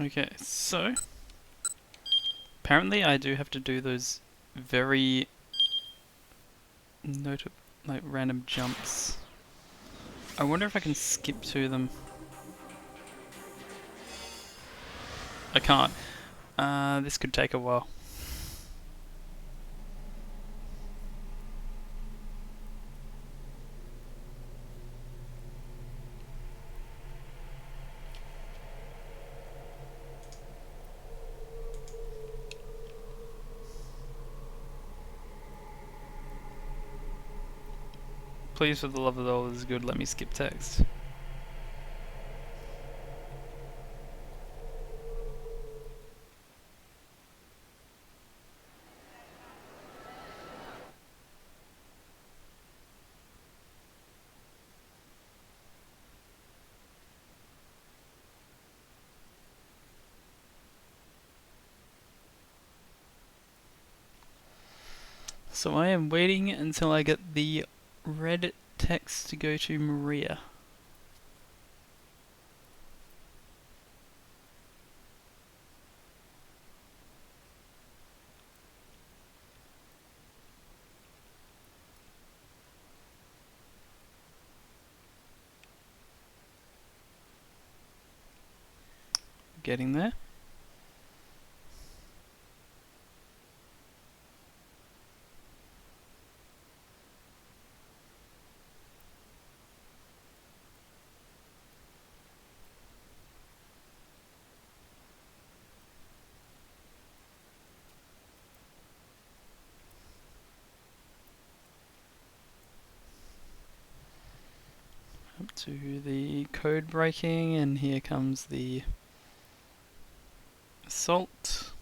Okay, so apparently I do have to do those very like random jumps. I wonder if I can skip to them. I can't. This could take a while. Please, for the love of all that is good, let me skip text. So I am waiting until I get the red text to go to Maria. Getting there. Up to the code breaking, and here comes the assault.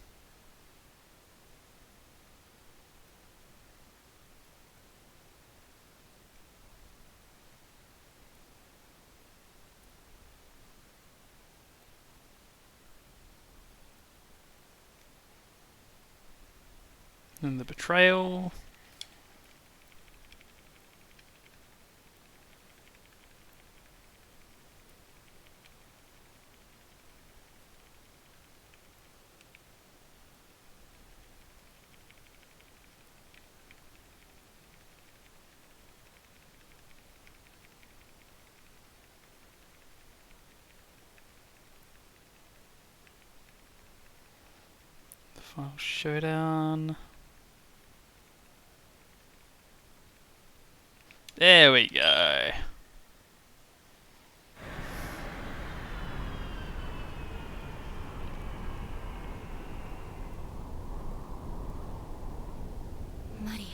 And the betrayal. The final showdown. There we go. Maria.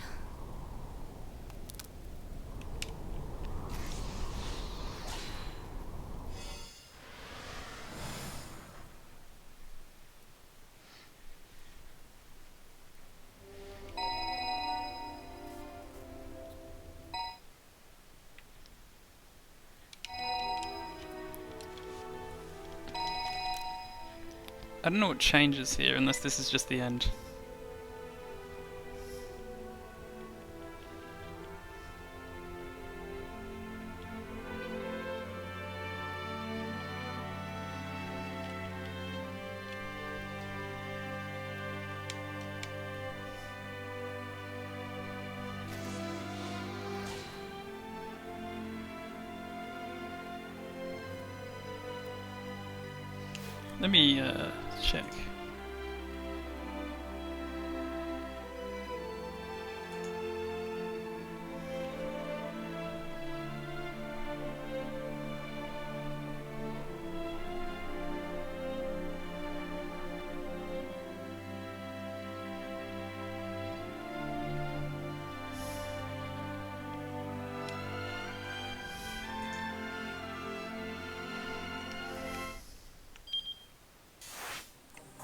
I don't know what changes here, unless this is just the end. Let me check.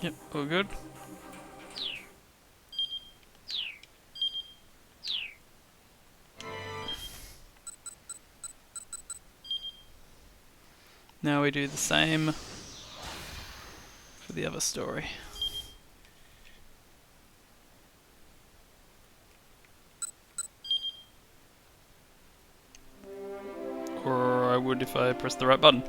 Yep, all good. Now we do the same for the other story. Or I would if I pressed the right button.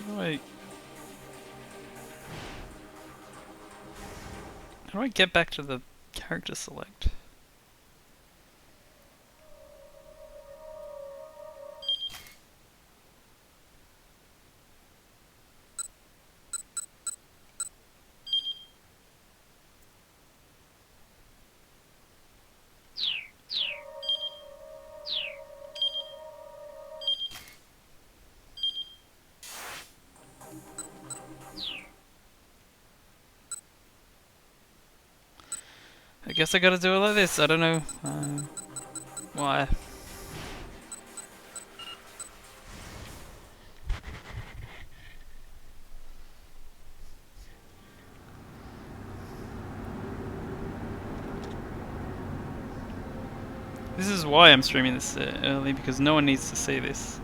How do I get back to the character select? I guess I gotta do it like this. I don't know why. This is why I'm streaming this early, because no one needs to see this.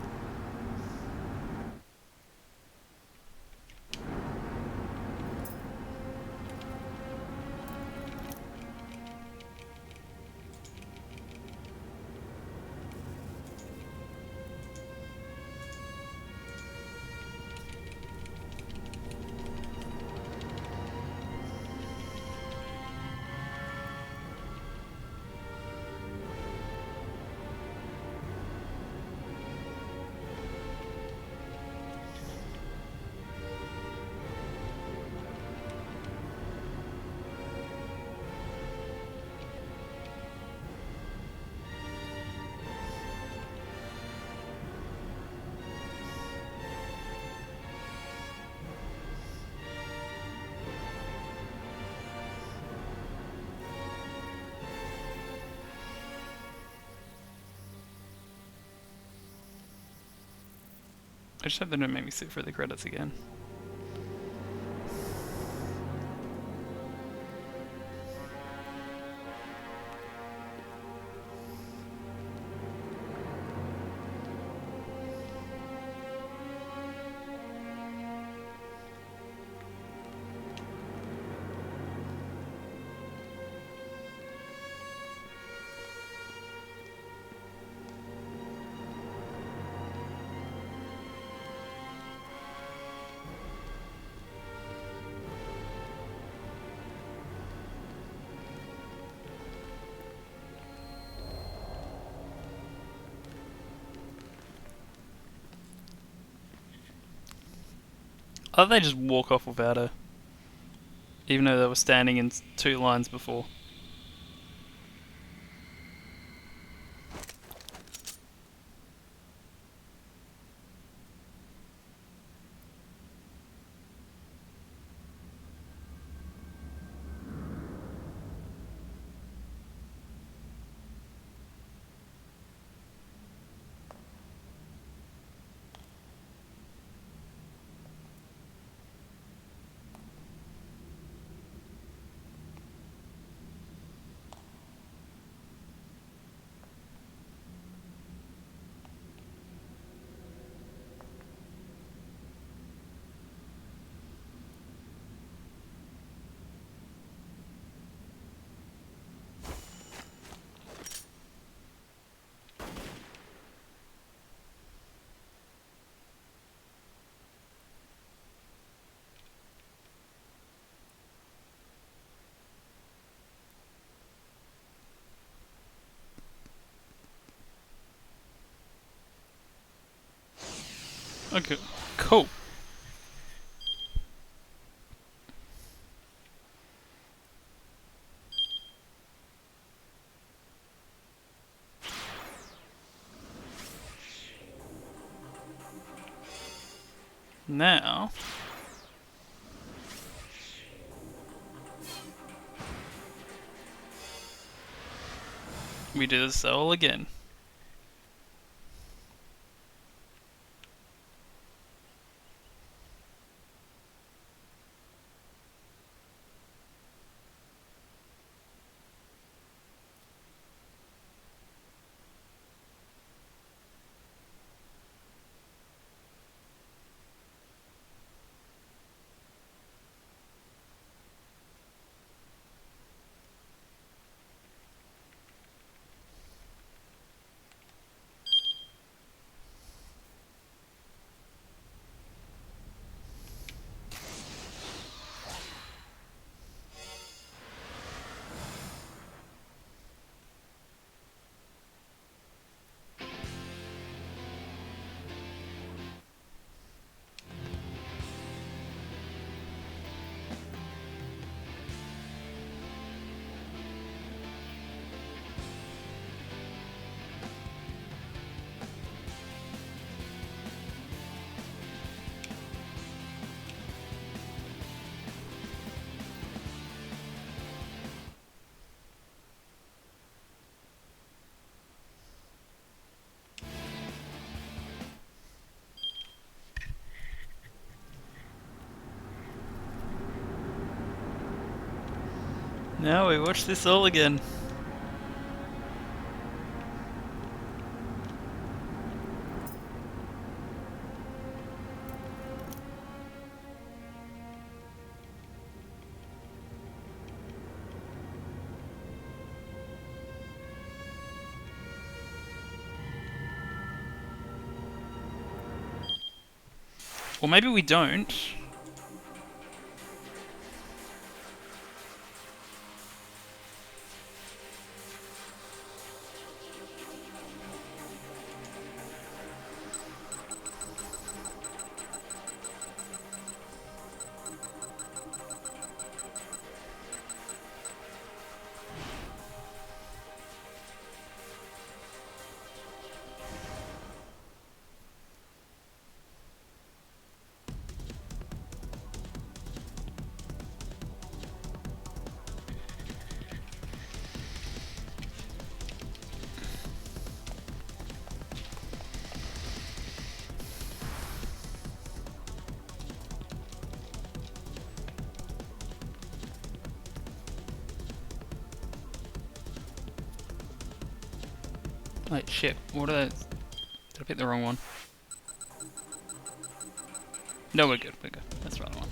I just hope they don't make me sit for the credits again. Oh, they just walk off without her. Even though they were standing in 2 lines before. Okay, cool. Now we do this all again. Now we watch this all again. Or maybe we don't. Wait, shit. What are those? Did I pick the wrong one? No, we're good. We're good. That's the right one.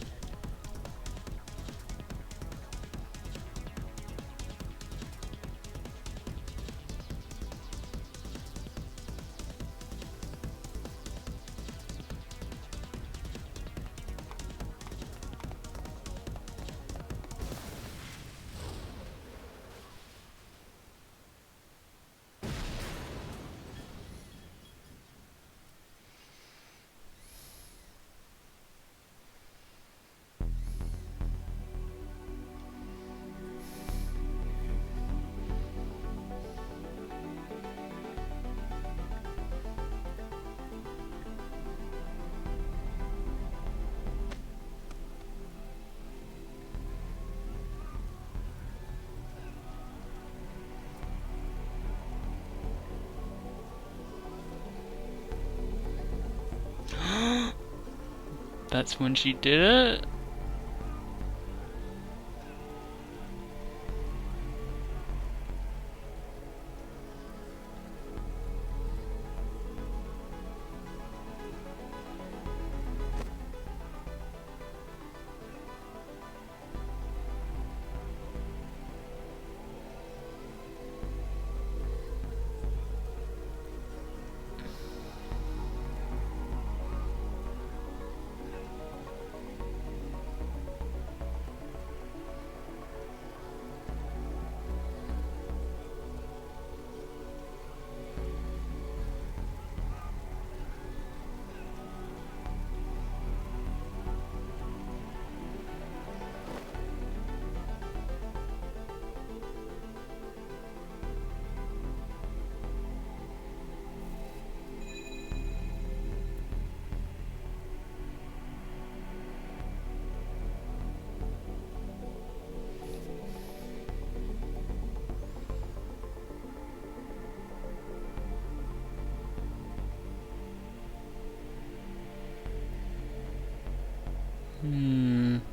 That's when she did it?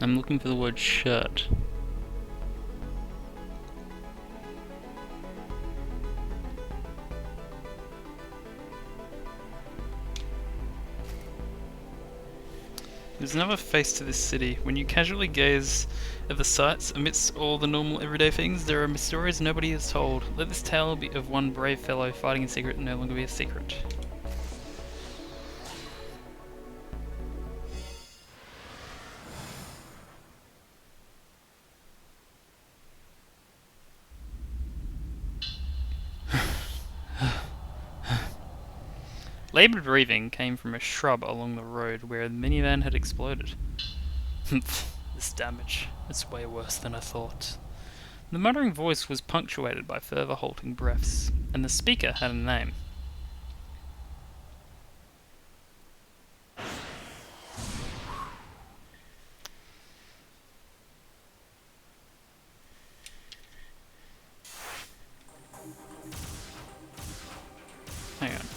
I'm looking for the word shirt. There's another face to this city. When you casually gaze at the sights, amidst all the normal everyday things, there are stories nobody has told. Let this tale be of one brave fellow fighting in secret and no longer be a secret. Laboured breathing came from a shrub along the road where the minivan had exploded. This damage. It's way worse than I thought. The muttering voice was punctuated by further halting breaths, and the speaker had a name. Hang on.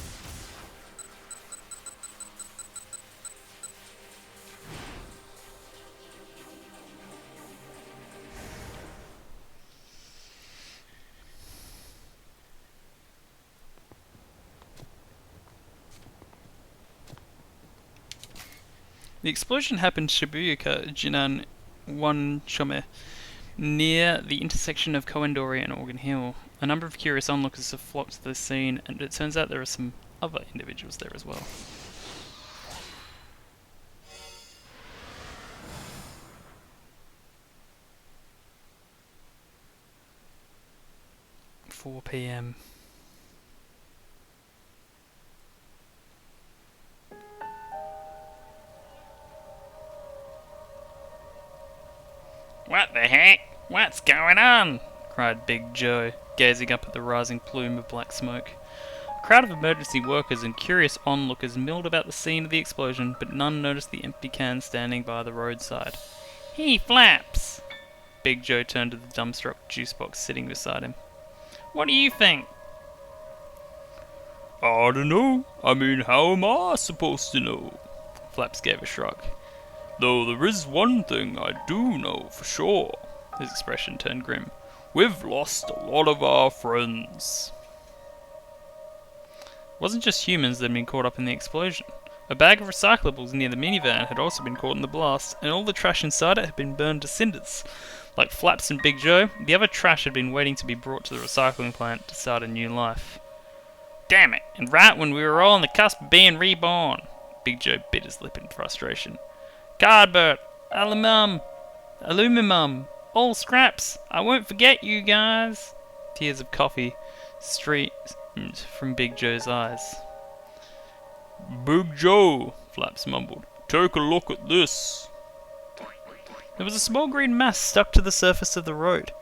The explosion happened Shibuya Jinan 1 Chome, near the intersection of Koendori and Organ Hill. A number of curious onlookers have flocked to the scene, and it turns out there are some other individuals there as well. "4 p.m. "What the heck? What's going on?" cried Big Joe, gazing up at the rising plume of black smoke. A crowd of emergency workers and curious onlookers milled about the scene of the explosion, but none noticed the empty can standing by the roadside. "He flaps!" Big Joe turned to the dumbstruck juice box sitting beside him. "What do you think?" "I don't know. I mean, how am I supposed to know?" Flaps gave a shrug. "Though there is one thing I do know for sure." His expression turned grim. "We've lost a lot of our friends." It wasn't just humans that had been caught up in the explosion. A bag of recyclables near the minivan had also been caught in the blast, and all the trash inside it had been burned to cinders. Like Flaps and Big Joe, the other trash had been waiting to be brought to the recycling plant to start a new life. "Damn it, and right when we were all on the cusp of being reborn." Big Joe bit his lip in frustration. "Cardboard, aluminum, all scraps. I won't forget you guys." Tears of coffee streamed from Big Joe's eyes. "Big Joe," Flaps mumbled, "take a look at this." There was a small green mass stuck to the surface of the road.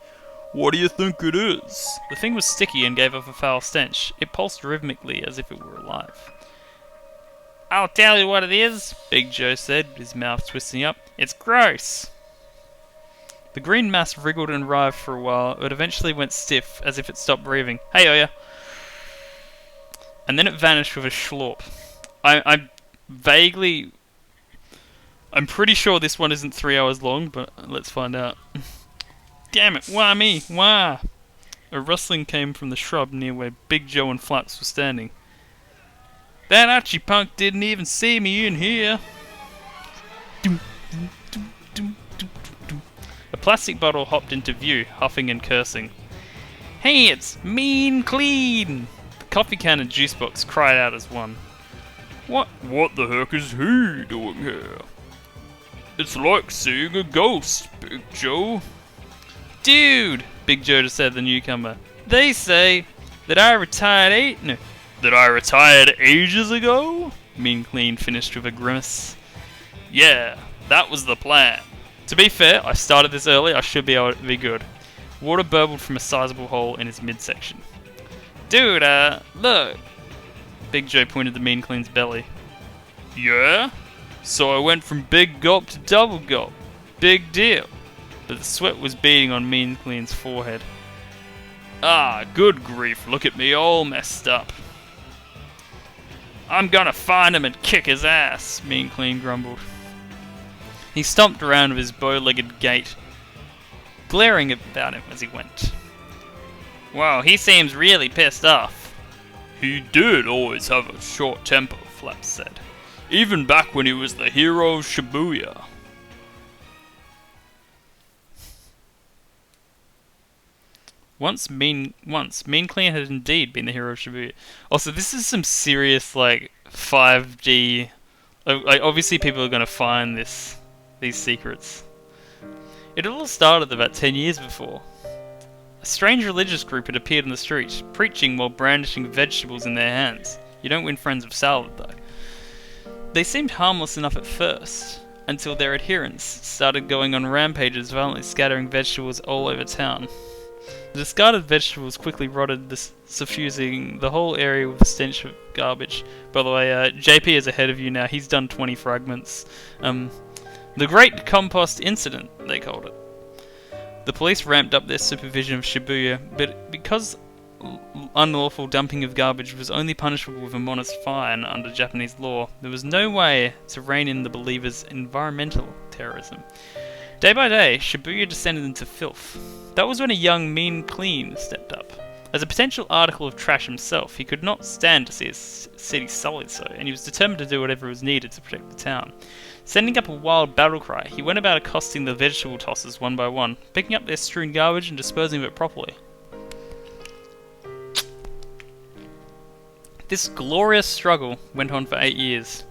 "What do you think it is?" The thing was sticky and gave off a foul stench. It pulsed rhythmically as if it were alive. "I'll tell you what it is," Big Joe said, his mouth twisting up. "It's gross." The green mass wriggled and writhed for a while, but eventually went stiff, as if it stopped breathing. "Hey, Oya!" And then it vanished with a schlorp. I'm pretty sure this one isn't 3 hours long, but let's find out. "Damn it, why me? Why?" A rustling came from the shrub near where Big Joe and Flaps were standing. "That Archie punk didn't even see me in here." A plastic bottle hopped into view, huffing and cursing. "Hey, it's Mean Clean!" The coffee can and juice box cried out as one. What the heck is he doing here?" "It's like seeing a ghost, Big Joe." "Dude," Big Joe just said to the newcomer, "they say that I retired ages ago?" Mean Clean finished with a grimace. "Yeah, that was the plan. To be fair, I started this early, I should be able to be good." Water burbled from a sizable hole in his midsection. "Dude, look." Big Joe pointed to Mean Clean's belly. "Yeah? So I went from big gulp to double gulp. Big deal." But the sweat was beading on Mean Clean's forehead. "Ah, good grief, look at me all messed up." "I'm gonna find him and kick his ass," Mean Clean grumbled. He stomped around with his bow-legged gait, glaring about him as he went. "Whoa, he seems really pissed off." "He did always have a short temper," Flaps said. "Even back when he was the hero of Shibuya." Once Mean Clean had indeed been the hero of Shibuya. Also, this is some serious, like, 5D... Like, obviously people are going to find these secrets. It all started about 10 years before. A strange religious group had appeared in the street, preaching while brandishing vegetables in their hands. You don't win friends with salad, though. They seemed harmless enough at first, until their adherents started going on rampages, violently scattering vegetables all over town. The discarded vegetables quickly rotted, suffusing the whole area with a stench of garbage. By the way, JP is ahead of you now. He's done 20 fragments. The Great Compost Incident, they called it. The police ramped up their supervision of Shibuya, but because unlawful dumping of garbage was only punishable with a modest fine under Japanese law, there was no way to rein in the believers' environmental terrorism. Day by day, Shibuya descended into filth. That was when a young Mean Clean stepped up. As a potential article of trash himself, he could not stand to see his city sullied so, and he was determined to do whatever was needed to protect the town. Sending up a wild battle cry, he went about accosting the vegetable tossers one by one, picking up their strewn garbage and disposing of it properly. This glorious struggle went on for 8 years.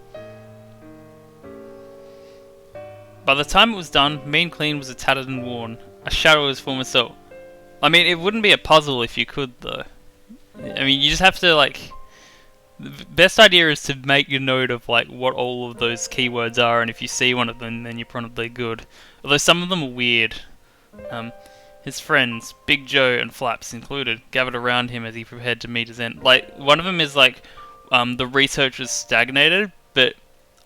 By the time it was done, Mean Clean was a tattered and worn, a shadow of his former self. I mean, it wouldn't be a puzzle if you could, though. I mean, you just have to, like... The best idea is to make a note of, like, what all of those keywords are, and if you see one of them, then you're probably good. Although some of them are weird. His friends, Big Joe and Flaps included, gathered around him as he prepared to meet his end. Like, one of them is, like, the research was stagnated, but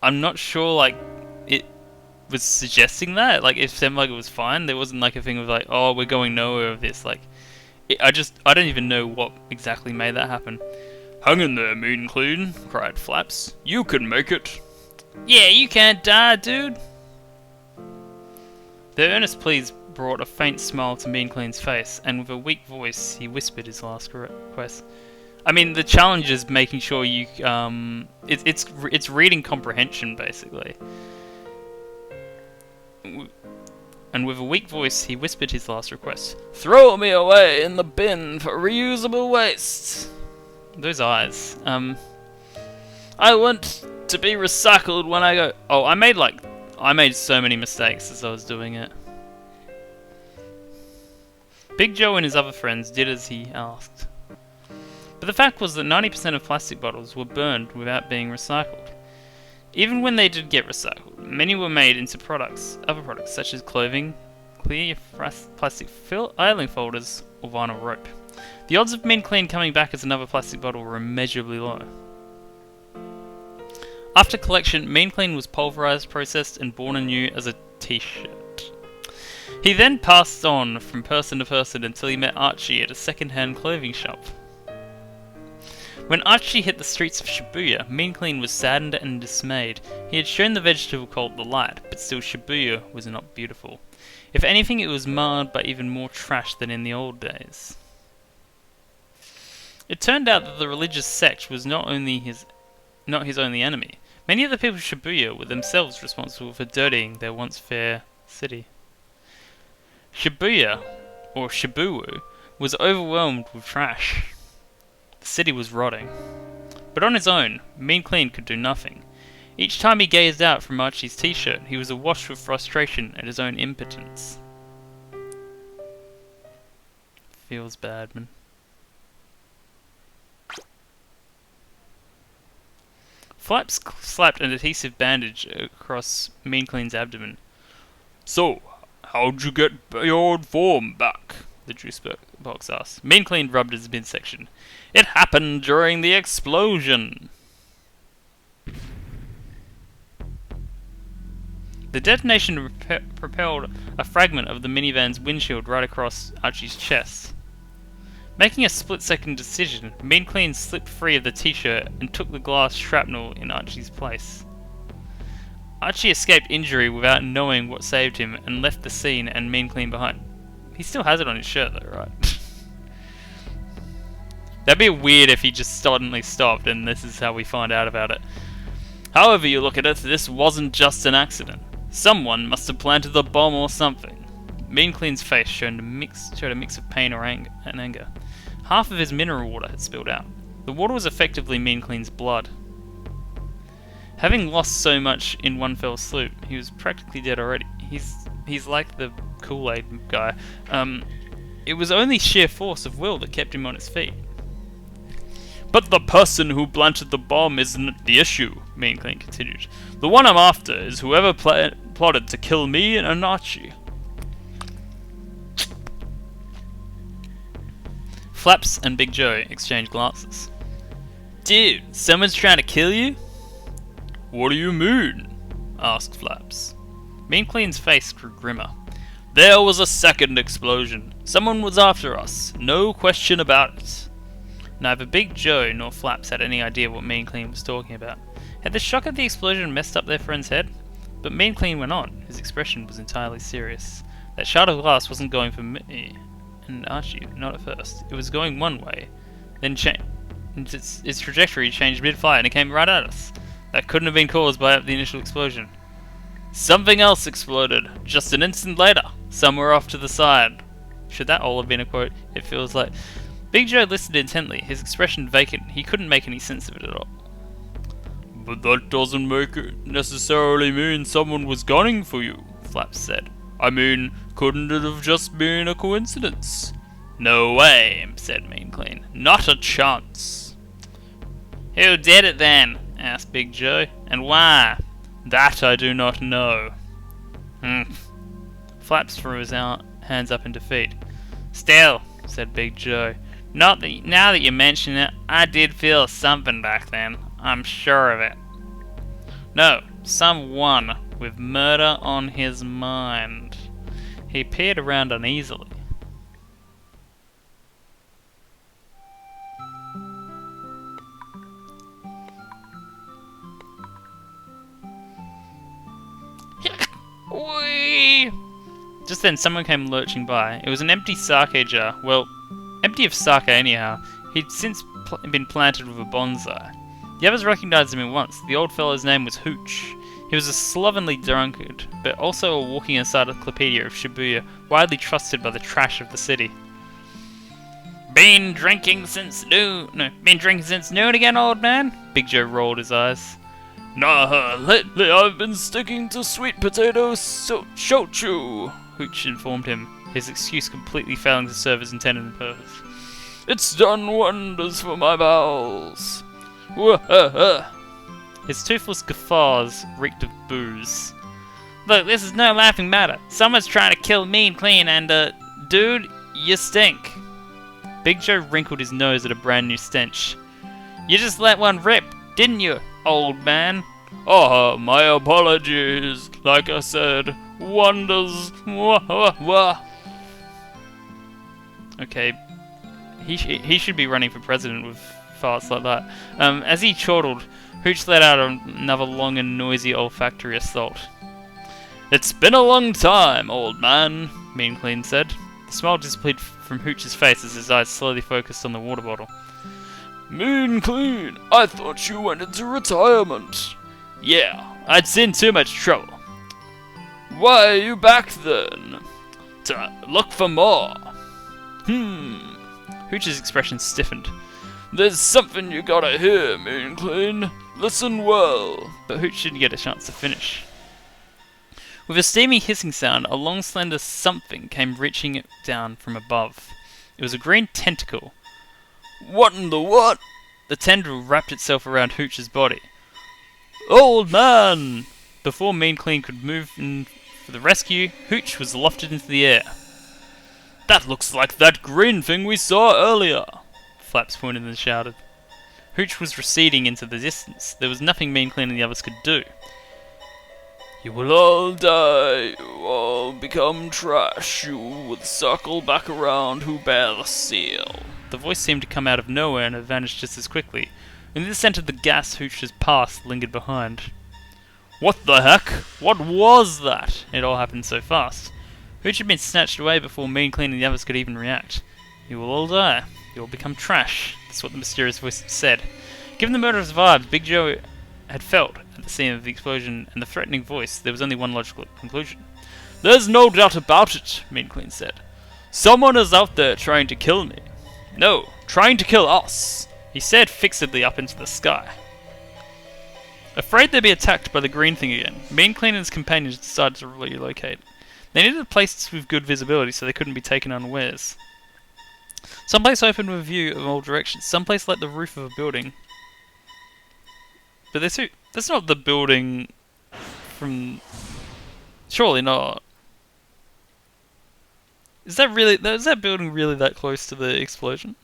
I'm not sure, like, it was suggesting that. Like, it seemed like it was fine. There wasn't, like, a thing of, like, oh, we're going nowhere with this. Like, I don't even know what exactly made that happen. "Hang in there, Mean Clean," cried Flaps. "You can make it." "Yeah, you can't die, dude." Their earnest pleas brought a faint smile to Mean Clean's face, and with a weak voice, he whispered his last request. I mean, the challenge is making sure you, it's reading comprehension, basically. And with a weak voice, he whispered his last request. "Throw me away in the bin for reusable waste." Those eyes. "I want to be recycled when I go..." Oh, I made so many mistakes as I was doing it. Big Joe and his other friends did as he asked. But the fact was that 90% of plastic bottles were burned without being recycled. Even when they did get recycled, many were made into other products such as clothing, clear plastic filing folders, or vinyl rope. The odds of Mean Clean coming back as another plastic bottle were immeasurably low. After collection, Mean Clean was pulverized, processed, and born anew as a t-shirt. He then passed on from person to person until he met Archie at a second-hand clothing shop. When Archie hit the streets of Shibuya, Mean Clean was saddened and dismayed. He had shown the vegetable cult the light, but still Shibuya was not beautiful. If anything, it was marred by even more trash than in the old days. It turned out that the religious sect was not his only enemy. Many of the people of Shibuya were themselves responsible for dirtying their once fair city. Shibuya, or Shibuya, was overwhelmed with trash. The city was rotting. But on his own, Mean Clean could do nothing. Each time he gazed out from Archie's t-shirt, he was awash with frustration at his own impotence. Feels bad, man. Flaps slapped an adhesive bandage across Mean Clean's abdomen. "So, how'd you get your old form back?" the juice box asked. Mean Clean rubbed his midsection. "It happened during the explosion." The detonation propelled a fragment of the minivan's windshield right across Archie's chest. Making a split-second decision, Mean Clean slipped free of the t-shirt and took the glass shrapnel in Archie's place. Archie escaped injury without knowing what saved him and left the scene and Mean Clean behind. He still has it on his shirt though, right? That'd be weird if he just suddenly stopped and this is how we find out about it. However you look at it, this wasn't just an accident. Someone must have planted the bomb or something. Mean Clean's face showed a mix of pain and anger. Half of his mineral water had spilled out. The water was effectively Mean Clean's blood. Having lost so much in one fell swoop, he was practically dead already. He's like the Kool-Aid guy. It was only sheer force of will that kept him on his feet. "But the person who planted the bomb isn't the issue," Mean Clean continued. "The one I'm after is whoever plotted to kill me and Archie." Flaps and Big Joe exchanged glances. "Dude, someone's trying to kill you?" "What do you mean?" asked Flaps. Mean Clean's face grew grimmer. "There was a second explosion. Someone was after us. No question about it." Neither Big Joe nor Flaps had any idea what Mean Clean was talking about. Had the shock of the explosion messed up their friend's head? But Mean Clean went on. His expression was entirely serious. That shard of glass wasn't going for me and Archie, not at first. It was going one way, then its trajectory changed mid-flight and it came right at us. That couldn't have been caused by the initial explosion. Something else exploded, just an instant later, somewhere off to the side. Should that all have been a quote? It feels like. Big Joe listened intently, his expression vacant. He couldn't make any sense of it at all. But that doesn't make it necessarily mean someone was gunning for you, Flaps said. I mean, couldn't it have just been a coincidence? No way, said Mean Clean. Not a chance. Who did it then? Asked Big Joe. And why? That I do not know. Flaps threw his hands up in defeat. Still, said Big Joe. Now that you mention it, I did feel something back then. I'm sure of it. No, someone with murder on his mind. He peered around uneasily. Whee! Just then someone came lurching by. It was an empty sake jar. Well, empty of sake anyhow. He'd since been planted with a bonsai. The others recognised him at once. The old fellow's name was Hooch. He was a slovenly drunkard, but also a walking encyclopedia of Shibuya, widely trusted by the trash of the city. Been drinking since noon again, old man? Big Joe rolled his eyes. Nah, lately I've been sticking to sweet potato shochu, Hooch informed him, his excuse completely failing to serve his intended purpose. It's done wonders for my bowels. His toothless guffaws reeked of booze. Look, this is no laughing matter. Someone's trying to kill Mean Clean and, dude, you stink. Big Joe wrinkled his nose at a brand new stench. You just let one rip, didn't you, old man? Oh, my apologies. Like I said, wonders. Okay, he should be running for president with farts like that. As he chortled, Hooch let out another long and noisy olfactory assault. It's been a long time, old man, Mean Clean said. The smile disappeared from Hooch's face as his eyes slowly focused on the water bottle. Mean Clean, I thought you went into retirement. Yeah, I'd seen too much trouble. Why are you back then? To look for more. Hooch's expression stiffened. There's something you gotta hear, Mean Clean. Listen well. But Hooch didn't get a chance to finish. With a steamy hissing sound, a long slender something came reaching down from above. It was a green tentacle. What in the what? The tendril wrapped itself around Hooch's body. Old man! Before Mean Clean could move in for the rescue, Hooch was lofted into the air. That looks like that green thing we saw earlier, Flaps pointed and shouted. Hooch was receding into the distance. There was nothing Mean Clean and the others could do. You will all die. You all become trash. You will circle back around who bear the seal. The voice seemed to come out of nowhere and had vanished just as quickly. In the scent of the gas Hooch's past lingered behind. What the heck? What was that? It all happened so fast. Hooch had been snatched away before Mean Clean and the others could even react. You will all die. You will become trash. That's what the mysterious voice said. Given the murderous vibes Big Joe had felt at the scene of the explosion and the threatening voice, there was only one logical conclusion. There's no doubt about it, Mean Clean said. Someone is out there trying to kill me. No, trying to kill us, he stared fixedly up into the sky. Afraid they'd be attacked by the green thing again, Mean Clean and his companions decided to relocate. They needed a place with good visibility so they couldn't be taken unawares. Someplace open with a view of all directions, someplace like the roof of a building. But that's not the building from... Surely not. Is that building really that close to the explosion?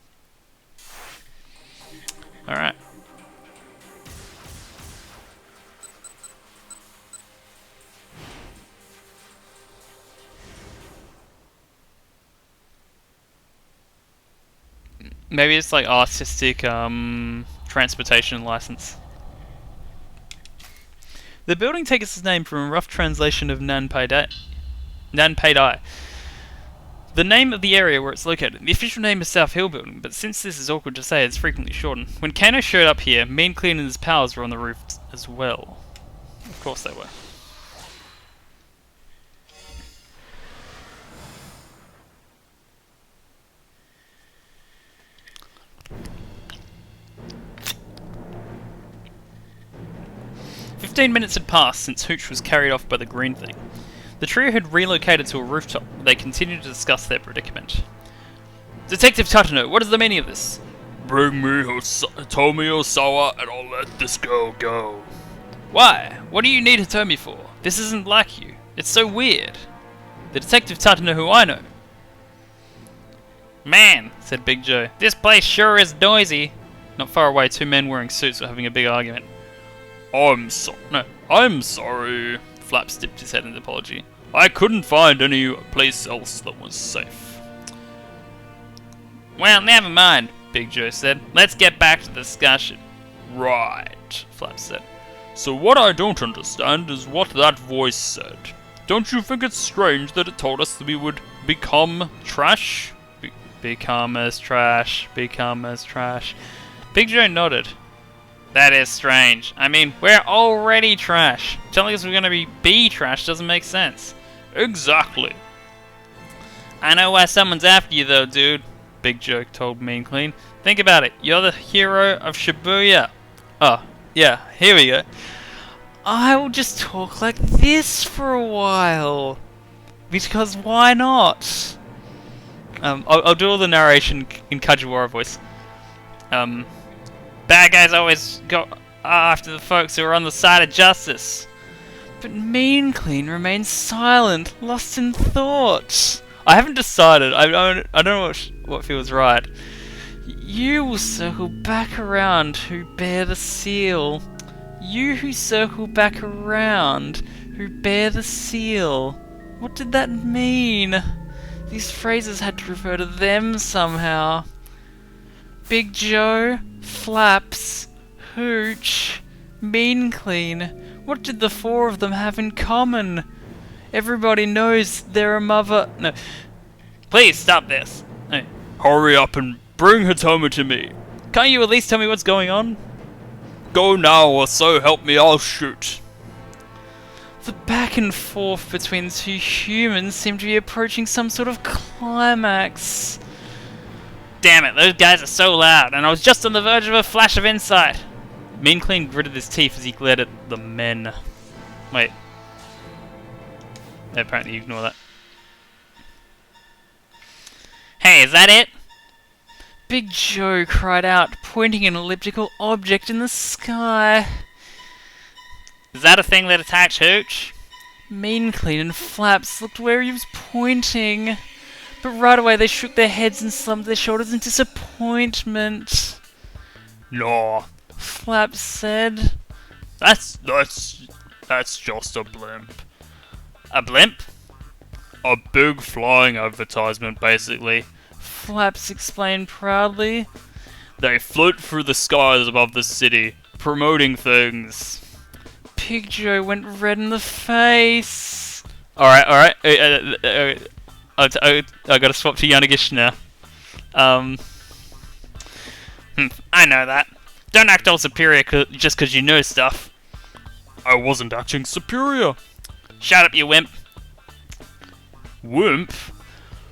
Alright. Maybe it's like artistic transportation license. The building takes its name from a rough translation of Nanpai-dai. The name of the area where it's located. The official name is South Hill Building, but since this is awkward to say, it's frequently shortened. When Kano showed up here, Mean Clean and his pals were on the roof as well. Of course they were. 15 minutes had passed since Hooch was carried off by the green thing. The trio had relocated to a rooftop where they continued to discuss their predicament. Detective Tatano, what is the meaning of this? Bring me Hitomi Osawa and I'll let this girl go. Why? What do you need Hitomi for? This isn't like you. It's so weird. The Detective Tatano who I know. Man, said Big Joe, this place sure is noisy. Not far away, two men wearing suits were having a big argument. I'm sorry. Flaps dipped his head in apology. I couldn't find any place else that was safe. Well, never mind, Big Joe said. Let's get back to the discussion. Right, Flaps said. So what I don't understand is what that voice said. Don't you think it's strange that it told us that we would become trash? Become as trash. Big Joe nodded. That is strange. I mean, we're already trash. Telling us we're gonna be trash doesn't make sense. Exactly. I know why someone's after you though, dude, Big Joe told Mean Clean. Think about it. You're the hero of Shibuya. Oh, yeah, here we go. I will just talk like this for a while. Because why not? I'll do all the narration in Kajiwara voice. Bad guys always go after the folks who are on the side of justice. But Mean Clean remains silent, lost in thought. I haven't decided. I don't know what feels right. You will circle back around who bear the seal. You who circle back around who bear the seal. What did that mean? These phrases had to refer to them somehow. Big Joe, Flaps, Hooch, Mean Clean. What did the four of them have in common? Everybody knows they're a mother... No. Please stop this. No. Hurry up and bring Hitomi to me. Can't you at least tell me what's going on? Go now or so help me I'll shoot. The back and forth between the two humans seemed to be approaching some sort of climax. Damn it, those guys are so loud, and I was just on the verge of a flash of insight. Mean Clean gritted his teeth as he glared at the men. Wait. Apparently you ignore that. Hey, is that it? Big Joe cried out, pointing an elliptical object in the sky. Is that a thing that attacks Hooch? Mean Clean and Flaps looked where he was pointing. But right away they shook their heads and slumped their shoulders in disappointment. No, Flaps said. That's just a blimp. A blimp? A big flying advertisement, basically. Flaps explained proudly. They float through the skies above the city, promoting things. Big Joe went red in the face. Alright. I gotta swap to Yanagish now. I know that. Don't act all superior just cause you know stuff. I wasn't acting superior. Shut up, you wimp. Wimp?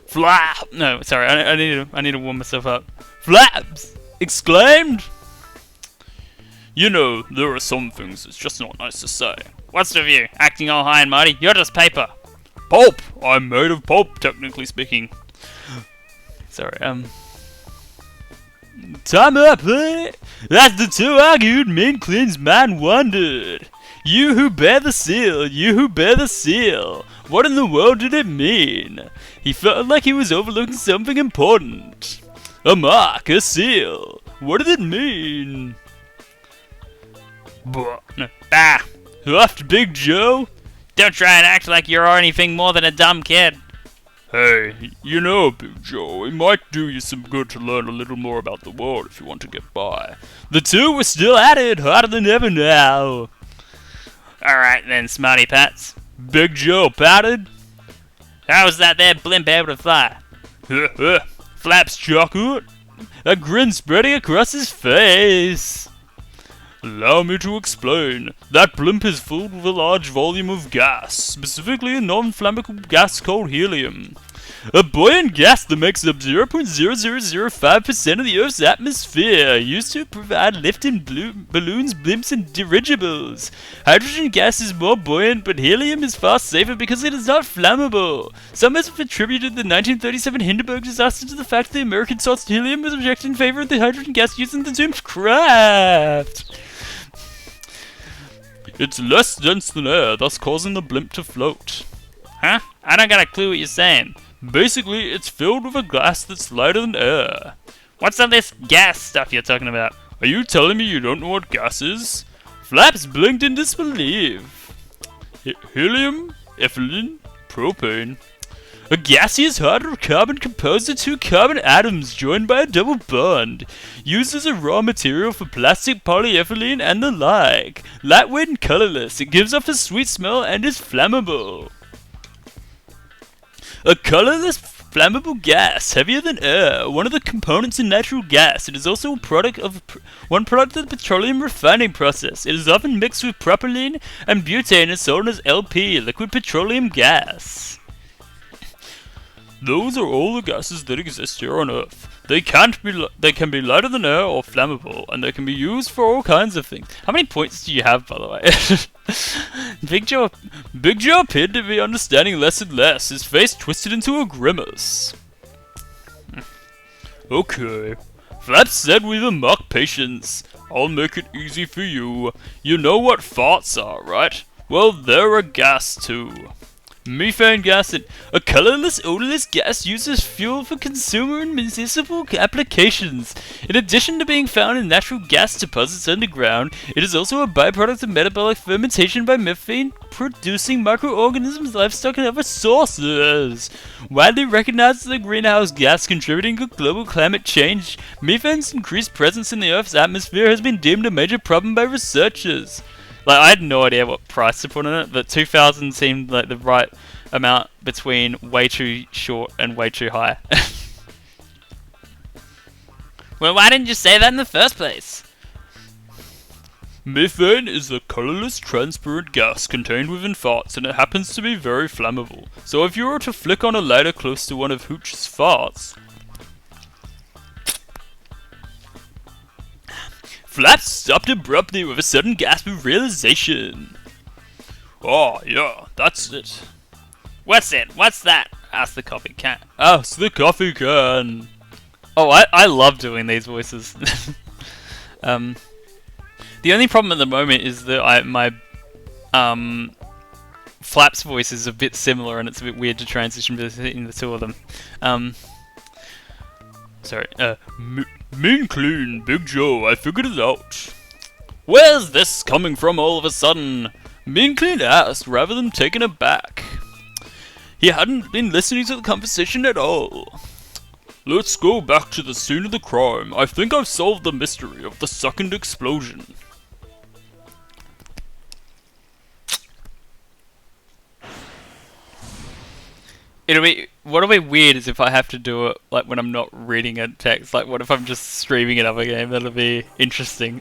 Flap! No, sorry, I need to warm myself up. Flaps! Exclaimed! You know, there are some things it's just not nice to say. What's the view? Acting all high and mighty? You're just paper. Pulp! I'm made of pulp, technically speaking. Sorry, Time up, eh? As the two argued, Mean Clean's mind wandered. You who bear the seal, you who bear the seal. What in the world did it mean? He felt like he was overlooking something important. A mark, a seal. What did it mean? Bah. Huffed Big Joe. Don't try and act like you're anything more than a dumb kid. Hey, you know, Big Joe, it might do you some good to learn a little more about the world if you want to get by. The two were still at it, harder than ever now. Alright then, smarty pats. Big Joe pouted. How was that there blimp able to fly? Flaps chuckled, a grin spreading across his face. Allow me to explain. That blimp is filled with a large volume of gas, specifically a non-flammable gas called helium. A buoyant gas that makes up 0.0005% of the Earth's atmosphere, used to provide lift in balloons, blimps, and dirigibles. Hydrogen gas is more buoyant, but helium is far safer because it is not flammable. Some have attributed the 1937 Hindenburg disaster to the fact that the American sourced helium was rejected in favor of the hydrogen gas used in the doomed craft. It's less dense than air, thus causing the blimp to float. Huh? I don't got a clue what you're saying. Basically, it's filled with a gas that's lighter than air. What's all this gas stuff you're talking about? Are you telling me you don't know what gas is? Flaps blinked in disbelief. Helium, ethylene, propane. A gaseous hydrocarbon composed of two carbon atoms joined by a double bond. Used as a raw material for plastic, polyethylene, and the like. Lightweight and colorless, it gives off a sweet smell and is flammable. A colorless, flammable gas, heavier than air, one of the components in natural gas. It is also a product of the petroleum refining process. It is often mixed with propylene and butane and sold as LP, liquid petroleum gas. Those are all the gases that exist here on Earth. They can be lighter than air or flammable, and they can be used for all kinds of things. How many points do you have, by the way? Big Joe appeared to be understanding less and less, his face twisted into a grimace. Okay. Flaps said with a mock patience. I'll make it easy for you. You know what farts are, right? Well, they're a gas too. Methane gas, a colorless, odorless gas used as fuel for consumer and municipal applications. In addition to being found in natural gas deposits underground, it is also a byproduct of metabolic fermentation by methane producing microorganisms, livestock, and other sources. Widely recognized as a greenhouse gas contributing to global climate change, methane's increased presence in the Earth's atmosphere has been deemed a major problem by researchers. Like, I had no idea what price to put on it, but 2,000 seemed like the right amount between way too short and way too high. Well, why didn't you say that in the first place? Methane is a colorless, transparent gas contained within farts, and it happens to be very flammable. So if you were to flick on a lighter close to one of Hooch's farts, Flaps stopped abruptly with a sudden gasp of realization. Oh, yeah, that's it. What's it? What's that? Asked the coffee can. Oh, it's the coffee can. Oh, I love doing these voices. The only problem at the moment is that my Flaps voice is a bit similar, and it's a bit weird to transition between the two of them. Sorry. Mean clean, Big Joe, I figured it out. Where's this coming from all of a sudden? Mean clean asked, rather than taken aback. He hadn't been listening to the conversation at all. Let's go back to the scene of the crime. I think I've solved the mystery of the second explosion. What'll be weird is if I have to do it like when I'm not reading a text. Like, what if I'm just streaming another game? That'll be interesting.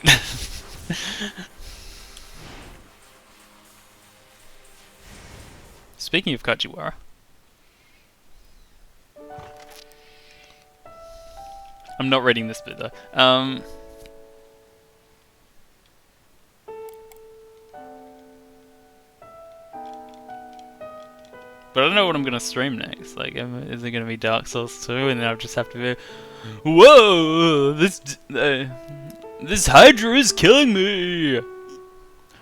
Speaking of Kajiwara, I'm not reading this bit though. But I don't know what I'm gonna stream next. Like, is it gonna be Dark Souls 2, and then I'll just have to be, whoa, this Hydra is killing me.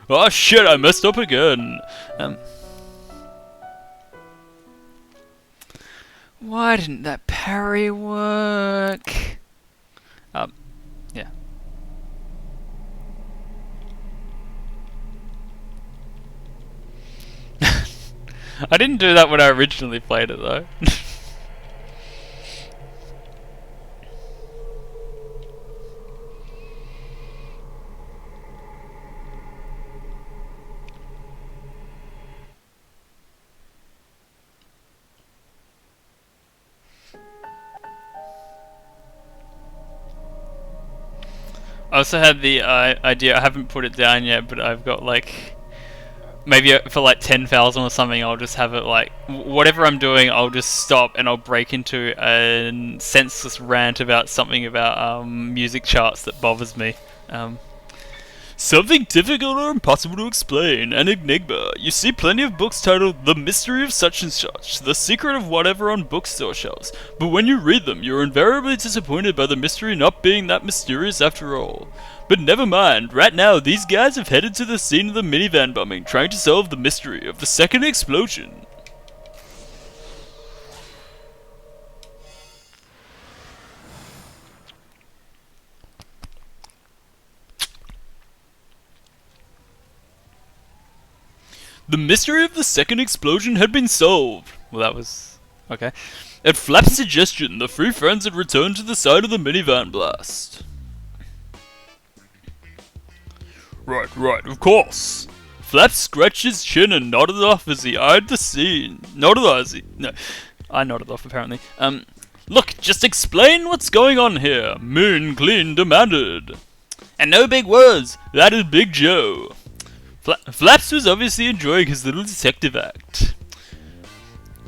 Oh shit, I messed up again. Why didn't that parry work? Yeah. I didn't do that when I originally played it though. I also had the idea, I haven't put it down yet, but I've got like maybe for like 10,000 or something, I'll just have it like whatever I'm doing, I'll just stop and I'll break into a senseless rant about something about music charts that bothers me. Something difficult or impossible to explain, an enigma. You see plenty of books titled The Mystery of Such and Such, The Secret of Whatever on bookstore shelves, but when you read them, you're invariably disappointed by the mystery not being that mysterious after all. But never mind, right now these guys have headed to the scene of the minivan bombing, trying to solve the mystery of the second explosion. The mystery of the second explosion had been solved. Well, that was okay. At Flap's suggestion, the three friends had returned to the site of the minivan blast. Right, of course. Flap scratched his chin and nodded off as he eyed the scene. I nodded off apparently. Look, just explain what's going on here, Moon Clean demanded. And no big words, that is Big Joe. Flaps was obviously enjoying his little detective act.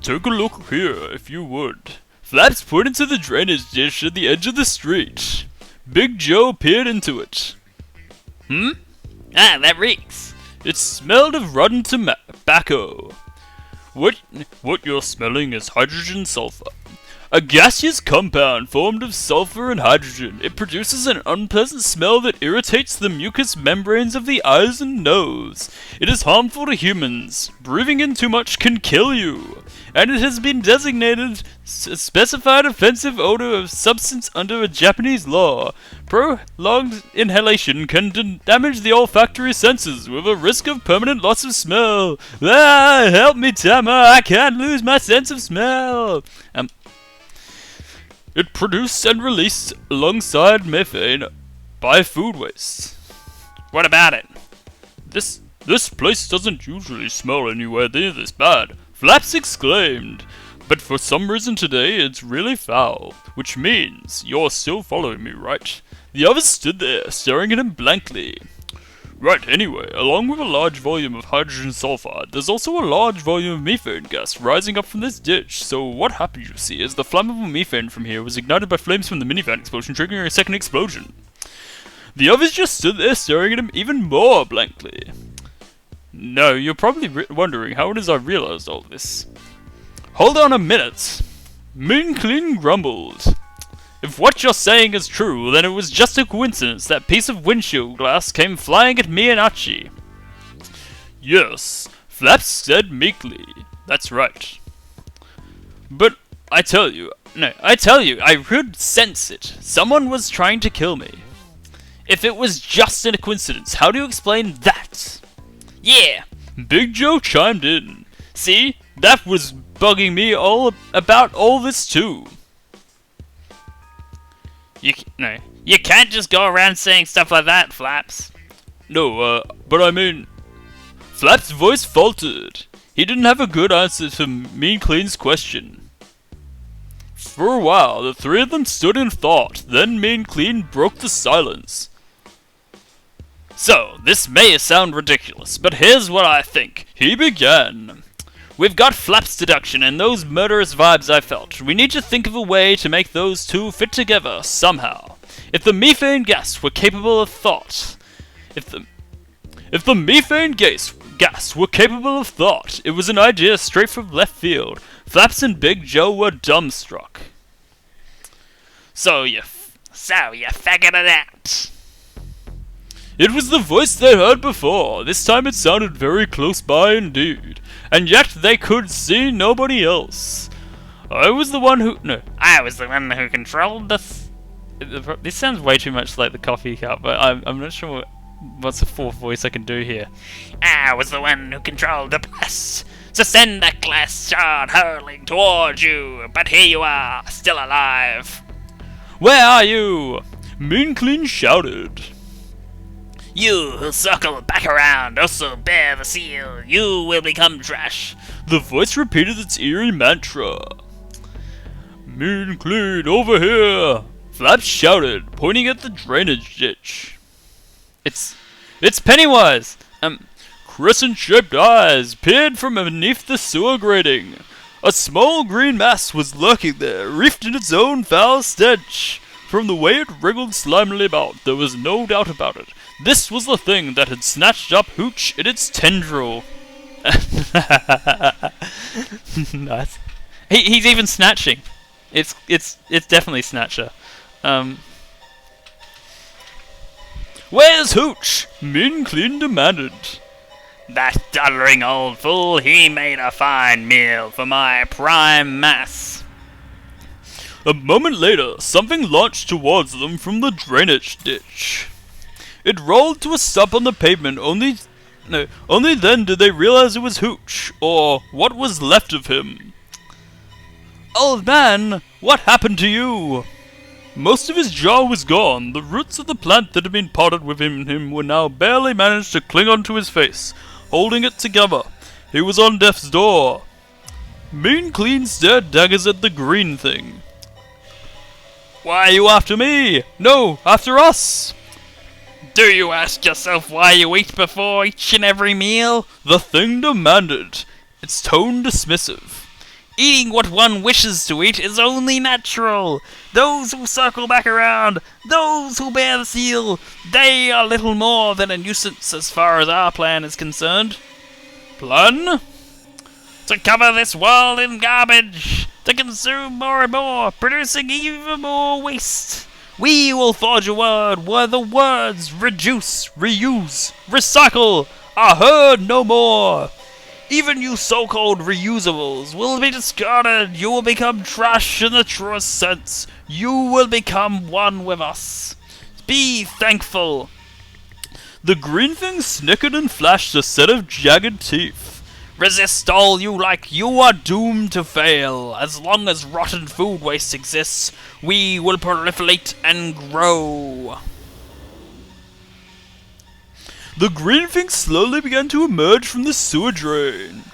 Take a look here, if you would. Flaps pointed to the drainage dish at the edge of the street. Big Joe peered into it. Ah, that reeks. It smelled of rotten tobacco. What you're smelling is hydrogen sulfur. A gaseous compound formed of sulfur and hydrogen. It produces an unpleasant smell that irritates the mucous membranes of the eyes and nose. It is harmful to humans. Breathing in too much can kill you. And it has been designated a specified offensive odor of substance under a Japanese law. Prolonged inhalation can damage the olfactory senses with a risk of permanent loss of smell. Ah, help me, Tama! I can't lose my sense of smell! It produced and released alongside methane by food waste. What about it? This place doesn't usually smell anywhere near this bad, Flaps exclaimed. But for some reason today it's really foul, which means you're still following me, right? The others stood there, staring at him blankly. Right, anyway, along with a large volume of hydrogen sulfide, there's also a large volume of methane gas rising up from this ditch. So what happened, you see, is the flammable methane from here was ignited by flames from the minivan explosion, triggering a second explosion. The others just stood there staring at him even more blankly. Now, you're probably wondering how it is I realized all this. Hold on a minute. Moon Clean grumbled. If what you're saying is true, then it was just a coincidence that piece of windshield glass came flying at me and Archie. Yes, Flaps said meekly. That's right. But I tell you, I could sense it. Someone was trying to kill me. If it was just a coincidence, how do you explain that? Yeah, Big Joe chimed in. See, that was bugging me all about all this too. You can't just go around saying stuff like that, Flaps. No, but I mean... Flaps' voice faltered. He didn't have a good answer to Mean Clean's question. For a while, the three of them stood in thought, then Mean Clean broke the silence. So, this may sound ridiculous, but here's what I think. He began. We've got Flap's deduction and those murderous vibes I felt. We need to think of a way to make those two fit together somehow. If the methane gas were capable of thought... If the methane gas were capable of thought, it was an idea straight from left field. Flaps and Big Joe were dumbstruck. So you figured it out. It was the voice they heard before. This time it sounded very close by indeed. And yet they could see nobody else. I was the one who controlled the... This sounds way too much like the coffee cup, but I'm not sure what's the fourth voice I can do here. I was the one who controlled the blast to send that glass shard hurling towards you, but here you are, still alive. Where are you? Mean Clean shouted. You who circle back around, also bear the seal, you will become trash. The voice repeated its eerie mantra. Mean Clean, over here! Flaps shouted, pointing at the drainage ditch. It's Pennywise! crescent-shaped eyes peered from beneath the sewer grating. A small green mass was lurking there, reefed in its own foul stench. From the way it wriggled slimily about, there was no doubt about it. This was the thing that had snatched up Hooch in its tendril. Nice. He's even snatching. It's definitely Snatcher. Where's Hooch? Mean Clean demanded. That doddering old fool, he made a fine meal for my prime mass. A moment later, something launched towards them from the drainage ditch. It rolled to a stop on the pavement, only then did they realize it was Hooch, or what was left of him. Old man, what happened to you? Most of his jaw was gone. The roots of the plant that had been potted within him were now barely managed to cling onto his face, holding it together. He was on death's door. Mean Clean stared daggers at the green thing. Why are you after me? No, after us! Do you ask yourself why you eat before each and every meal? The thing demanded, its tone dismissive. Eating what one wishes to eat is only natural. Those who circle back around, those who bear the seal, they are little more than a nuisance as far as our plan is concerned. Plan? To cover this world in garbage, to consume more and more, producing even more waste. We will forge a word where the words reduce, reuse, recycle are heard no more. Even you so-called reusables will be discarded. You will become trash in the truest sense. You will become one with us. Be thankful. The green thing snickered and flashed a set of jagged teeth. Resist all you like. You are doomed to fail. As long as rotten food waste exists, we will proliferate and grow. The green thing slowly began to emerge from the sewer drain.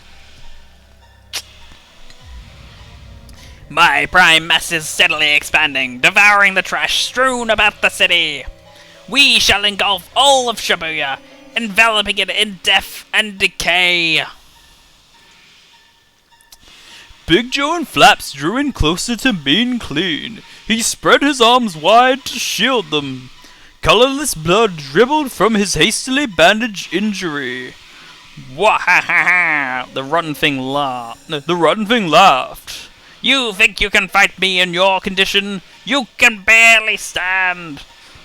My prime mass is steadily expanding, devouring the trash strewn about the city. We shall engulf all of Shibuya, enveloping it in death and decay. Big Joe and Flaps drew in closer to Mean Clean. He spread his arms wide to shield them. Colorless blood dribbled from his hastily bandaged injury. Wahahaha! The rotten thing laughed. The rotten thing laughed. You think you can fight me in your condition? You can barely stand.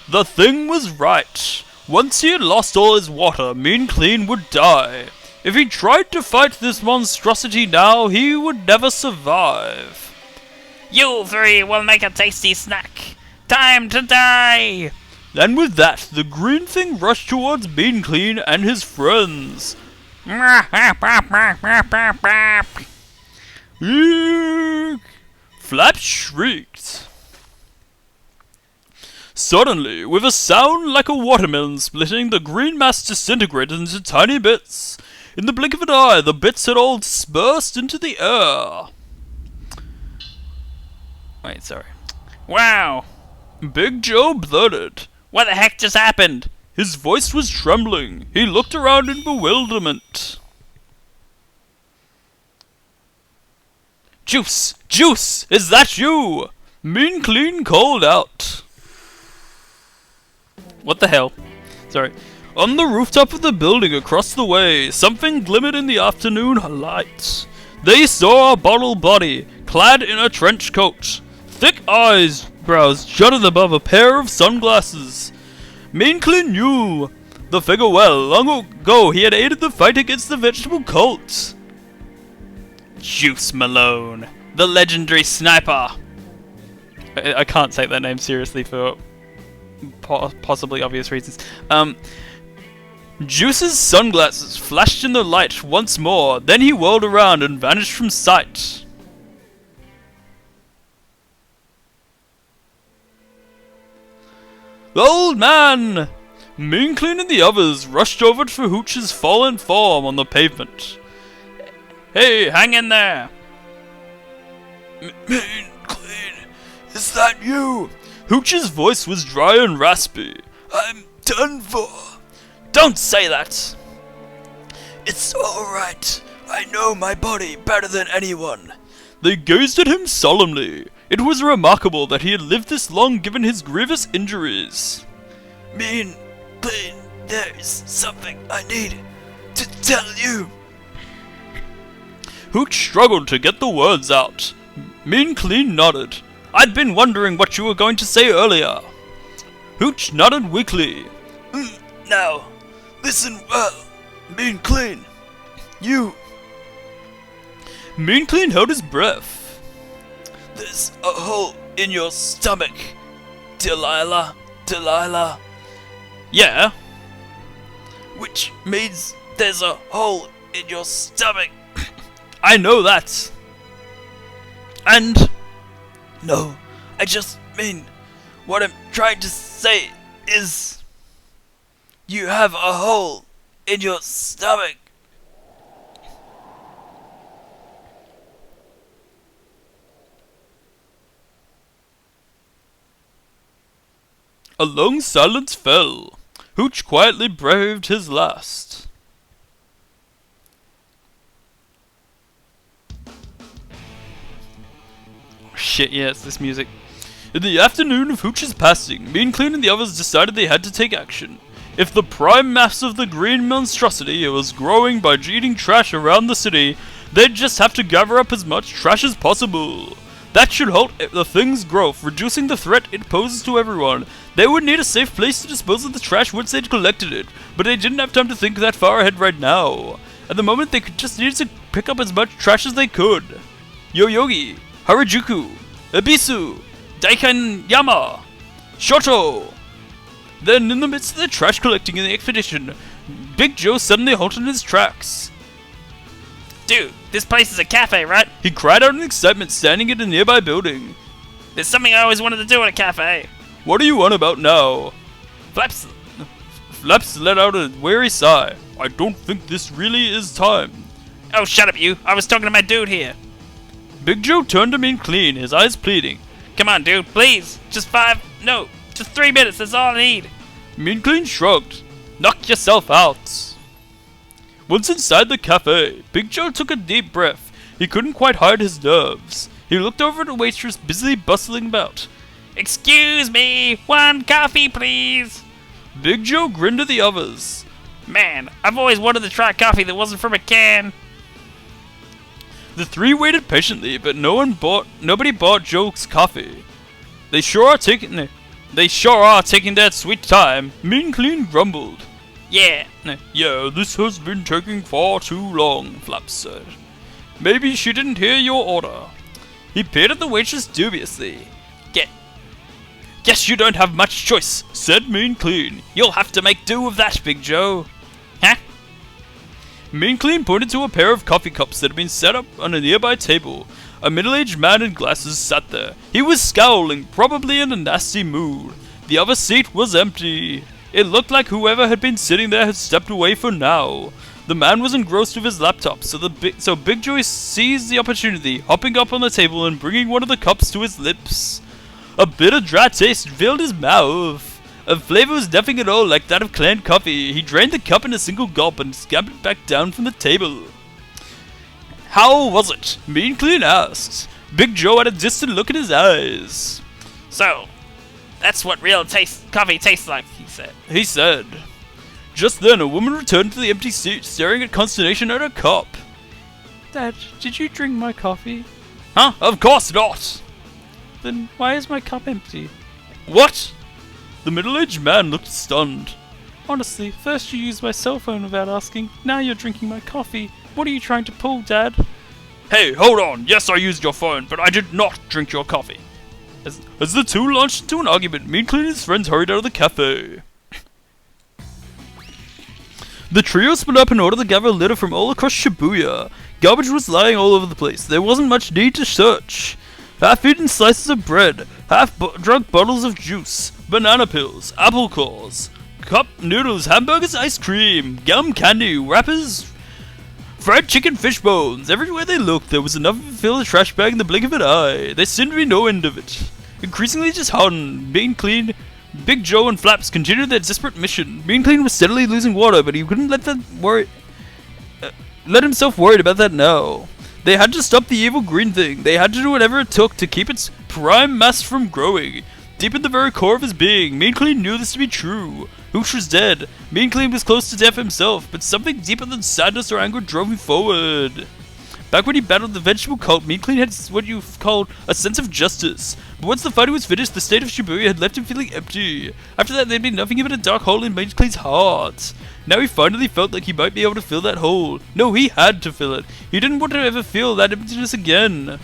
The thing was right. Once he had lost all his water, Mean Clean would die. If he tried to fight this monstrosity now, he would never survive. You three will make a tasty snack. Time to die! And with that, the green thing rushed towards Mean Clean and his friends. Eek! Flaps shrieked. Suddenly, with a sound like a watermelon splitting, the green mass disintegrated into tiny bits. In the blink of an eye, the bits had all dispersed into the air. Wait, sorry. Wow! Big Joe blurted. What the heck just happened? His voice was trembling. He looked around in bewilderment. Juice! Juice! Is that you? Mean Clean called out. What the hell? Sorry. On the rooftop of the building across the way, something glimmered in the afternoon light. They saw a bottle body, clad in a trench coat. Thick eyebrows jutted above a pair of sunglasses. Mean Clean knew the figure well. Long ago, he had aided the fight against the vegetable cult. Juice Malone, the legendary sniper. I can't take that name seriously for possibly obvious reasons. Juice's sunglasses flashed in the light once more, then he whirled around and vanished from sight. The old man! Mean Clean and the others rushed over for Hooch's fallen form on the pavement. Hey, hang in there! Mean Clean, is that you? Hooch's voice was dry and raspy. I'm done for. Don't say that! It's alright. I know my body better than anyone. They gazed at him solemnly. It was remarkable that he had lived this long given his grievous injuries. Mean Clean, there is something I need to tell you. Hooch struggled to get the words out. Mean Clean nodded. I'd been wondering what you were going to say earlier. Hooch nodded weakly. Now, listen well, Mean Clean. You... Mean Clean held his breath. There's a hole in your stomach, Delilah. Yeah? Which means there's a hole in your stomach. I know that. And... No, I just mean... What I'm trying to say is... You have a hole in your stomach. A long silence fell. Hooch quietly braved his last. Shit, yeah, it's this music. In the afternoon of Hooch's passing, Mean Clean and the others decided they had to take action. If the prime mass of the green monstrosity was growing by eating trash around the city, they'd just have to gather up as much trash as possible. That should halt the thing's growth, reducing the threat it poses to everyone. They would need a safe place to dispose of the trash once they'd collected it, but they didn't have time to think that far ahead right now. At the moment, they just needed to pick up as much trash as they could. Yoyogi, Harajuku, Ebisu, Daikan Yama, Shoto. Then, in the midst of the trash collecting in the expedition, Big Joe suddenly halted in his tracks. Dude, this place is a cafe, right? He cried out in excitement, standing in a nearby building. There's something I always wanted to do at a cafe. What are you on about now? Flaps let out a weary sigh. I don't think this really is time. Oh, shut up, you. I was talking to my dude here. Big Joe turned to Mean Clean, his eyes pleading. Come on, dude, please. Just 3 minutes, that's all I need. Mean Clean shrugged. Knock yourself out. Once inside the cafe, Big Joe took a deep breath. He couldn't quite hide his nerves. He looked over at a waitress busily bustling about. Excuse me, one coffee, please. Big Joe grinned at the others. Man, I've always wanted to try coffee that wasn't from a can. The three waited patiently, but nobody bought Joe's coffee. They sure are taking their sweet time, Mean Clean grumbled. Yeah, this has been taking far too long, Flaps said. Maybe she didn't hear your order. He peered at the waitress dubiously. Guess you don't have much choice, said Mean Clean. You'll have to make do with that, Big Joe. Huh? Mean Clean pointed to a pair of coffee cups that had been set up on a nearby table. A middle-aged man in glasses sat there. He was scowling, probably in a nasty mood. The other seat was empty. It looked like whoever had been sitting there had stepped away for now. The man was engrossed with his laptop, so Big Joe seized the opportunity, hopping up on the table and bringing one of the cups to his lips. A bitter, dry taste filled his mouth. A flavor was nothing at all like that of canned coffee. He drained the cup in a single gulp and scamped it back down from the table. How was it? Mean Clean asked. Big Joe had a distant look in his eyes. So, that's what real coffee tastes like, he said. Just then, a woman returned to the empty seat, staring at consternation at her cup. Dad, did you drink my coffee? Huh? Of course not! Then why is my cup empty? What? The middle-aged man looked stunned. Honestly, first you used my cell phone without asking, now you're drinking my coffee. What are you trying to pull, Dad? Hey, hold on. Yes, I used your phone, but I did not drink your coffee. As the two launched into an argument, Mean Clean and his friends hurried out of the cafe. The trio split up in order to gather litter from all across Shibuya. Garbage was lying all over the place. There wasn't much need to search. Half-eaten slices of bread, half-drunk bottles of juice, banana pills, apple cores, cup noodles, hamburgers, ice cream, gum candy, wrappers, fried chicken fish bones. Everywhere they looked, there was enough to fill a trash bag in the blink of an eye. There seemed to be no end of it. Increasingly disheartened, Mean Clean, Big Joe, and Flaps continued their desperate mission. Mean Clean was steadily losing water, but he couldn't let that worry. let himself worried about that now. They had to stop the evil green thing. They had to do whatever it took to keep its prime mass from growing. Deep in the very core of his being, Mean Clean knew this to be true. Hooch was dead. Mean Clean was close to death himself, but something deeper than sadness or anger drove him forward. Back when he battled the vegetable cult, Mean Clean had what you called a sense of justice. But once the fighting was finished, the state of Shibuya had left him feeling empty. After that, there'd been nothing but a dark hole in Mean Clean's heart. Now he finally felt like he might be able to fill that hole. No, he had to fill it. He didn't want to ever feel that emptiness again.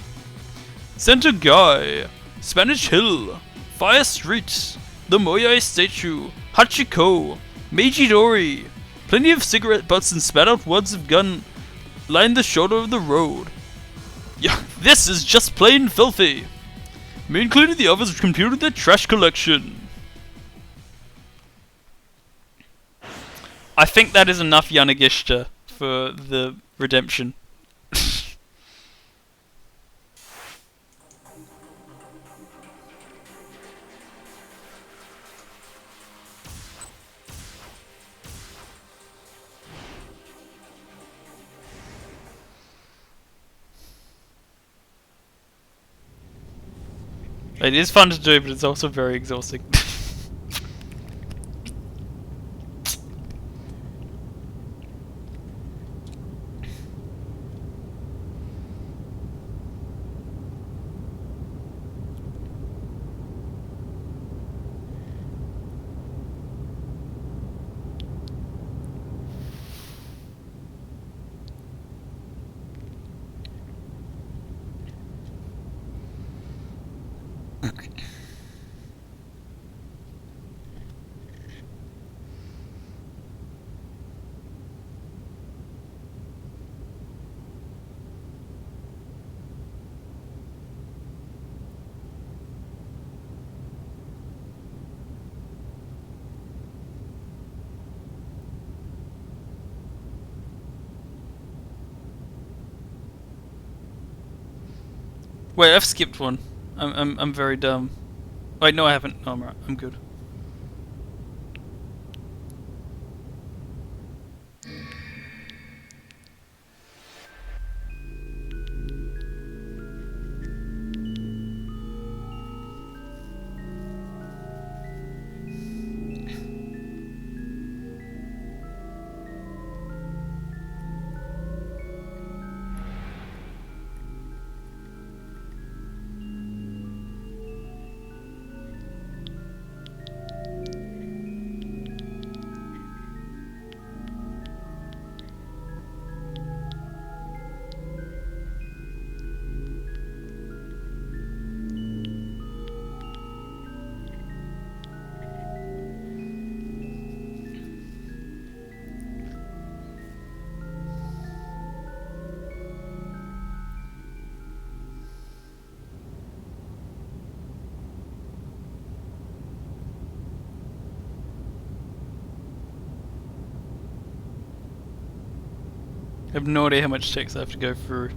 Center Guy, Spanish Hill, Fire Street, the Moyai Statue, Hachiko, Meiji-dori. Plenty of cigarette butts and spat out wads of gun lined the shoulder of the road. Yeah, this is just plain filthy. Mean Clean and the others computed their trash collection. I think that is enough Yanagishita for the redemption. It is fun to do, but it's also very exhausting. Wait, I've skipped one. I'm very dumb. Wait, no, I haven't. No, I'm right. I'm good. I have no idea how much text I have to go through.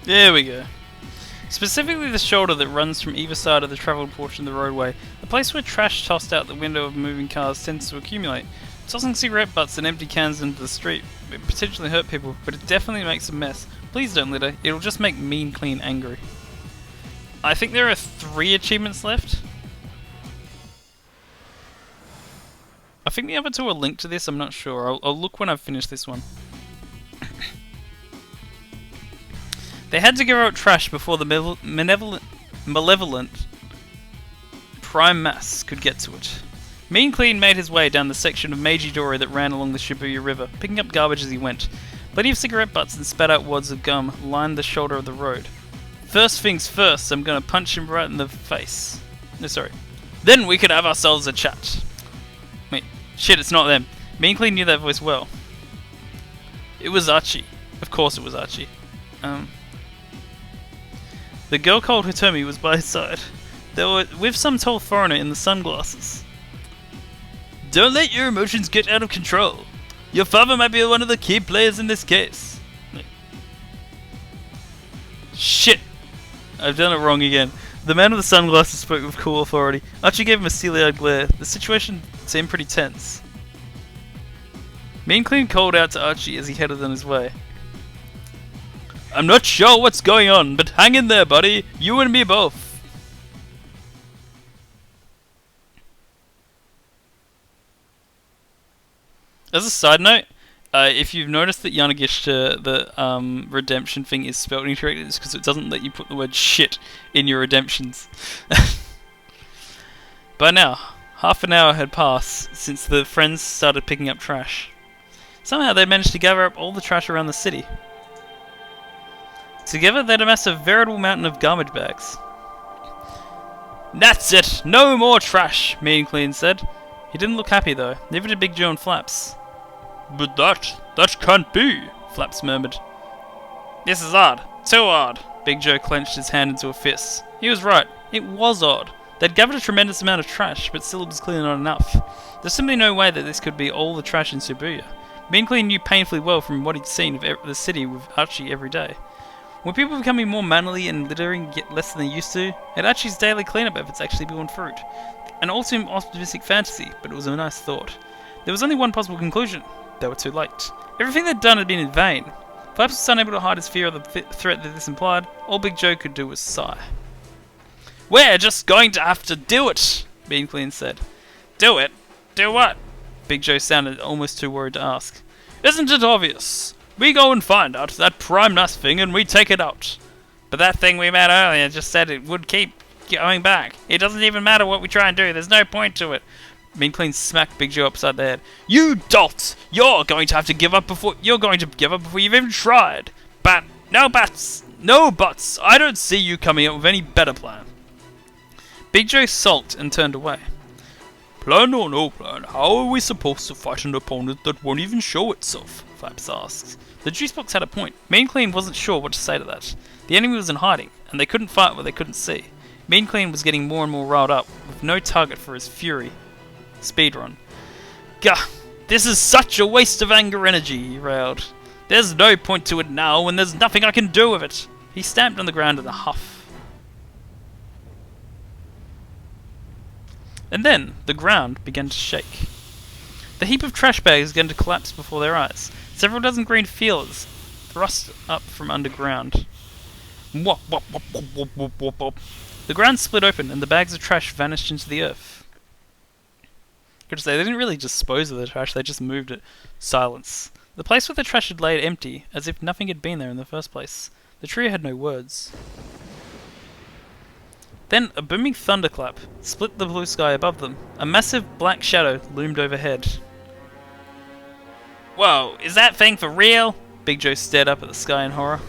There we go. Specifically the shoulder that runs from either side of the travelled portion of the roadway, a place where trash tossed out the window of moving cars tends to accumulate. Tossing cigarette butts and empty cans into the street may potentially hurt people, but it definitely makes a mess. Please don't litter, it'll just make Mean Clean angry. I think there are 3 achievements left. I think the other 2 are linked to this, I'm not sure. I'll look when I've finished this one. They had to give out trash before the malevolent prime mass could get to it. Mean Clean made his way down the section of Meiji-dori that ran along the Shibuya River, picking up garbage as he went. Plenty of cigarette butts and spat out wads of gum lined the shoulder of the road. First things first, I'm gonna punch him right in the face. No, sorry. Then we could have ourselves a chat. Wait, shit, it's not them. Mean Clean knew that voice well. It was Archie. Of course it was Archie. The girl called Hitomi was by his side. They were with some tall foreigner in the sunglasses. Don't let your emotions get out of control. Your father might be one of the key players in this case. Shit! I've done it wrong again. The man with the sunglasses spoke with cool authority. Archie gave him a steely-eyed glare. The situation seemed pretty tense. Mean Clean called out to Archie as he headed on his way. I'm not sure what's going on, but hang in there, buddy. You and me both. As a side note, if you've noticed that Yanagishita, the redemption thing is spelled incorrectly, it's because it doesn't let you put the word shit in your redemptions. By now, half an hour had passed since the friends started picking up trash. Somehow they managed to gather up all the trash around the city. Together they'd amassed a veritable mountain of garbage bags. That's it! No more trash, Mean Clean said. He didn't look happy though, neither did Big Joe and Flaps. But that can't be, Flaps murmured. This is odd. Too odd. Big Joe clenched his hand into a fist. He was right. It was odd. They'd gathered a tremendous amount of trash, but still it was clearly not enough. There's simply no way that this could be all the trash in Shibuya. Mean Clean knew painfully well from what he'd seen of the city with Archie every day. Were people becoming more mannerly and littering yet less than they used to? Had Archie's daily cleanup efforts actually borne fruit? An all-too optimistic fantasy, but it was a nice thought. There was only one possible conclusion. They were too late. Everything they'd done had been in vain. Flaps was unable to hide his fear of the threat that this implied. All Big Joe could do was sigh. We're just going to have to do it, Mean Clean said. Do it? Do what? Big Joe sounded almost too worried to ask. Isn't it obvious? We go and find out that prime nest thing and we take it out. But that thing we met earlier just said it would keep going back. It doesn't even matter what we try and do. There's no point to it. Mean Clean smacked Big Joe upside the head. You dolt! You're going to have to give up before you've even tried. But no buts. No buts. I don't see you coming up with any better plan. Big Joe sulked and turned away. Plan or no plan, how are we supposed to fight an opponent that won't even show itself? Flaps asked. The juice box had a point. Mean Clean wasn't sure what to say to that. The enemy was in hiding, and they couldn't fight what they couldn't see. Mean Clean was getting more and more riled up, with no target for his fury. Speedrun. Gah! This is such a waste of anger energy, he railed. There's no point to it now, and there's nothing I can do with it. He stamped on the ground in a huff. And then, the ground began to shake. The heap of trash bags began to collapse before their eyes. Several dozen green feelers thrust up from underground. Wop, wop, wop, wop, wop, wop, wop, wop. The ground split open, and the bags of trash vanished into the earth. Good to say, they didn't really dispose of the trash, they just moved it. Silence. The place where the trash had laid empty, as if nothing had been there in the first place. The trio had no words. Then a booming thunderclap split the blue sky above them. A massive black shadow loomed overhead. Whoa, is that thing for real? Big Joe stared up at the sky in horror.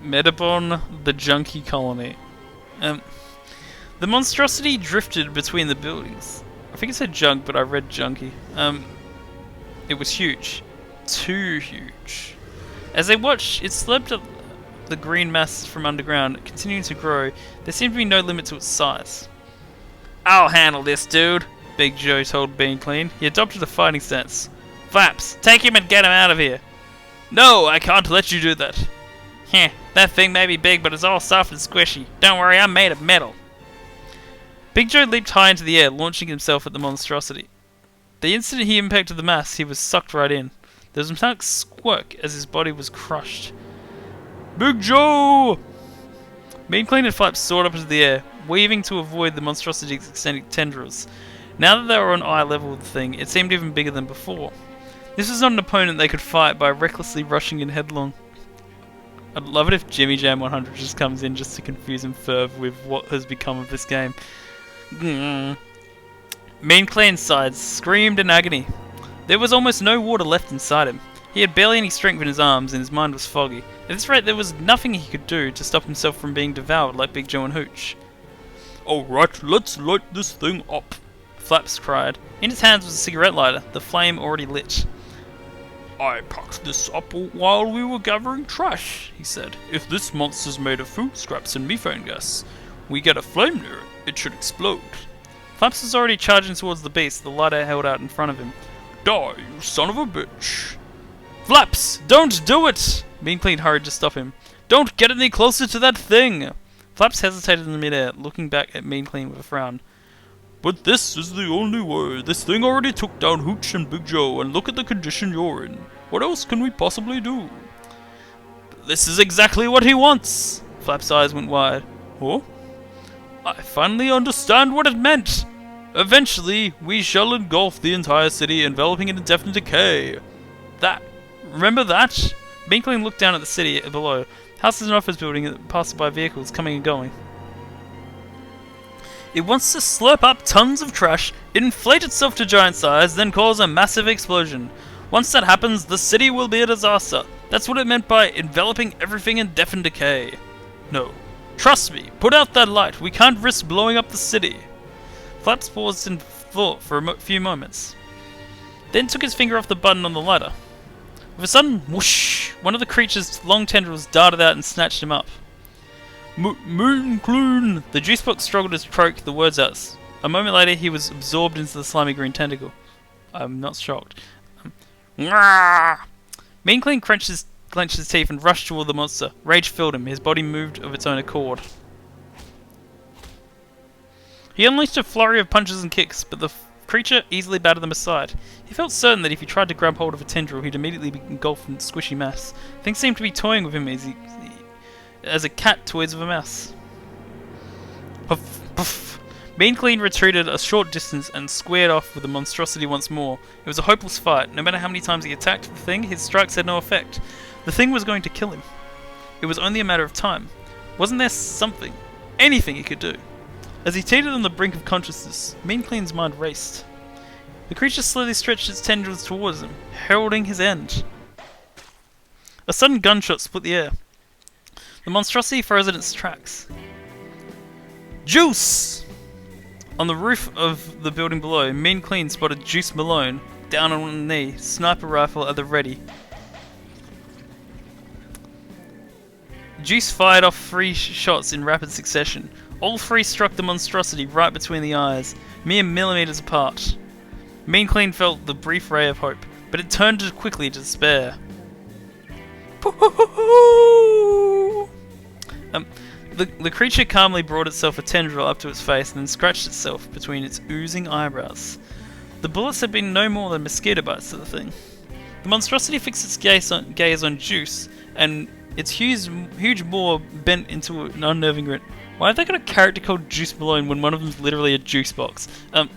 Metabon, the junkie colony. The monstrosity drifted between the buildings. I think it said junk, but I read junkie. It was huge. Too huge. As they watched, it slurped up the green mass from underground, continuing to grow. There seemed to be no limit to its size. I'll handle this, dude, Big Joe told Mean Clean. He adopted a fighting stance. Flaps, take him and get him out of here. No, I can't let you do that. Heh, that thing may be big, but it's all soft and squishy. Don't worry, I'm made of metal. Big Joe leaped high into the air, launching himself at the monstrosity. The instant he impacted the mass, he was sucked right in. There was a metallic squirk as his body was crushed. Big Joe! Mean Clean and Flaps soared up into the air, weaving to avoid the monstrosity's extending tendrils. Now that they were on eye level with the thing, it seemed even bigger than before. This was not an opponent they could fight by recklessly rushing in headlong. I'd love it if Jimmy Jam 100 just comes in just to confuse him further with what has become of this game. Mean Clean's sides screamed in agony. There was almost no water left inside him. He had barely any strength in his arms and his mind was foggy. At this rate, there was nothing he could do to stop himself from being devoured like Big Joe and Hooch. Alright, let's light this thing up, Flaps cried. In his hands was a cigarette lighter, the flame already lit. I packed this up while we were gathering trash, he said. If this monster's made of food scraps and methane gas, we get a flame near it, it should explode. Flaps was already charging towards the beast, the lighter held out in front of him. Die, you son of a bitch. Flaps! Don't do it! Mean Clean hurried to stop him. Don't get any closer to that thing! Flaps hesitated in midair, looking back at Mean Clean with a frown. But this is the only way. This thing already took down Hooch and Big Joe, and look at the condition you're in. What else can we possibly do? This is exactly what he wants! Flap's eyes went wide. Oh? I finally understand what it meant! Eventually, we shall engulf the entire city, enveloping it in definite decay. Remember that? Mean Clean looked down at the city below. Houses and office buildings passed by vehicles coming and going. It wants to slurp up tons of trash, inflate itself to giant size, then cause a massive explosion. Once that happens, the city will be a disaster. That's what it meant by enveloping everything in death and decay. No. Trust me, put out that light. We can't risk blowing up the city. Flaps paused in thought for a few moments. Then took his finger off the button on the lighter. With a sudden whoosh, one of the creature's long tendrils darted out and snatched him up. Mean Clean! The juice box struggled to croak the words out. A moment later, he was absorbed into the slimy green tentacle. I'm not shocked. Mean Clean clenched his teeth and rushed toward the monster. Rage filled him. His body moved of its own accord. He unleashed a flurry of punches and kicks, but the creature easily battered them aside. He felt certain that if he tried to grab hold of a tendril, he'd immediately be engulfed in squishy mass. Things seemed to be toying with him as a cat toys with a mouse. Puff, puff. Mean Clean retreated a short distance and squared off with the monstrosity once more. It was a hopeless fight. No matter how many times he attacked the thing, his strikes had no effect. The thing was going to kill him. It was only a matter of time. Wasn't there something, anything he could do? As he teetered on the brink of consciousness, Mean Clean's mind raced. The creature slowly stretched its tendrils towards him, heralding his end. A sudden gunshot split the air. The monstrosity froze in its tracks. Juice! On the roof of the building below, Mean Clean spotted Juice Malone, down on one knee, sniper rifle at the ready. Juice fired off 3 shots in rapid succession. All 3 struck the monstrosity right between the eyes, mere millimeters apart. Mean Clean felt the brief ray of hope, but it turned quickly to despair. The creature calmly brought itself a tendril up to its face and then scratched itself between its oozing eyebrows. The bullets had been no more than mosquito bites to the thing. The monstrosity fixed its gaze on Juice, and its huge maw bent into an unnerving grin. Why have they got a character called Juice Malone when one of them's literally a juice box? It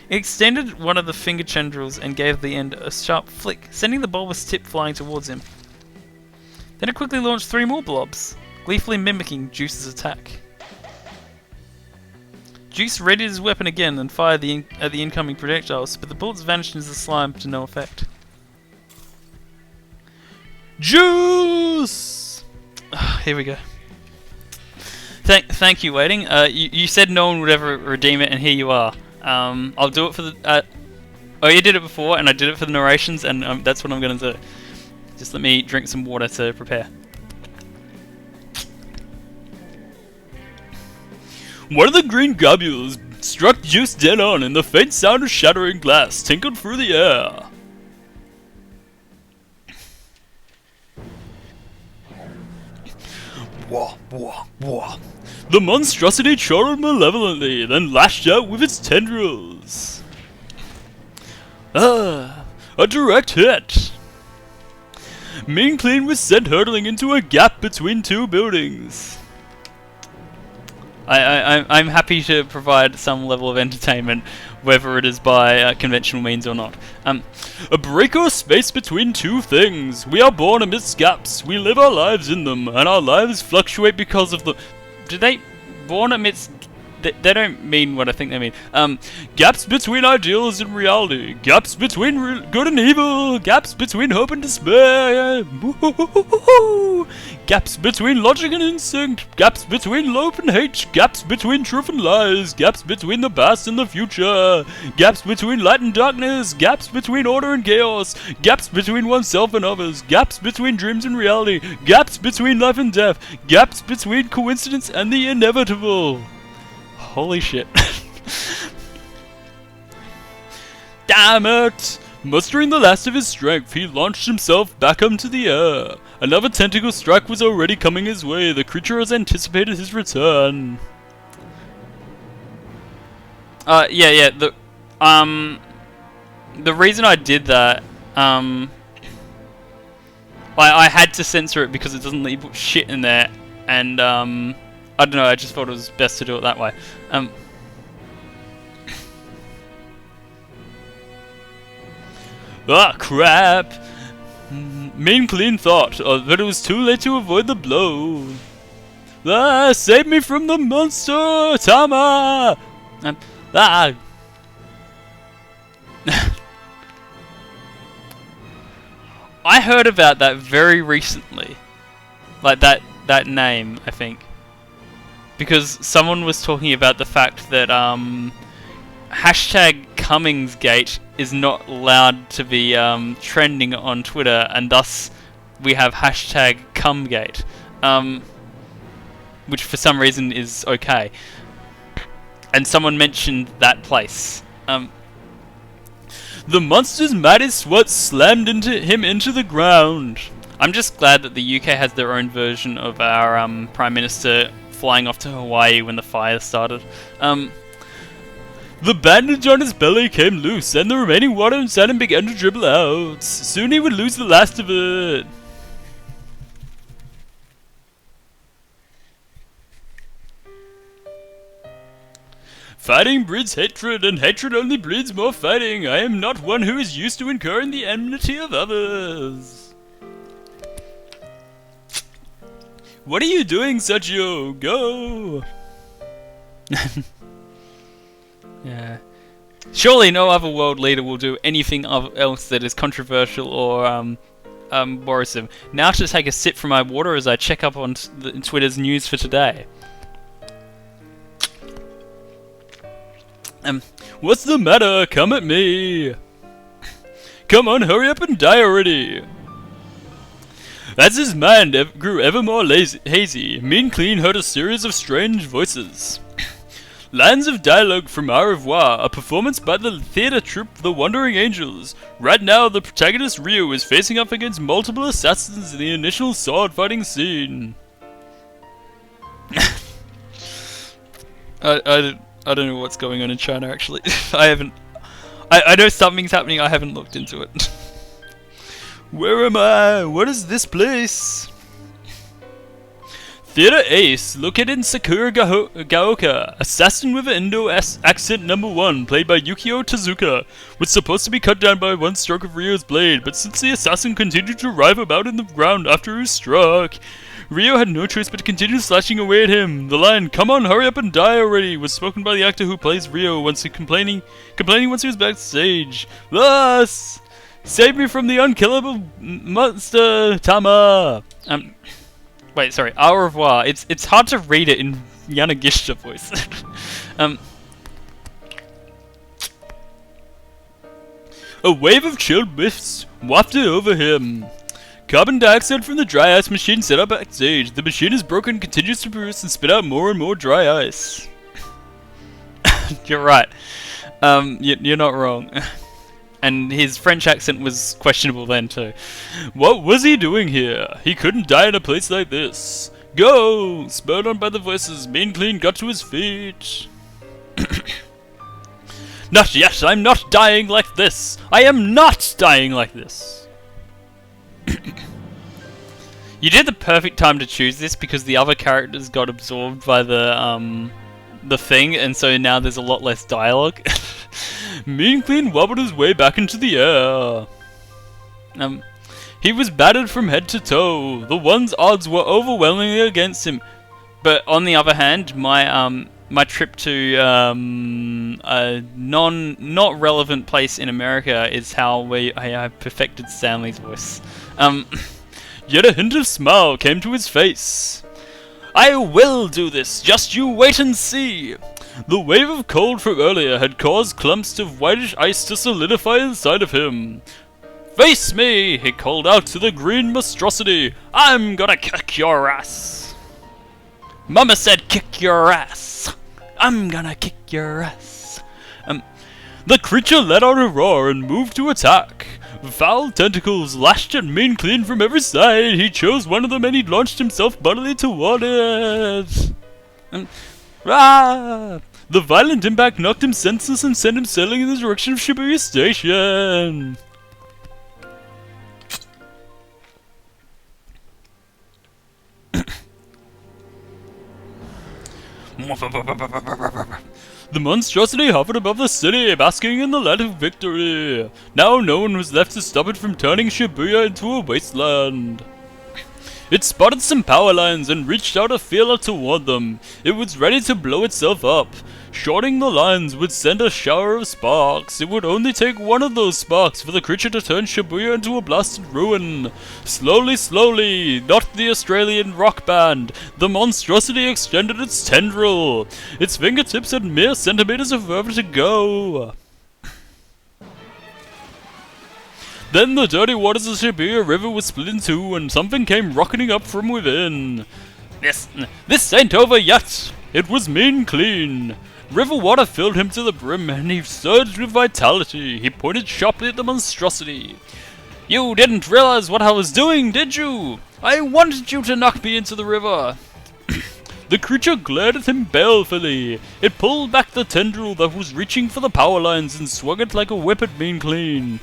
extended one of the finger tendrils and gave the end a sharp flick, sending the bulbous tip flying towards him. Then it quickly launched 3 more blobs, gleefully mimicking Juice's attack. Juice readied his weapon again and fired at the incoming projectiles, but the bullets vanished into the slime to no effect. Juice! Here we go. Thank you, Waiting. You said no one would ever redeem it, and here you are. I'll do it for the... oh, you did it before, and I did it for the narrations, and that's what I'm going to do. Just let me drink some water to prepare. One of the green globules struck Juice dead on, and the faint sound of shattering glass tinkled through the air. Wah, wah, wah. The monstrosity chortled malevolently, then lashed out with its tendrils. Ah, a direct hit. Mean Clean was sent hurtling into a gap between 2 buildings. I'm happy to provide some level of entertainment whether it is by conventional means or not. A break or space between two things. We are born amidst gaps. We live our lives in them, and our lives fluctuate because of the... Do they... Born amidst... They don't mean what I think they mean. Gaps between ideals and reality. Gaps between good and evil. Gaps between hope and despair. Gaps between logic and instinct. Gaps between love and hate. Gaps between truth and lies. Gaps between the past and the future. Gaps between light and darkness. Gaps between order and chaos. Gaps between oneself and others. Gaps between dreams and reality. Gaps between life and death. Gaps between coincidence and the inevitable. Holy shit. Damn it! Mustering the last of his strength, he launched himself back onto the air. Another tentacle strike was already coming his way. The creature has anticipated his return. Yeah, the reason I did that, I had to censor it because it doesn't let you put shit in there, and, I don't know, I just thought it was best to do it that way. Ah, crap! Mean Clean thought that it was too late to avoid the blow. Ah, save me from the monster, Tama! I heard about that very recently. Like that name, I think. Because someone was talking about the fact that hashtag Cummingsgate is not allowed to be trending on Twitter, and thus we have hashtag Cumgate, which for some reason is okay. And someone mentioned that place. The monster's mighty swat slammed him into the ground. I'm just glad that the UK has their own version of our Prime Minister flying off to Hawaii when the fire started. The bandage on his belly came loose, and the remaining water inside him began to dribble out. Soon he would lose the last of it. Fighting breeds hatred, and hatred only breeds more fighting. I am not one who is used to incurring the enmity of others. What are you doing, Sergio? Go! Yeah. Surely no other world leader will do anything else that is controversial or worrisome. Now to take a sip from my water as I check up on Twitter's news for today. What's the matter? Come at me! Come on, hurry up and die already! As his mind grew ever more hazy, Mean Clean heard a series of strange voices. Lines of dialogue from Au Revoir, a performance by the theatre troupe The Wandering Angels. Right now, the protagonist Ryo is facing up against multiple assassins in the initial sword-fighting scene. I don't know what's going on in China, actually. I know something's happening, I haven't looked into it. Where am I? What is this place? Theatre Ace, located in Sakura Gaoka, assassin with an Indo accent #1, played by Yukio Tezuka, was supposed to be cut down by one stroke of Ryo's blade, but since the assassin continued to writhe about in the ground after he was struck, Ryo had no choice but to continue slashing away at him. The line, "Come on, hurry up and die already," was spoken by the actor who plays Ryo once complaining once he was backstage. Thus, save me from the unkillable monster, Tama! Wait, sorry, Au Revoir. It's hard to read it in Yanagishi voice. A wave of chilled whiffs wafted over him. Carbon dioxide from the dry ice machine set up backstage. The machine is broken and continues to produce and spit out more and more dry ice. You're right. You're not wrong. And his French accent was questionable then too. What was he doing here? He couldn't die in a place like this. Go! Spurred on by the voices, Mean Clean got to his feet. Not yet! I'm not dying like this! I am not dying like this! You did the perfect time to choose this because the other characters got absorbed by the thing, and so now there's a lot less dialogue. Mean Clean wobbled his way back into the air. He was battered from head to toe. The one's odds were overwhelmingly against him. But on the other hand, my trip to a not relevant place in America is how I have perfected Stanley's voice. Yet a hint of smile came to his face. I will do this, just you wait and see. The wave of cold from earlier had caused clumps of whitish ice to solidify inside of him. Face me, he called out to the green monstrosity. I'm gonna kick your ass. Mama said kick your ass. I'm gonna kick your ass. The creature let out a roar and moved to attack. Foul tentacles lashed at Mean Clean from every side. He chose one of them and he launched himself bodily toward it. The violent impact knocked him senseless and sent him sailing in the direction of Shibuya Station. The monstrosity hovered above the city, basking in the light of victory. Now no one was left to stop it from turning Shibuya into a wasteland. It spotted some power lines and reached out a feeler toward them. It was ready to blow itself up. Shorting the lines would send a shower of sparks. It would only take one of those sparks for the creature to turn Shibuya into a blasted ruin. Slowly, slowly, not the Australian rock band, the monstrosity extended its tendril. Its fingertips had mere centimeters of further to go. Then the dirty waters of Shibuya River were split in two and something came rocketing up from within. This ain't over yet. It was Mean Clean. River water filled him to the brim and he surged with vitality. He pointed sharply at the monstrosity. You didn't realize what I was doing, did you? I wanted you to knock me into the river. The creature glared at him balefully. It pulled back the tendril that was reaching for the power lines and swung it like a whip at Mean Clean.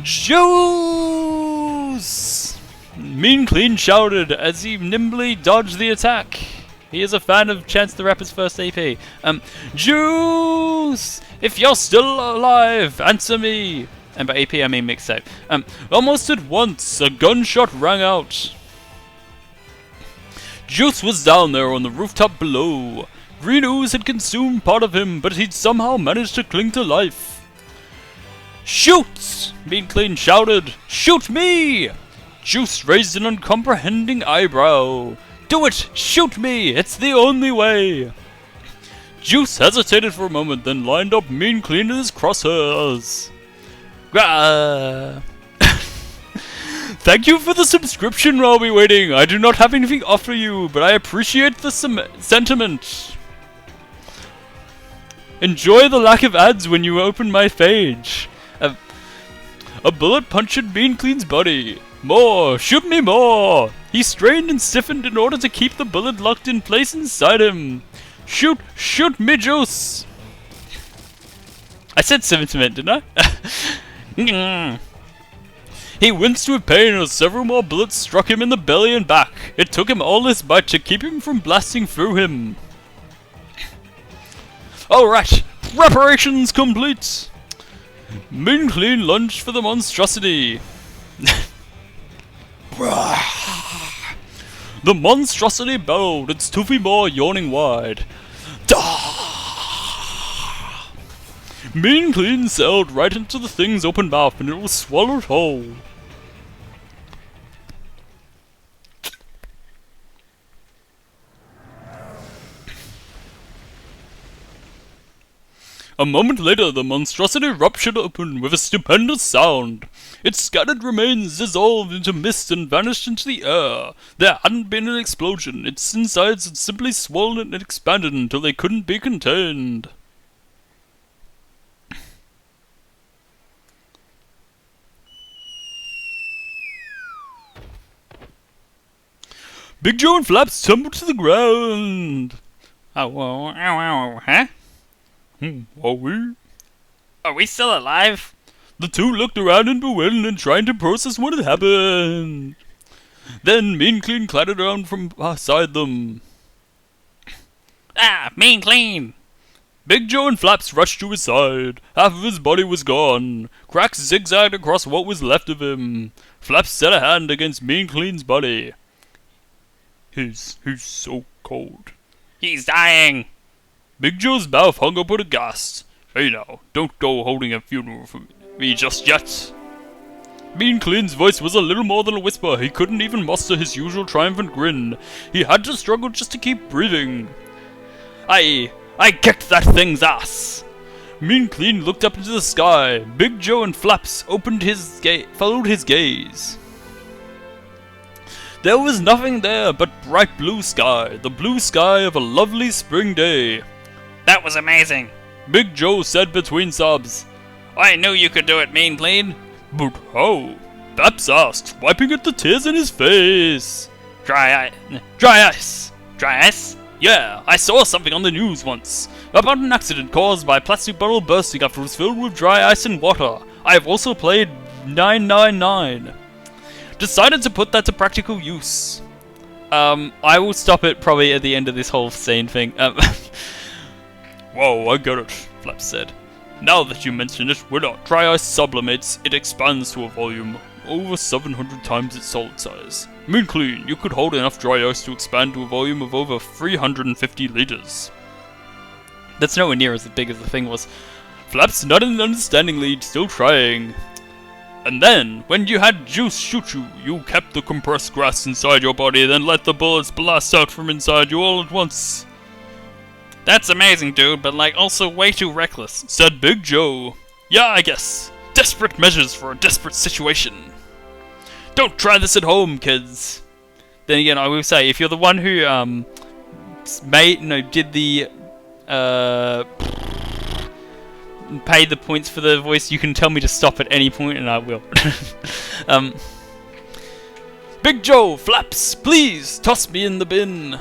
Juice! Mean Clean shouted as he nimbly dodged the attack. He is a fan of Chance the Rapper's first EP. Juice! If you're still alive, answer me! And by EP I mean mixtape. Almost at once, a gunshot rang out. Juice was down there on the rooftop below. Green ooze had consumed part of him, but he'd somehow managed to cling to life. Shoot! Mean Clean shouted. Shoot me! Juice raised an uncomprehending eyebrow. Do it! Shoot me! It's the only way! Juice hesitated for a moment, then lined up Mean Clean in his crosshairs. Thank you for the subscription, while we waiting. I do not have anything to offer you, but I appreciate the sentiment. Enjoy the lack of ads when you open my page. A bullet punctured Mean Clean's body. More! Shoot me more! He strained and stiffened in order to keep the bullet locked in place inside him. Shoot! Shoot me, Juice! I said sentiment, didn't I? He winced with pain as several more bullets struck him in the belly and back. It took him all his might to keep him from blasting through him. Alright, preparations complete! Mean Clean lunged for the monstrosity. The monstrosity bellowed, its toothy maw yawning wide. Mean Clean sailed right into the thing's open mouth and it was swallowed whole. A moment later, the monstrosity ruptured open with a stupendous sound. Its scattered remains dissolved into mist and vanished into the air. There hadn't been an explosion. Its insides had simply swollen and expanded until they couldn't be contained. Big Joe and Flaps tumbled to the ground. Huh? Are we? Are we still alive? The two looked around in bewilderment, trying to process what had happened. Then Mean Clean clattered around from beside them. Ah, Mean Clean! Big Joe and Flaps rushed to his side. Half of his body was gone. Cracks zigzagged across what was left of him. Flaps set a hand against Mean Clean's body. He's so cold. He's dying. Big Joe's mouth hung open aghast. Hey now, don't go holding a funeral for me just yet. Mean Clean's voice was a little more than a whisper. He couldn't even muster his usual triumphant grin. He had to struggle just to keep breathing. I kicked that thing's ass. Mean Clean looked up into the sky. Big Joe and Flaps followed his gaze. There was nothing there but bright blue sky, the blue sky of a lovely spring day. That was amazing. Big Joe said between sobs. I knew you could do it, Mean Clean. But how? Flaps asked, wiping at the tears in his face. Dry ice. Dry ice? Yeah, I saw something on the news once about an accident caused by a plastic bottle bursting after it was filled with dry ice and water. I have also played 999. Decided to put that to practical use. I will stop it probably at the end of this whole scene thing. Whoa, I get it, Flaps said. Now that you mention it, when dry ice sublimates, it expands to a volume over 700 times its solid size. Mean Clean, you could hold enough dry ice to expand to a volume of over 350 liters. That's nowhere near as big as the thing was. Flaps nodded understandingly, still trying. And then, when you had juice shoot you, you kept the compressed gas inside your body, then let the bullets blast out from inside you all at once. That's amazing, dude, but like also way too reckless, said Big Joe. Yeah, I guess. Desperate measures for a desperate situation. Don't try this at home, kids. Then again, I will say, if you're the one who did the paid the points for the voice, you can tell me to stop at any point, and I will. Big Joe, Flaps, please toss me in the bin.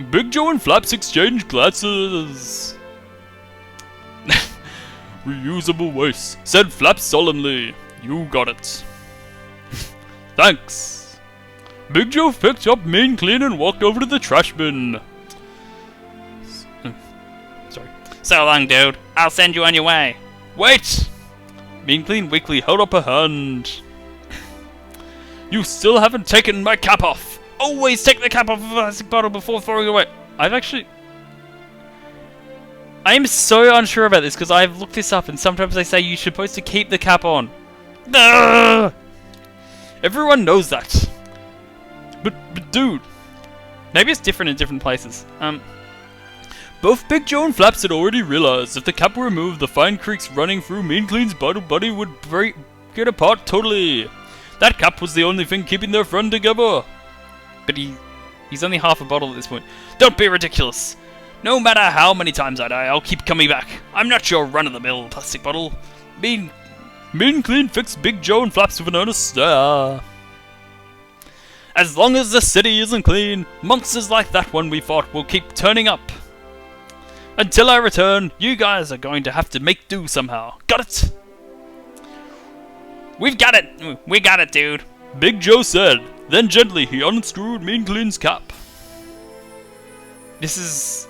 Big Joe and Flaps exchanged glances. Reusable waste, said Flaps solemnly. You got it. Thanks. Big Joe picked up Mean Clean and walked over to the trash bin. Sorry. So long, dude. I'll send you on your way. Wait! Mean Clean weakly held up a hand. You still haven't taken my cap off. Always take the cap off of a plastic bottle before throwing it away. I am so unsure about this because I've looked this up and sometimes they say you're supposed to keep the cap on. Ugh! Everyone knows that. But dude, maybe it's different in different places. Both Big Joe and Flaps had already realized if the cap were removed, the fine creaks running through Mean Clean's body would get apart totally. That cap was the only thing keeping their friend together. But he's only half a bottle at this point. Don't be ridiculous. No matter how many times I die, I'll keep coming back. I'm not your run-of-the-mill plastic bottle. Mean Clean fixed Big Joe and Flaps with an earnest stare. As long as the city isn't clean, monsters like that one we fought will keep turning up. Until I return, you guys are going to have to make do somehow. Got it? We've got it. We got it, dude. Big Joe said. Then gently he unscrewed Mean Clean's cap. This is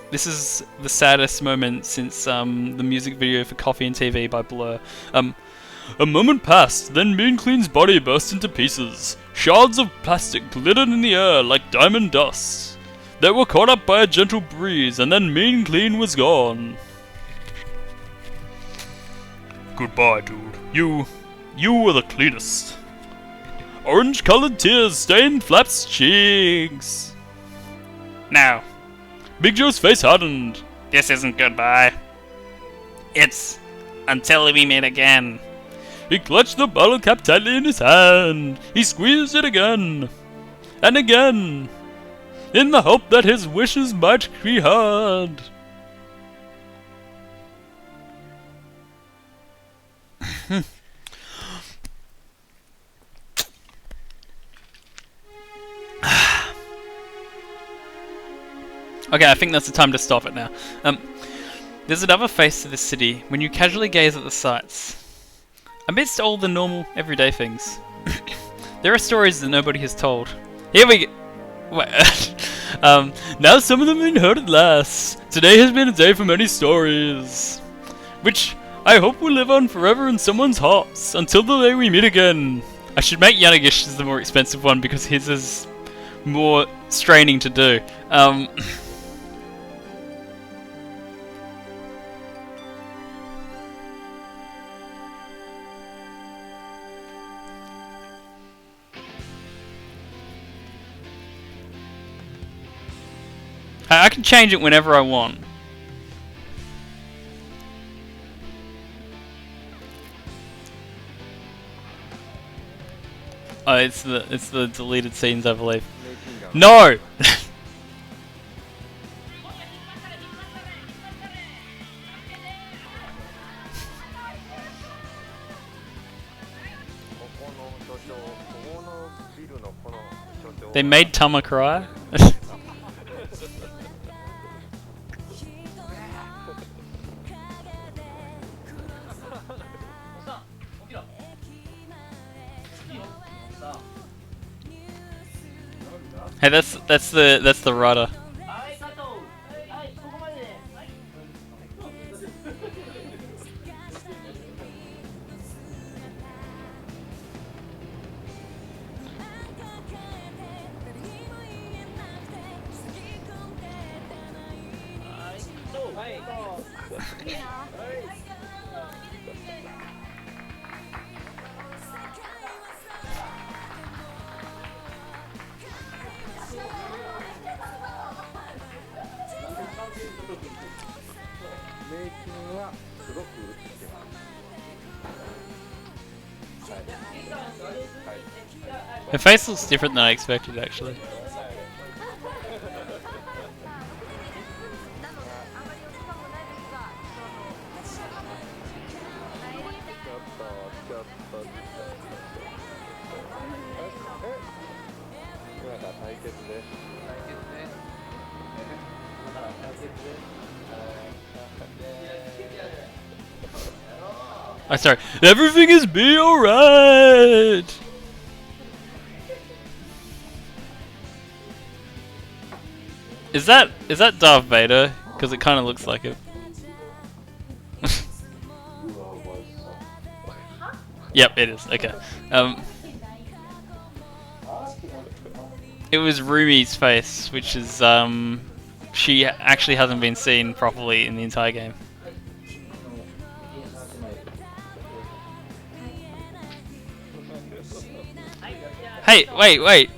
the saddest moment since the music video for Coffee and TV by Blur. A moment passed, then Mean Clean's body burst into pieces. Shards of plastic glittered in the air like diamond dust. They were caught up by a gentle breeze, and then Mean Clean was gone. Goodbye, dude. You were the cleanest. Orange-colored tears stained Flaps' cheeks. Now, Big Joe's face hardened. This isn't goodbye. It's until we meet again. He clutched the bottle cap tightly in his hand. He squeezed it again. And again. In the hope that his wishes might be heard. Okay, I think that's the time to stop it now. There's another face to this city when you casually gaze at the sights. Amidst all the normal, everyday things, there are stories that nobody has told. Here we go. Wait, Now some of them have been heard at last. Today has been a day for many stories, which I hope will live on forever in someone's hearts until the day we meet again. I should make Yanagish's the more expensive one because his is more straining to do. I can change it whenever I want. Oh, it's the deleted scenes, I believe. No. They made Tama cry. Hey, that's the rudder. Her face looks different than I expected, actually. I'm sorry. Everything is be alright. Is that Darth Vader? Because it kind of looks like it. Yep, it is. Okay. It was Rumi's face, which is she actually hasn't been seen properly in the entire game. Hey, wait.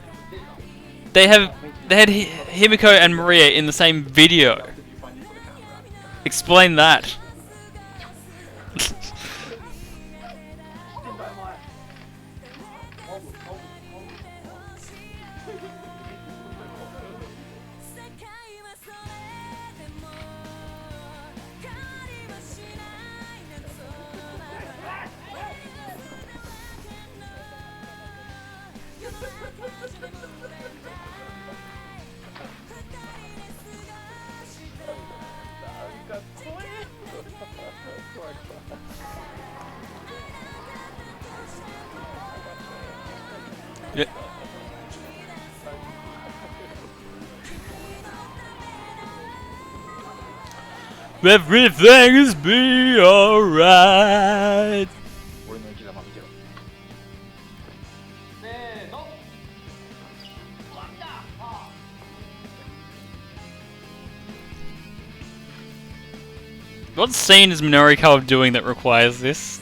They had Himiko and Maria in the same video. Explain that. Yeah. Everything is be alright. What scene is Minorikawa doing that requires this?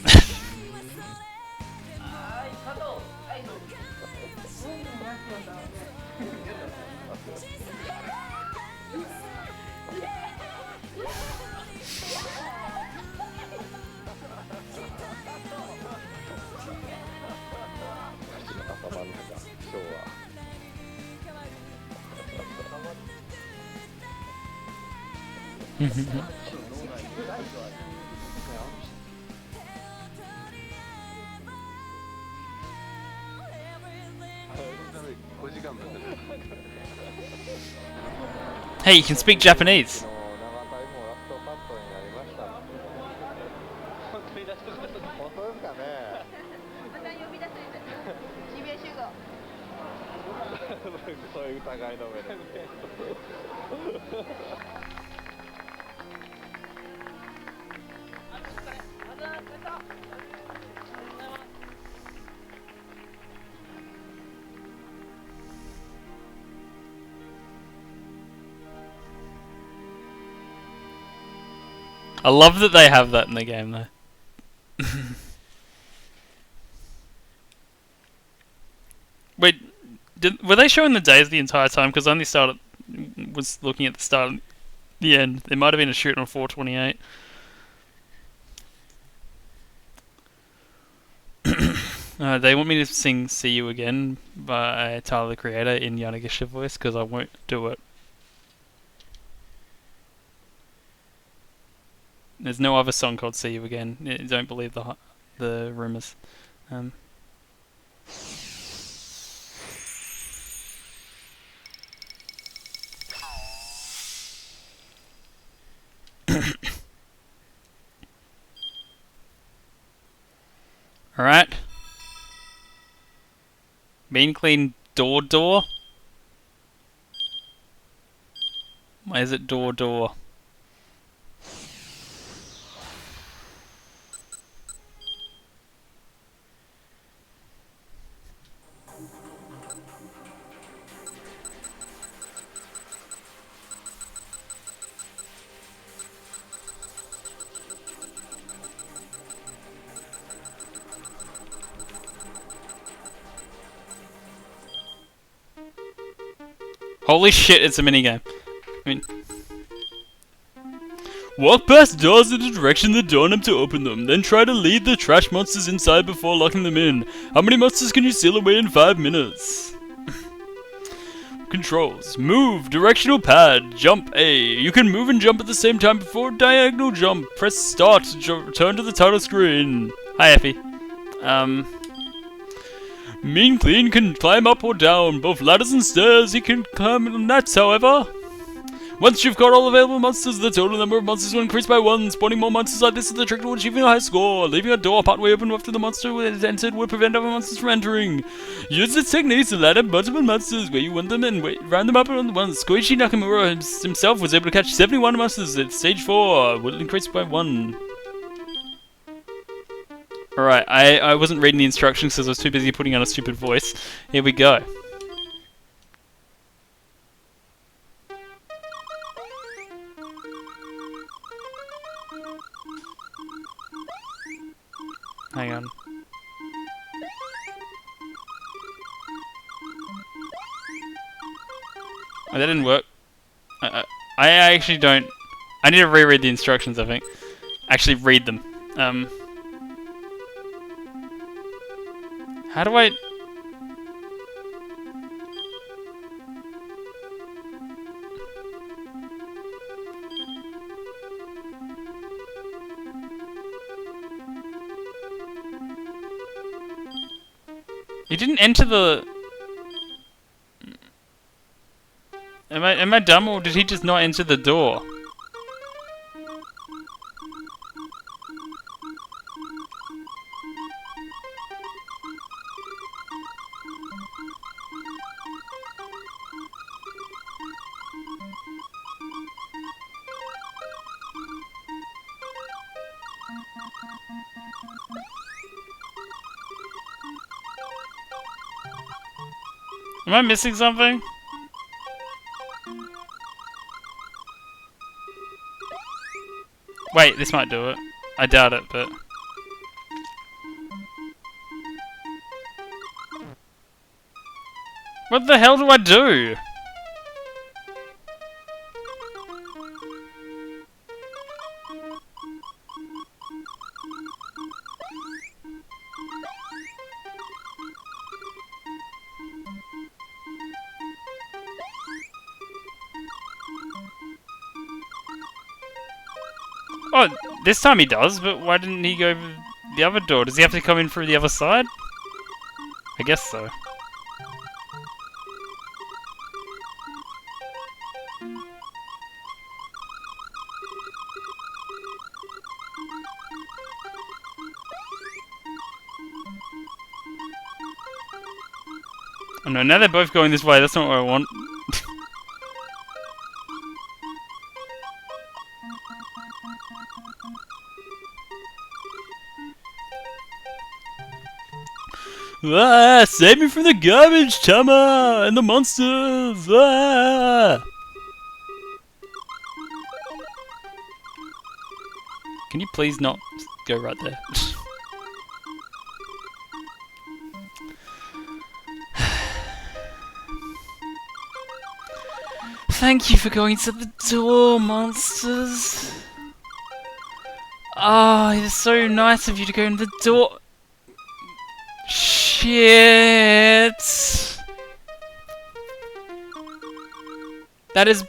Hey, you can speak Japanese. そういう疑いの目で。I love that they have that in the game though. Wait, were they showing the days the entire time? Because I only was looking at the start and the end. There might have been a shoot on 428. They want me to sing "See You Again" by Tyler the Creator in Yanagisha voice because I won't do it. There's no other song called "See You Again." Don't believe the rumors. Alright. Bean clean door. Why is it door? Holy shit, it's a minigame. I mean... Walk past doors in the direction the door knob to open them, then try to lead the trash monsters inside before locking them in. How many monsters can you seal away in 5 minutes? Controls. Move. Directional pad. Jump A. You can move and jump at the same time before diagonal jump. Press start to turn to the title screen. Hi, Effie. Mean Clean can climb up or down, both ladders and stairs. He can climb on nets, however. Once you've got all available monsters, the total number of monsters will increase by 1. Spawning more monsters like this is the trick to achieving a high score. Leaving a door partway open after the monster has entered will prevent other monsters from entering. Use this technique to ladder multiple monsters where you want them and round them up at once. Koichi Nakamura himself was able to catch 71 monsters at stage 4. Will increase by 1. Alright, I wasn't reading the instructions because I was too busy putting on a stupid voice. Here we go. Hang on. Oh, that didn't work. I actually don't... I need to reread the instructions, I think. Actually read them. How do I... You didn't enter the... Am I dumb or did he just not enter the door? Am I missing something? Wait, this might do it. I doubt it, but... What the hell do I do? Oh, this time he does, but why didn't he go the other door? Does he have to come in through the other side? I guess so. Oh no, now they're both going this way. That's not what I want. Ah, save me from the garbage, Tama, and the monsters! Ah! Can you please not go right there? Thank you for going to the door, monsters. Ah, it's so nice of you to go in the door. Shit. That is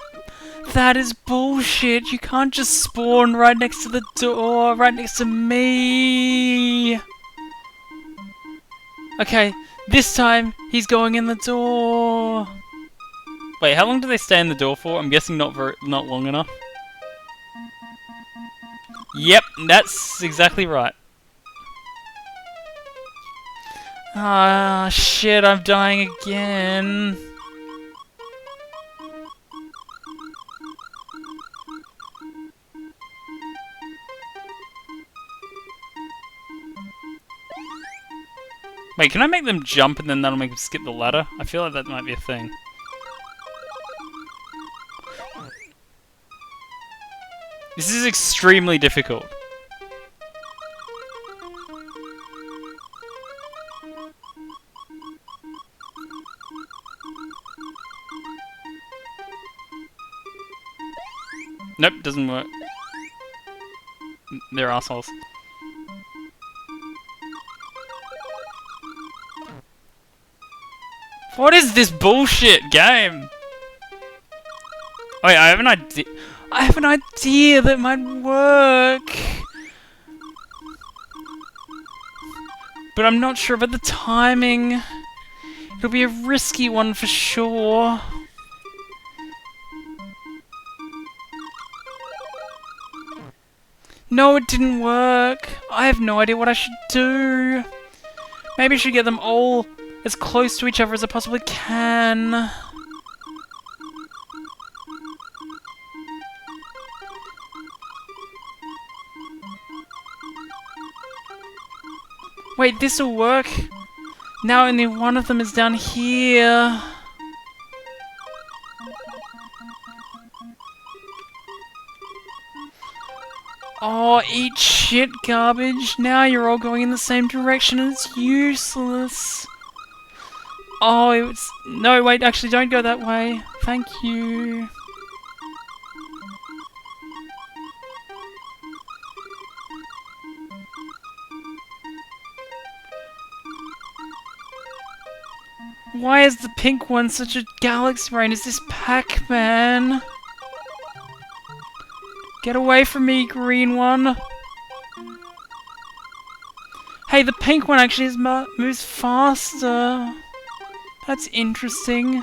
bullshit. You can't just spawn right next to the door, right next to me. Okay, this time he's going in the door. Wait, how long do they stay in the door for? I'm guessing not long enough. Yep, that's exactly right. Ah, shit, I'm dying again. Wait, can I make them jump and then that'll make them skip the ladder? I feel like that might be a thing. This is extremely difficult. Nope, doesn't work. They're assholes. What is this bullshit game? Wait, I have an idea. I have an idea that might work. But I'm not sure about the timing. It'll be a risky one for sure. No, it didn't work. I have no idea what I should do. Maybe I should get them all as close to each other as I possibly can. Wait, this'll work. Now only one of them is down here. Oh, eat shit, garbage. Now you're all going in the same direction and it's useless. Oh, it's... No, wait, actually don't go that way. Thank you. Why is the pink one such a galaxy brain? Is this Pac-Man? Get away from me, green one. Hey, the pink one actually moves faster. That's interesting.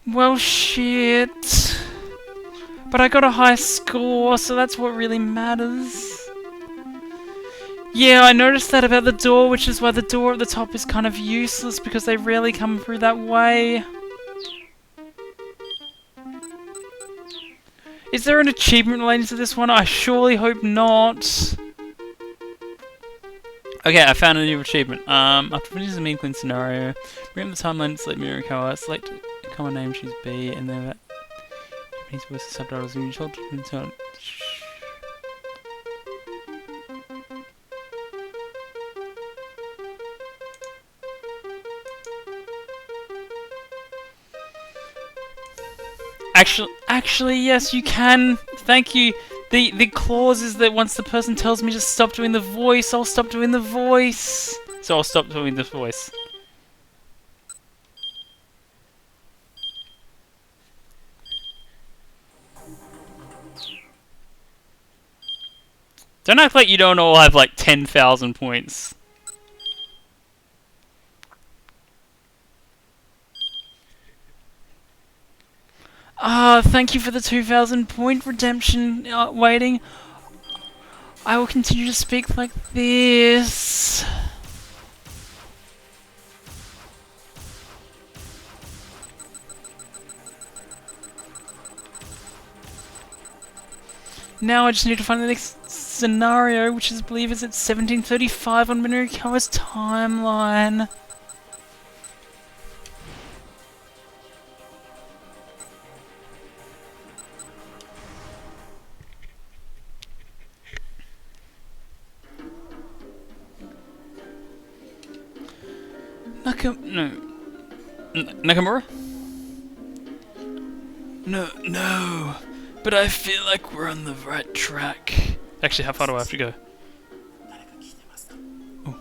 Well, shit. But I got a high score, so that's what really matters. Yeah, I noticed that about the door, which is why the door at the top is kind of useless, because they rarely come through that way. Is there an achievement related to this one? I surely hope not. Okay, I found a new achievement. After finishing the mean clean scenario, bring up the timeline, select mirror color, select a common name, choose B, and then Japanese voice subtitles and usual tone. Actually, yes, you can. Thank you. The clause is that once the person tells me to stop doing the voice, I'll stop doing the voice. So I'll stop doing this voice. Don't act like you don't all have like 10,000 points. Thank you for the 2,000 point redemption waiting. I will continue to speak like this. Now I just need to find the next scenario, which I believe is at 1735 on Minarikawa's timeline. Nakamura? No. But I feel like we're on the right track. Actually, how far do I have to go? Oh.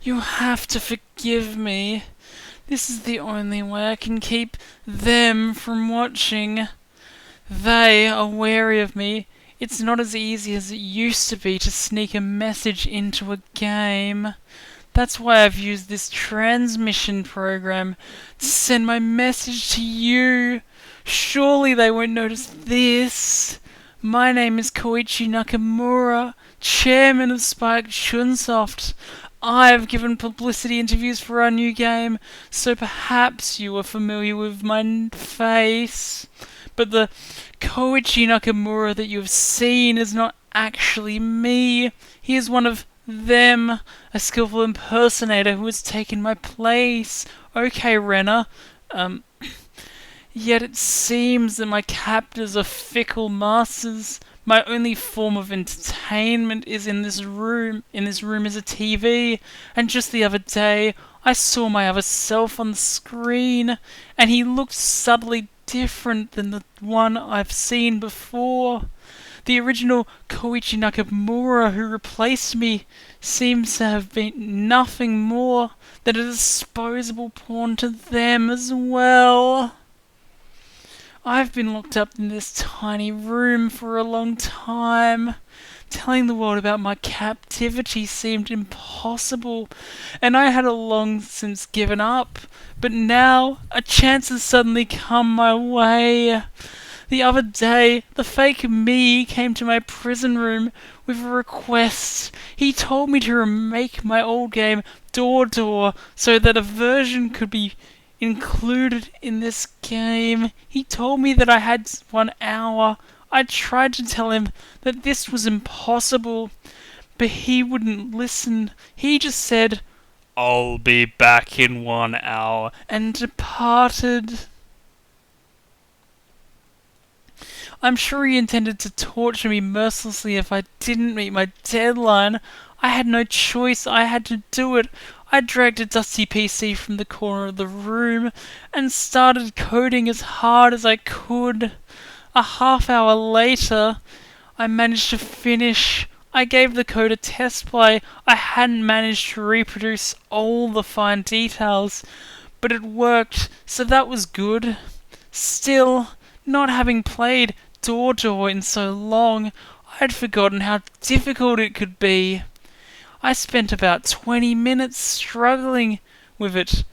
You have to forgive me. This is the only way I can keep them from watching. They are wary of me. It's not as easy as it used to be to sneak a message into a game. That's why I've used this transmission program to send my message to you. Surely they won't notice this. My name is Koichi Nakamura, chairman of Spike Chunsoft. I've given publicity interviews for our new game, so perhaps you are familiar with my face. But the Koichi Nakamura that you have seen is not actually me. He is one of them, a skillful impersonator who has taken my place. Okay, Renner. Yet it seems that my captors are fickle masters. My only form of entertainment is in this room. In this room is a TV, and just the other day I saw my other self on the screen, and he looked subtly different than the one I've seen before. The original Koichi Nakamura who replaced me seems to have been nothing more than a disposable pawn to them as well. I've been locked up in this tiny room for a long time. Telling the world about my captivity seemed impossible, and I had long since given up. But now, a chance has suddenly come my way. The other day, the fake me came to my prison room with a request. He told me to remake my old game Door so that a version could be included in this game. He told me that I had 1 hour. I tried to tell him that this was impossible, but he wouldn't listen. He just said, I'll be back in 1 hour. and departed. I'm sure he intended to torture me mercilessly if I didn't meet my deadline. I had no choice. I had to do it. I dragged a dusty PC from the corner of the room and started coding as hard as I could. A half hour later, I managed to finish. I gave the code a test play. I hadn't managed to reproduce all the fine details, but it worked, so that was good. Still, not having played Door in so long, I had forgotten how difficult it could be. I spent about 20 minutes struggling with it,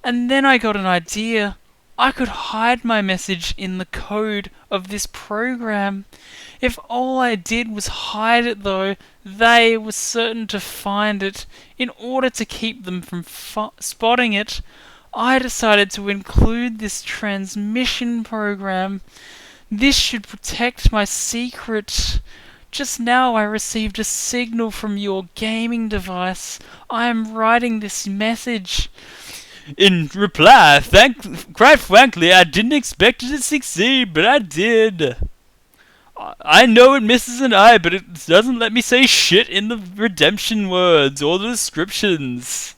and then I got an idea. I could hide my message in the code of this program. If all I did was hide it though, they were certain to find it. In order to keep them from spotting it, I decided to include this transmission program. This should protect my secret. Just now I received a signal from your gaming device. I am writing this message. In reply, quite frankly, I didn't expect it to succeed, but I did. I know it misses an eye, but it doesn't let me say shit in the redemption words or the descriptions.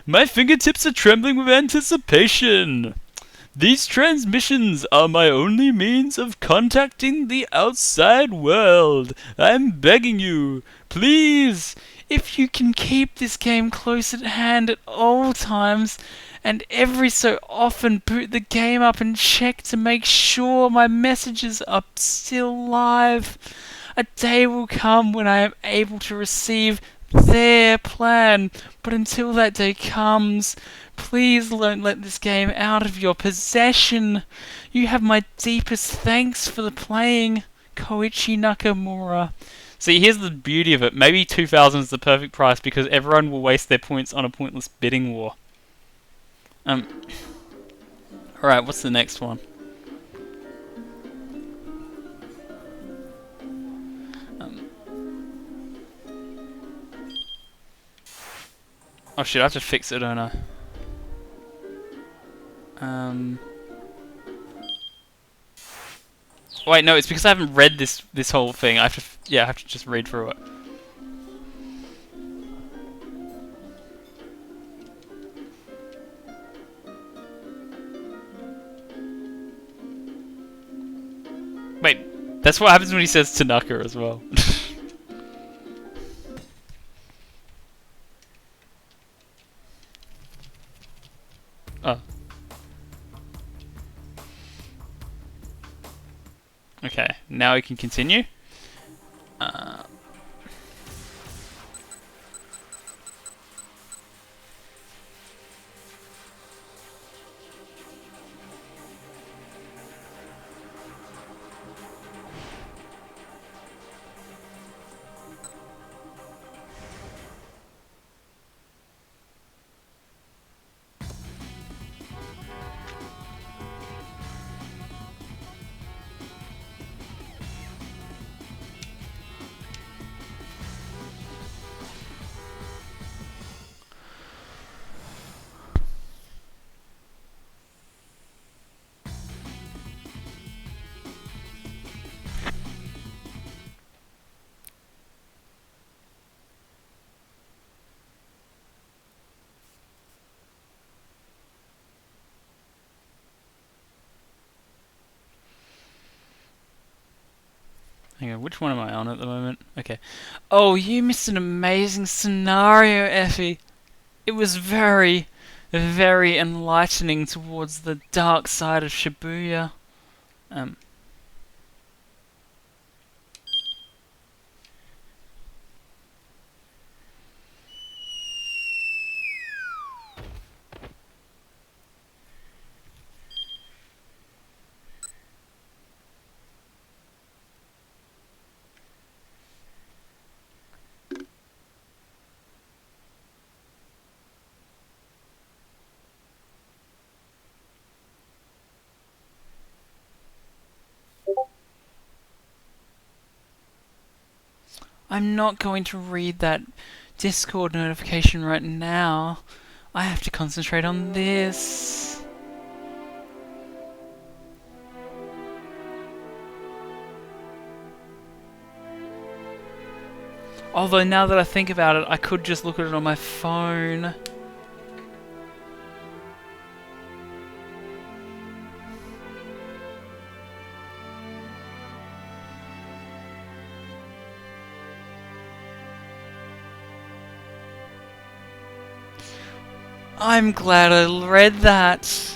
My fingertips are trembling with anticipation. These transmissions are my only means of contacting the outside world. I'm begging you, please, if you can keep this game close at hand at all times, and every so often boot the game up and check to make sure my messages are still live, a day will come when I am able to receive their plan. But until that day comes, please don't let this game out of your possession. You have my deepest thanks for the playing, Koichi Nakamura. See, here's the beauty of it. Maybe 2,000 is the perfect price because everyone will waste their points on a pointless bidding war. Alright, what's the next one? Oh shit, I have to fix it, don't I? Wait, no, it's because I haven't read this whole thing. I have to just read through it. Wait, that's what happens when he says Tanaka as well. Oh. Okay, now we can continue. Hang on, which one am I on at the moment? Okay. Oh, you missed an amazing scenario, Effie. It was very, very enlightening towards the dark side of Shibuya. I'm not going to read that Discord notification right now. I have to concentrate on this. Although now that I think about it, I could just look at it on my phone. I'm glad I read that.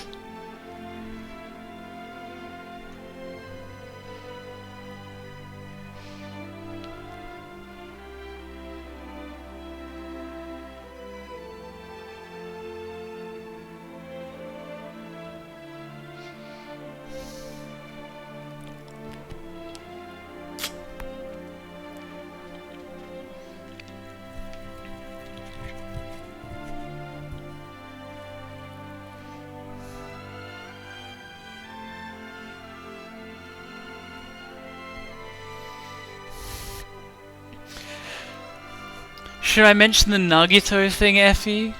Should I mention the Nagito thing, Effie?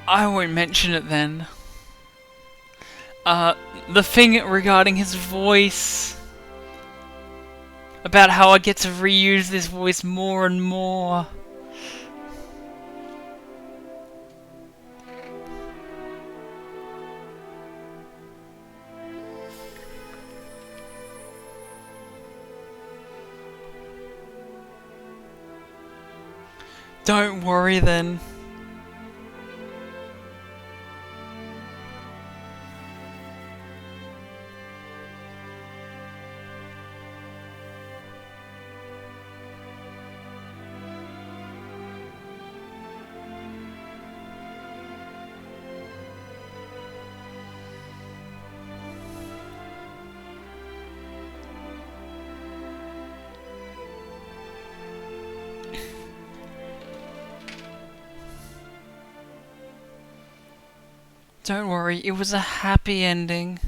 I won't mention it then. The thing regarding his voice. About how I get to reuse this voice more and more. Don't worry then. Don't worry, it was a happy ending.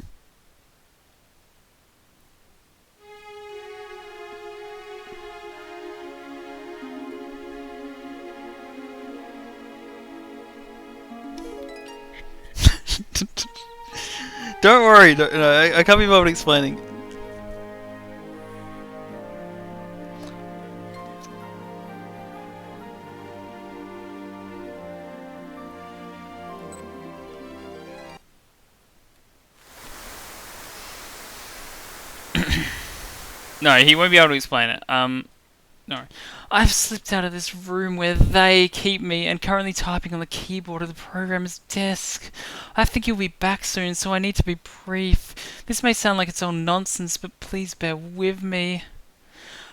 Don't worry, no, I can't be bothered explaining. No, he won't be able to explain it. No. I've slipped out of this room where they keep me and currently typing on the keyboard of the programmer's desk. I think he'll be back soon, so I need to be brief. This may sound like it's all nonsense, but please bear with me.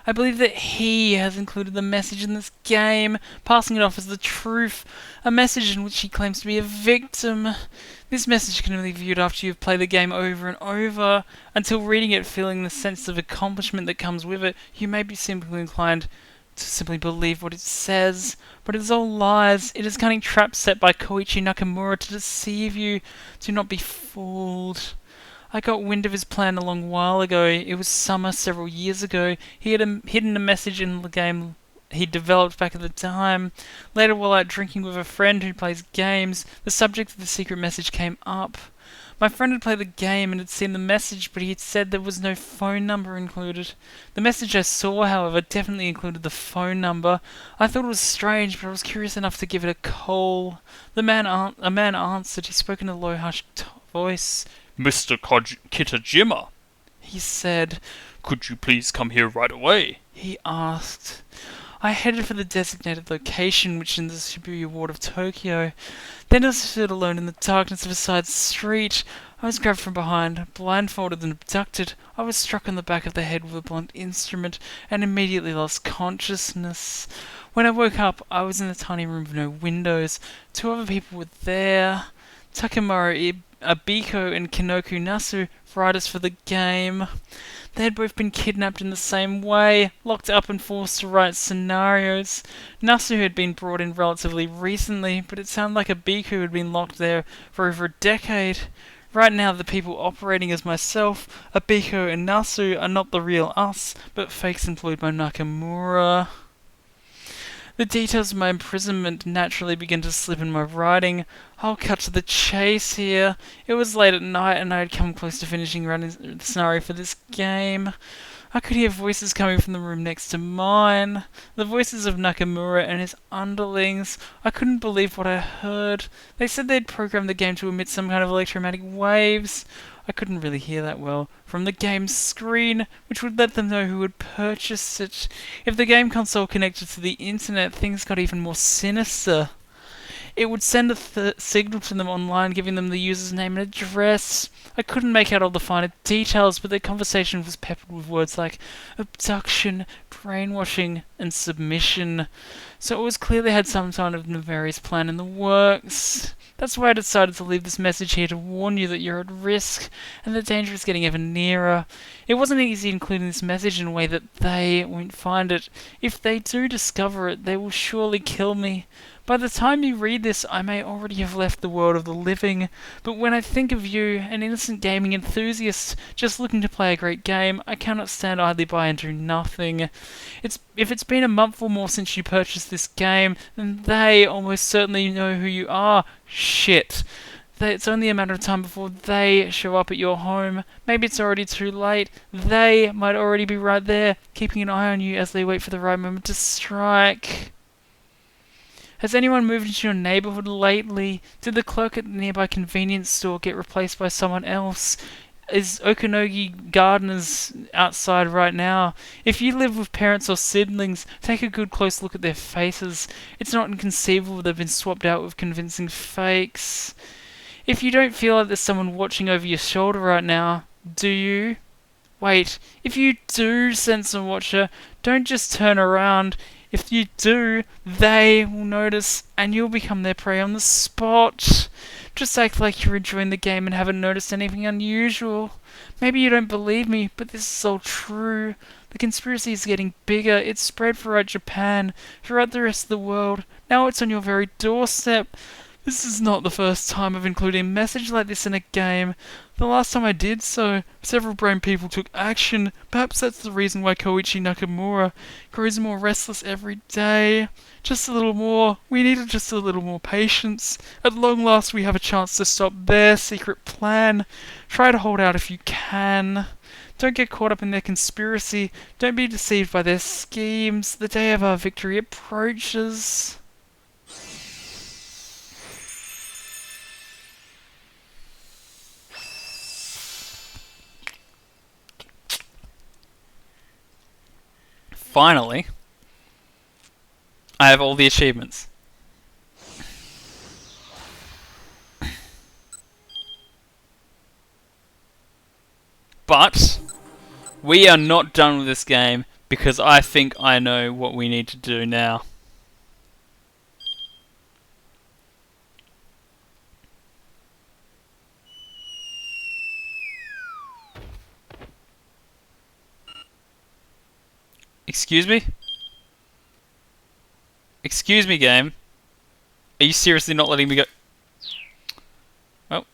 I believe that he has included the message in this game, passing it off as the truth, a message in which he claims to be a victim. This message can only be viewed after you've played the game over and over. Until reading it, feeling the sense of accomplishment that comes with it, you may be simply inclined to simply believe what it says. But it is all lies. It is a cunning trap set by Koichi Nakamura to deceive you. Do not be fooled. I got wind of his plan a long while ago. It was summer several years ago. He had hidden a message in the game he developed back at the time. Later, while out drinking with a friend who plays games, the subject of the secret message came up. My friend had played the game and had seen the message, but he had said there was no phone number included. The message I saw, however, definitely included the phone number. I thought it was strange, but I was curious enough to give it a call. A man answered. He spoke in a low, hushed voice. Mr. Kitajima, He said. could you please come here right away? He asked. I headed for the designated location, which is in the Shibuya ward of Tokyo. Then I stood alone in the darkness of a side street. I was grabbed from behind, blindfolded and abducted. I was struck on the back of the head with a blunt instrument and immediately lost consciousness. When I woke up, I was in a tiny room with no windows. Two other people were there. Takemaru Abiko and Kinoku Nasu, writers for the game. They had both been kidnapped in the same way, locked up and forced to write scenarios. Nasu had been brought in relatively recently, but it sounded like Abiko had been locked there for over a decade. Right now, the people operating as myself, Abiko and Nasu, are not the real us, but fakes employed by Nakamura. The details of my imprisonment naturally begin to slip in my writing. I'll cut to the chase here. It was late at night and I had come close to finishing running the scenario for this game. I could hear voices coming from the room next to mine. The voices of Nakamura and his underlings. I couldn't believe what I heard. They said they'd programmed the game to emit some kind of electromagnetic waves. I couldn't really hear that well from the game's screen, which would let them know who had purchased it. If the game console connected to the internet, things got even more sinister. It would send a signal to them online, giving them the user's name and address. I couldn't make out all the finer details, but their conversation was peppered with words like abduction, brainwashing, and submission. So it was clear they had some kind of nefarious plan in the works. That's why I decided to leave this message here to warn you that you're at risk, and the danger is getting ever nearer. It wasn't easy including this message in a way that they won't find it. If they do discover it, they will surely kill me. By the time you read this, I may already have left the world of the living, but when I think of you, an innocent gaming enthusiast just looking to play a great game, I cannot stand idly by and do nothing. If it's been a month or more since you purchased this game, then they almost certainly know who you are. Shit. It's only a matter of time before they show up at your home. Maybe it's already too late. They might already be right there, keeping an eye on you as they wait for the right moment to strike. Has anyone moved into your neighborhood lately? Did the clerk at the nearby convenience store get replaced by someone else? Is Okanogi Gardeners outside right now? If you live with parents or siblings, take a good close look at their faces. It's not inconceivable they've been swapped out with convincing fakes. If you don't feel like there's someone watching over your shoulder right now, do you? Wait, if you do sense a watcher, don't just turn around. If you do, they will notice and you'll become their prey on the spot. Just act like you're enjoying the game and haven't noticed anything unusual. Maybe you don't believe me, but this is all true. The conspiracy is getting bigger. It's spread throughout Japan, throughout the rest of the world. Now it's on your very doorstep. This is not the first time I've included a message like this in a game. The last time I did so, several brave people took action. Perhaps that's the reason why Koichi Nakamura grows more restless every day. Just a little more. We needed just a little more patience. At long last we have a chance to stop their secret plan. Try to hold out if you can. Don't get caught up in their conspiracy. Don't be deceived by their schemes. The day of our victory approaches. Finally, I have all the achievements. But we are not done with this game because I think I know what we need to do now. Excuse me? Excuse me, game. Are you seriously not letting me go? Well,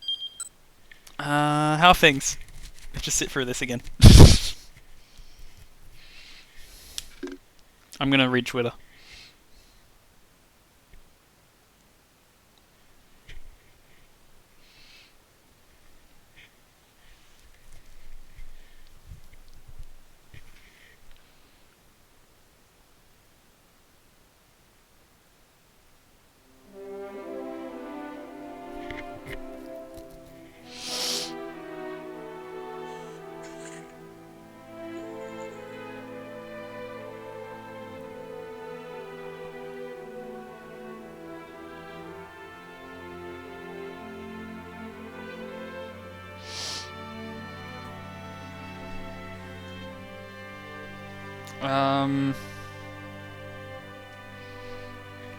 how are things? Let's just sit through this again. I'm gonna read Twitter.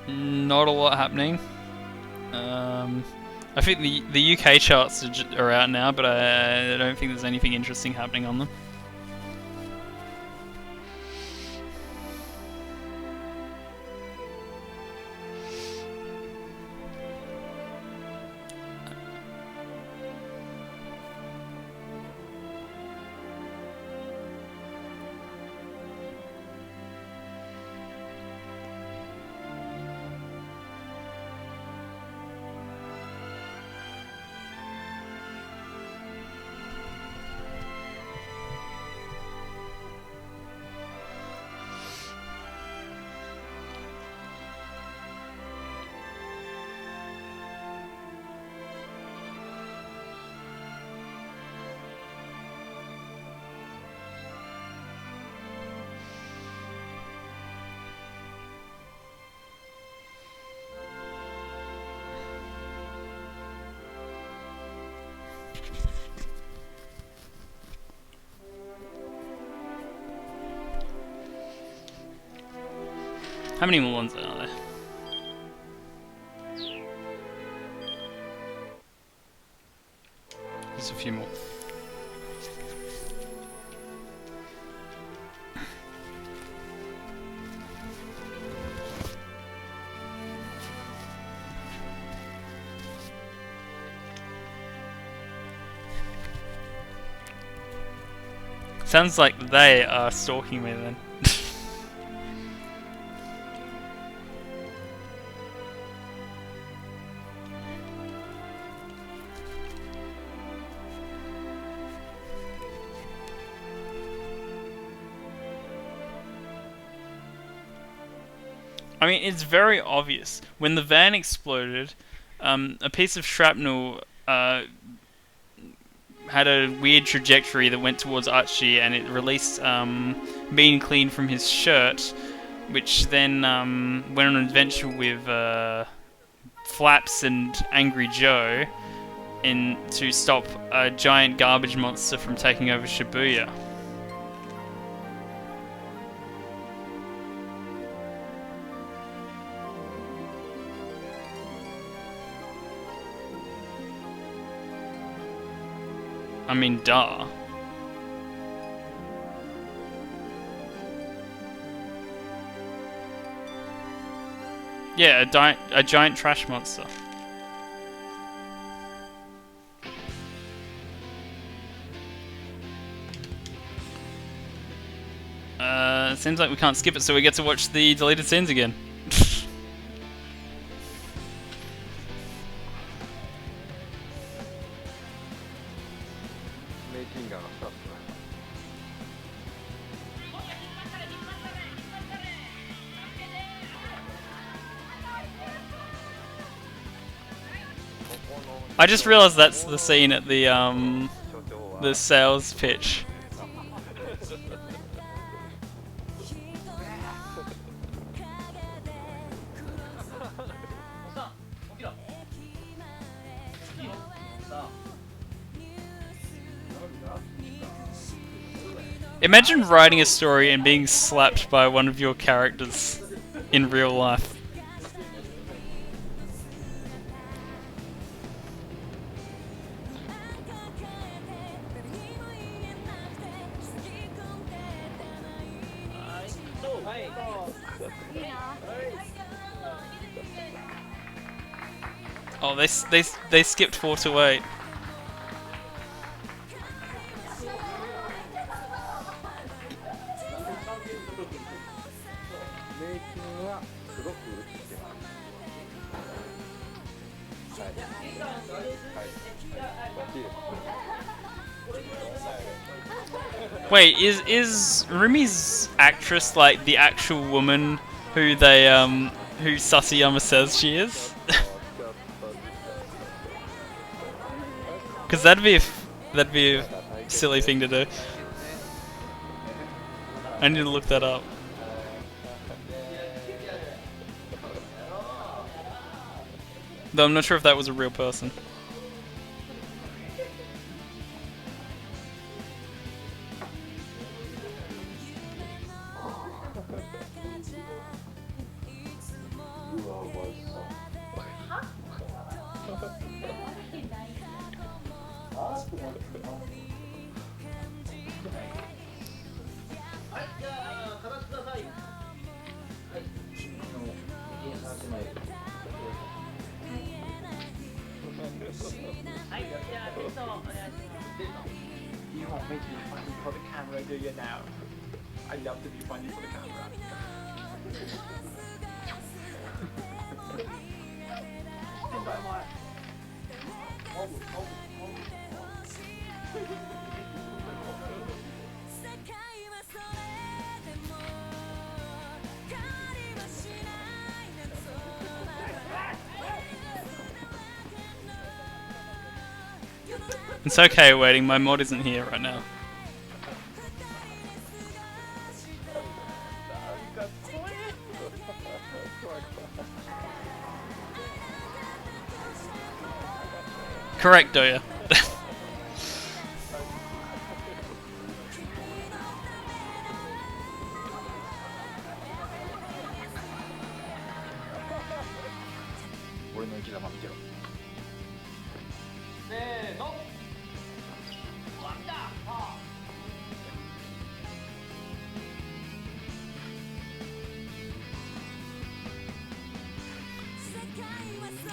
Not a lot happening. I think the UK charts are out now, but I don't think there's anything interesting happening on them. How many more ones are there? Just a few more. Sounds like they are stalking me then. I mean, it's very obvious. When the van exploded, a piece of shrapnel had a weird trajectory that went towards Archie, and it released Mean Clean from his shirt, which then went on an adventure with Flaps and Angry Joe to stop a giant garbage monster from taking over Shibuya. I mean, duh. Yeah, a giant trash monster. Seems like we can't skip it, so we get to watch the deleted scenes again. I just realized that's the scene at the sales pitch. Imagine writing a story and being slapped by one of your characters in real life. Oh, they skipped 4 to 8. Wait, is Rumi's actress like the actual woman who they who Sasayama says she is? Because that'd be a silly thing to do. I need to look that up. Though I'm not sure if that was a real person. You want me to be funny for the camera, do you now? I love to be funny for the camera. It's okay waiting, my mod isn't here right now. Correct, Doya.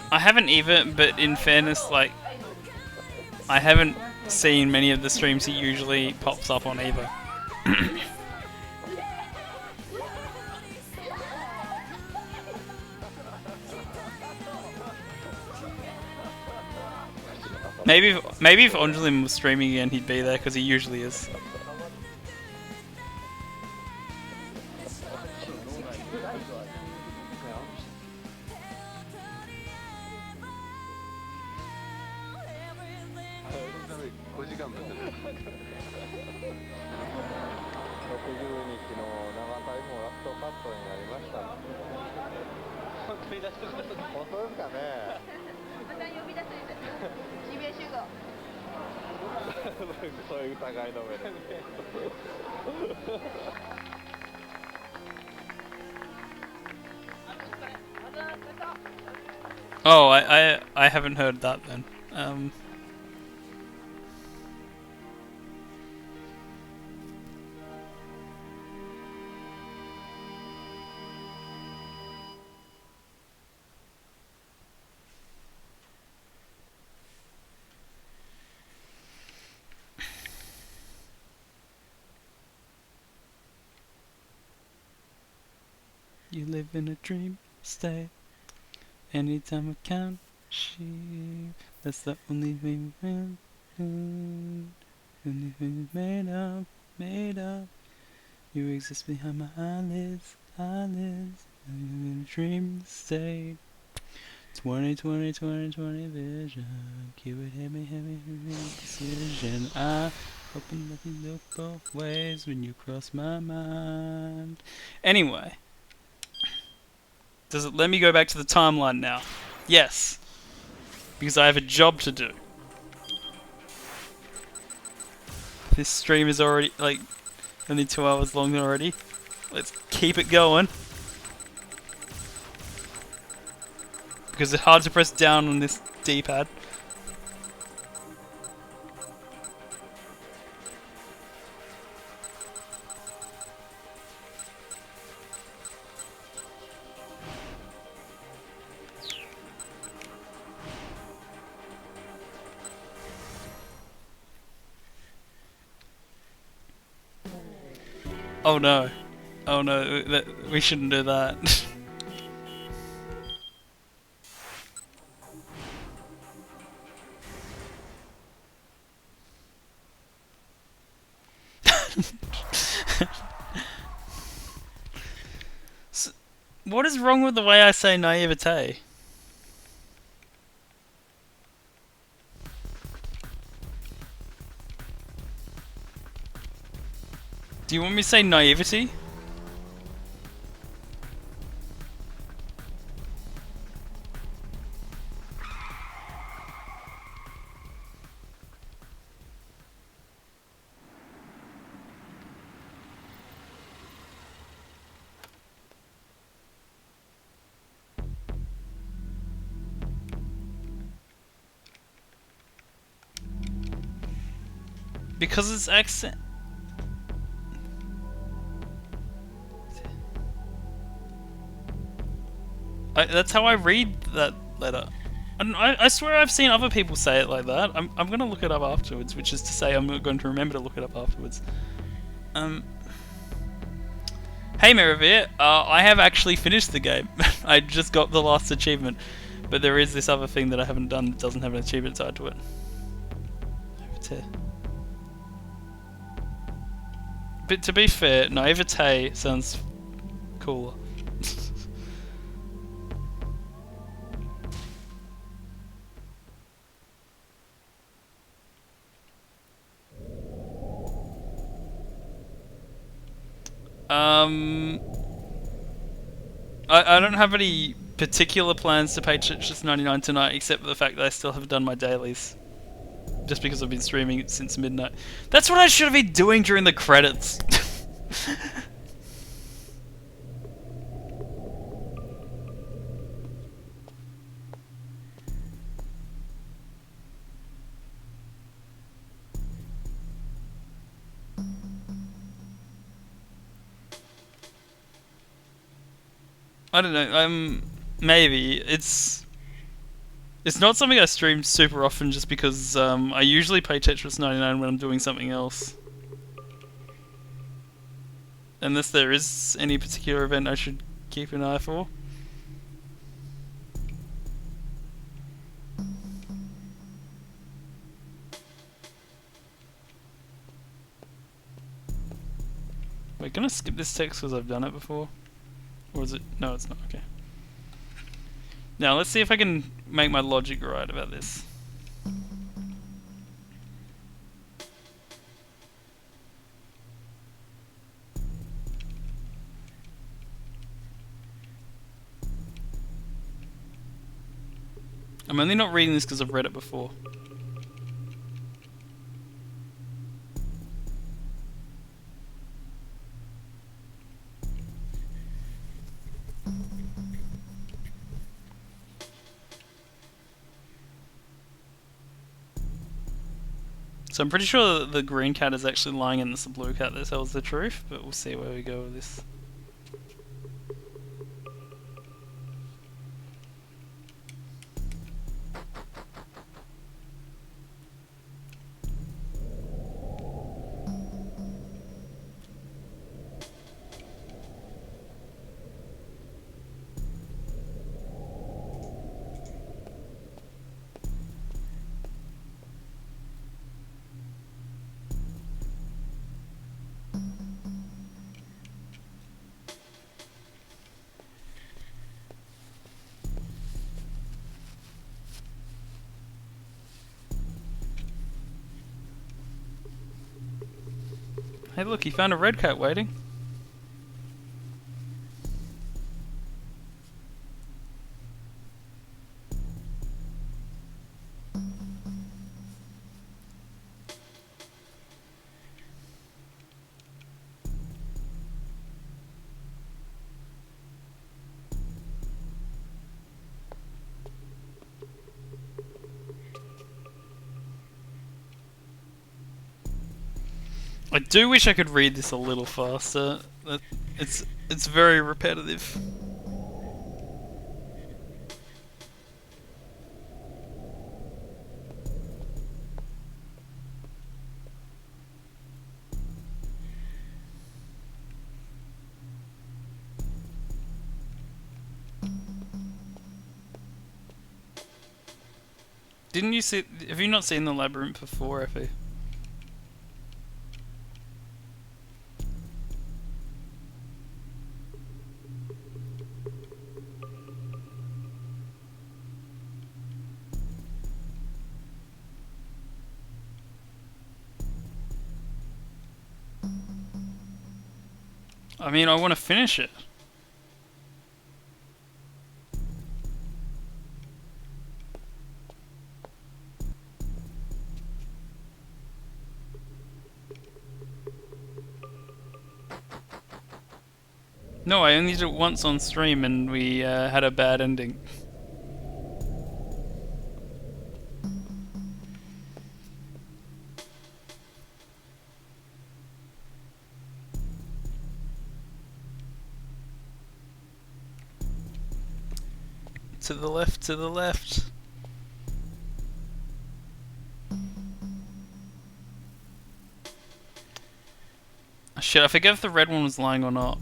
I haven't either, but in fairness, like, I haven't seen many of the streams he usually pops up on either. Maybe if Angelim was streaming again, he'd be there because he usually is. Oh, I haven't heard that then. You live in a dream state. Anytime I count sheep, that's the only thing made up. You exist behind my eyelids. I'm in a dream state. 2020 vision. Keep it heavy precision. I hoping that you look both ways when you cross my mind. Anyway. Does it let me go back to the timeline now? Yes. Because I have a job to do. This stream is already, like, only 2 hours long already. Let's keep it going. Because it's hard to press down on this D-pad. Oh no. Oh no, we shouldn't do that. So, what is wrong with the way I say naivete? Do you want me to say naivety? Because it's accent. That's how I read that letter. And I swear I've seen other people say it like that. I'm gonna look it up afterwards, which is to say I'm not going to remember to look it up afterwards. Hey Miravir, I have actually finished the game. I just got the last achievement, but there is this other thing that I haven't done that doesn't have an achievement tied to it. Naivete. But to be fair, naivete sounds cooler. I don't have any particular plans to pay Tetris 99 tonight, except for the fact that I still haven't done my dailies. Just because I've been streaming it since midnight. That's what I should have been doing during the credits. I don't know, maybe. It's not something I stream super often just because I usually play Tetris 99 when I'm doing something else. Unless there is any particular event I should keep an eye for. We're gonna skip this text because I've done it before. Or is it? No, it's not. Okay. Now let's see if I can make my logic right about this. I'm only not reading this because I've read it before. So I'm pretty sure that the green cat is actually lying and it's the blue cat that tells the truth, but we'll see where we go with this. Hey look, he found a red cat waiting. I do wish I could read this a little faster. It's very repetitive. Didn't you see? Have you not seen the labyrinth before, Effie? I mean, I want to finish it. No, I only did it once on stream and we had a bad ending. To the left, to the left. Shit, I forget if the red one was lying or not.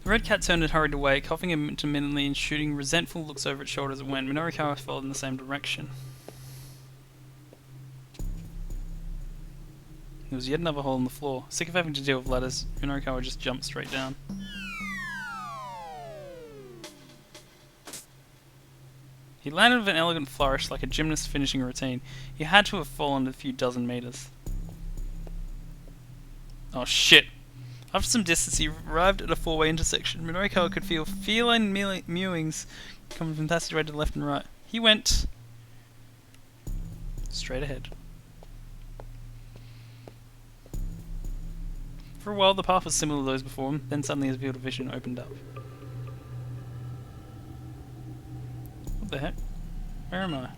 The red cat turned and hurried away, coughing intermittently and shooting resentful looks over its shoulder as it went. Minorikawa followed in the same direction. There was yet another hole in the floor. Sick of having to deal with ladders, Minorikawa just jumped straight down. He landed with an elegant flourish like a gymnast finishing a routine. He had to have fallen a few dozen meters. Oh shit. After some distance, he arrived at a four-way intersection. Minorikawa could feel feline mewings coming from the passageway to the left and right. He went straight ahead. For a while, the path was similar to those before him, then suddenly his field of vision opened up. the heck? Where am I?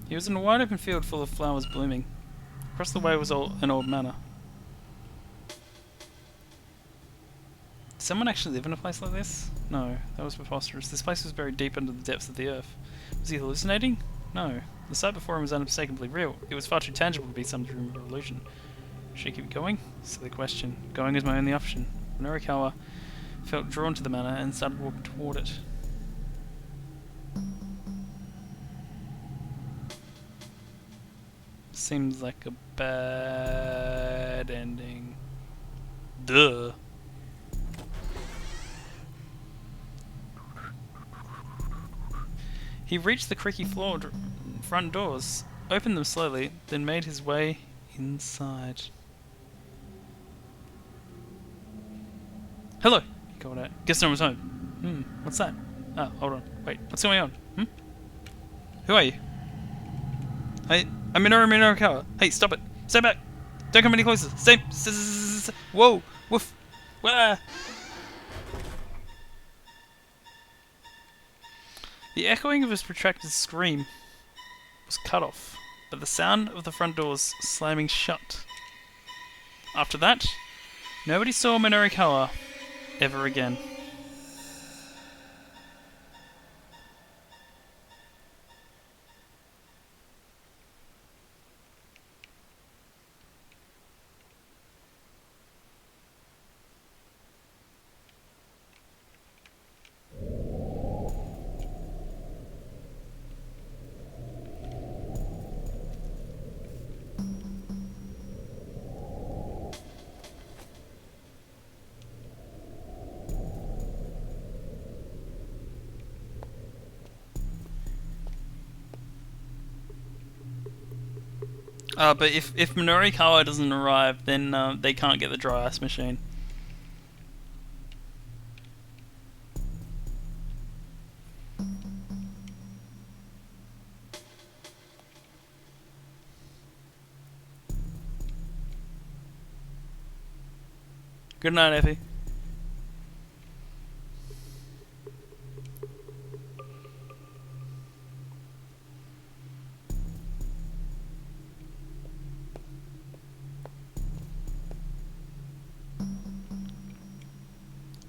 He was in a wide open field full of flowers blooming. Across the way was an old manor. Did someone actually live in a place like this? No, that was preposterous. This place was buried deep under the depths of the earth. Was he hallucinating? No. The sight before him was unmistakably real. It was far too tangible to be some dream or illusion. Should I keep going? Silly question. Going is my only option. Norikawa felt drawn to the manor and started walking toward it. Seems like a bad ending. Duh. He reached the creaky floored front doors, opened them slowly, then made his way inside. Hello, he called out. Guess no one's home. What's that? Oh, hold on. Wait, what's going on? Who are you? I'm Minoru Minorukawa. Hey, stop it. Stay back. Don't come any closer. Stay. Whoa. Woof. Wah. The echoing of his protracted scream was cut off by the sound of the front doors slamming shut. After that, nobody saw Minorukawa ever again. But if Minorukawa doesn't arrive, then they can't get the dry ice machine. Good night, Effie.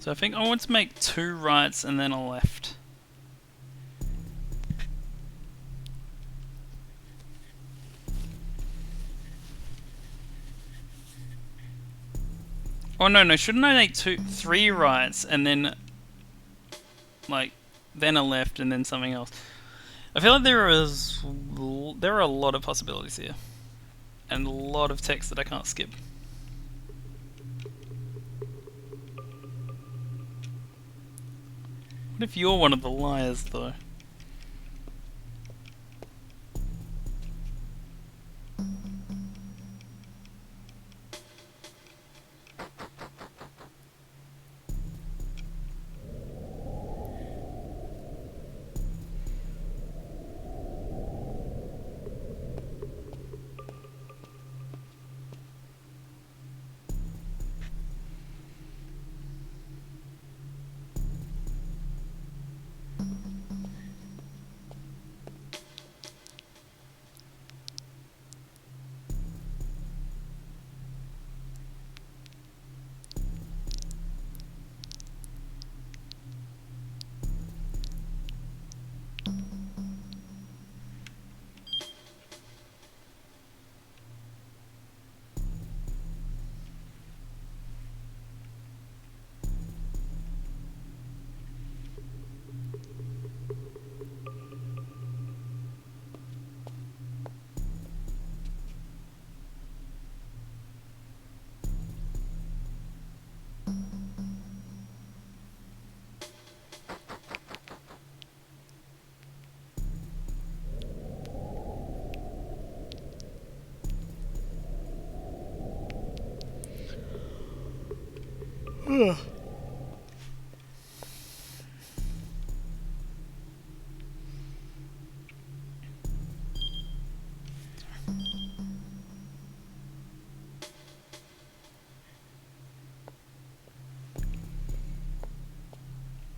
So I think I want to make 2 rights and then a left. Oh no, shouldn't I make 3 rights and then then a left and then something else? I feel like there are a lot of possibilities here. And a lot of text that I can't skip. What if you're one of the liars, though?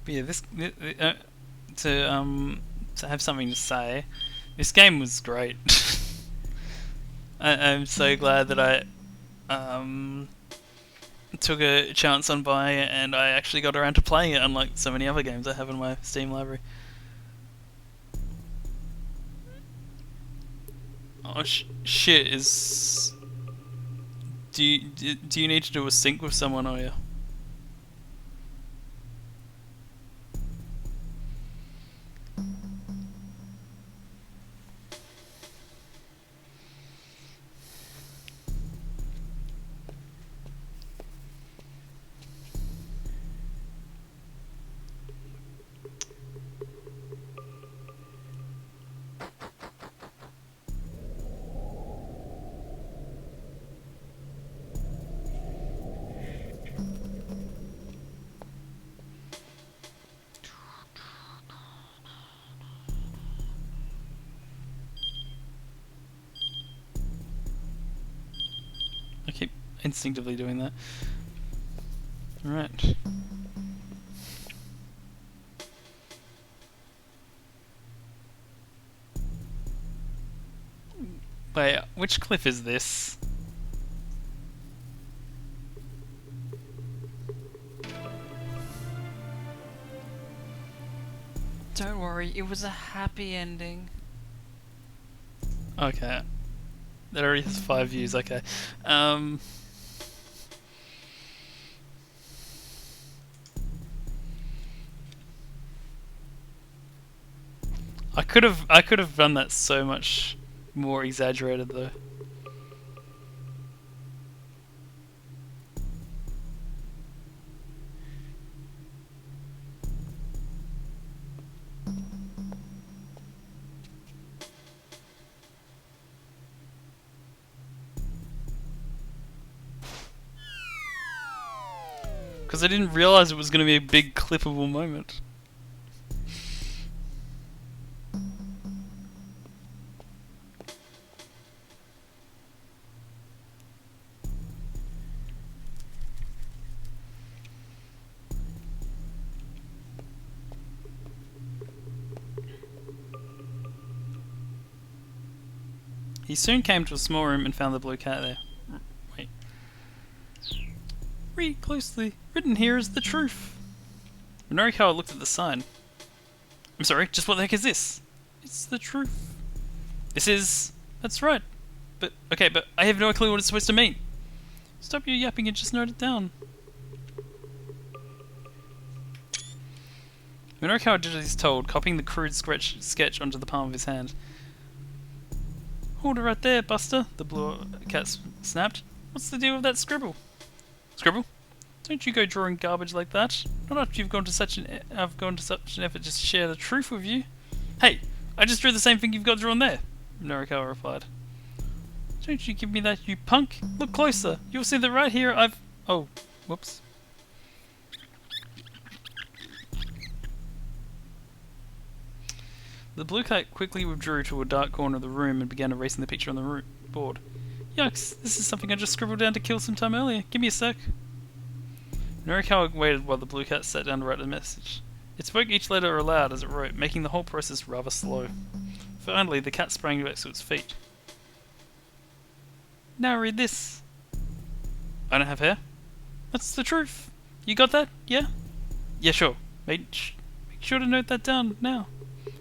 But yeah, to have something to say. This game was great. I'm so glad that I took a chance on buying it and I actually got around to playing it, unlike so many other games I have in my Steam library. Oh shit! Do you need to do a sync with someone, or you? I keep instinctively doing that. Right. Wait, which cliff is this? Don't worry, it was a happy ending. Okay. That already has 5 views, okay. I could have done that so much more exaggerated though. Because I didn't realize it was going to be a big clippable moment. He soon came to a small room and found the blue cat there. Wait. Read closely. Written here is the truth. Norikawa looked at the sign. I'm sorry, just what the heck is this? It's the truth. This is... That's right. But, okay, but I have no clue what it's supposed to mean. Stop your yapping and just note it down. Norikawa did as he's told, copying the crude sketch onto the palm of his hand. Hold it right there, Buster, the blue cat snapped. What's the deal with that scribble? Scribble? Don't you go drawing garbage like that. Not after you've gone to such an I've gone to such an effort just to share the truth with you. Hey, I just drew the same thing you've got drawn there, Norikawa replied. Don't you give me that, you punk. Look closer. You'll see that right here I've... Oh, whoops. The blue cat quickly withdrew to a dark corner of the room and began erasing the picture on the board. Yucks, this is something I just scribbled down to kill some time earlier. Give me a sec. Norikawa waited while the blue cat sat down to write the message. It spoke each letter aloud as it wrote, making the whole process rather slow. Finally, the cat sprang back to its feet. Now read this. I don't have hair. That's the truth. You got that? Yeah? Yeah, sure. Make sure to note that down now.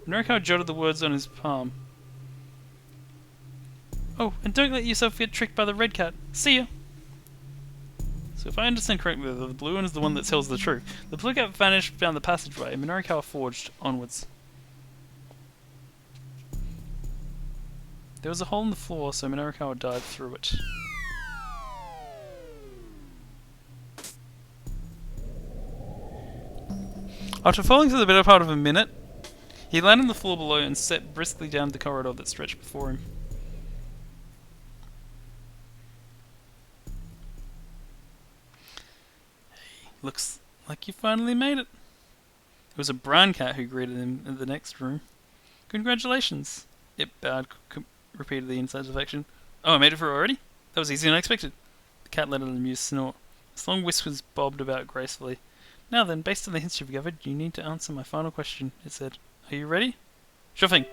Norikawa jotted the words on his palm. Oh, and don't let yourself get tricked by the red cat. See ya! So if I understand correctly, the blue one is the one that tells the truth. The blue cat vanished down the passageway, and Norikawa forged onwards. There was a hole in the floor, so Norikawa dived through it. After falling for the better part of a minute, he landed on the floor below and stepped briskly down the corridor that stretched before him. Hey, looks like you finally made it. It was a brown cat who greeted him in the next room. Congratulations. It bowed repeatedly in satisfaction. Oh, I made it through already? That was easier than I expected. The cat let out an amused snort. Its long whiskers bobbed about gracefully. Now then, based on the hints you've gathered, you need to answer my final question, it said. Are you ready? Sure thing.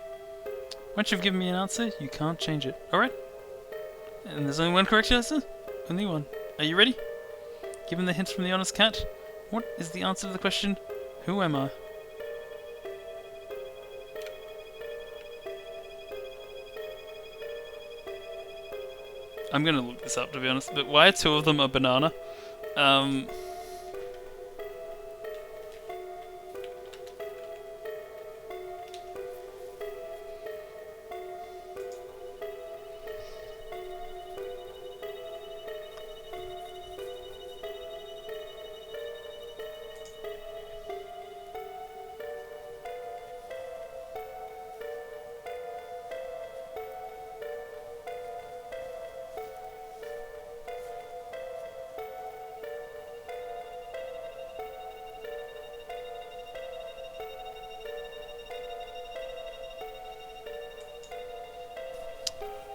Once you've given me an answer, you can't change it. Alright? And there's only one correct answer? Only one. Are you ready? Given the hints from the honest cat, what is the answer to the question, who am I? I'm gonna look this up to be honest, but why are two of them a banana?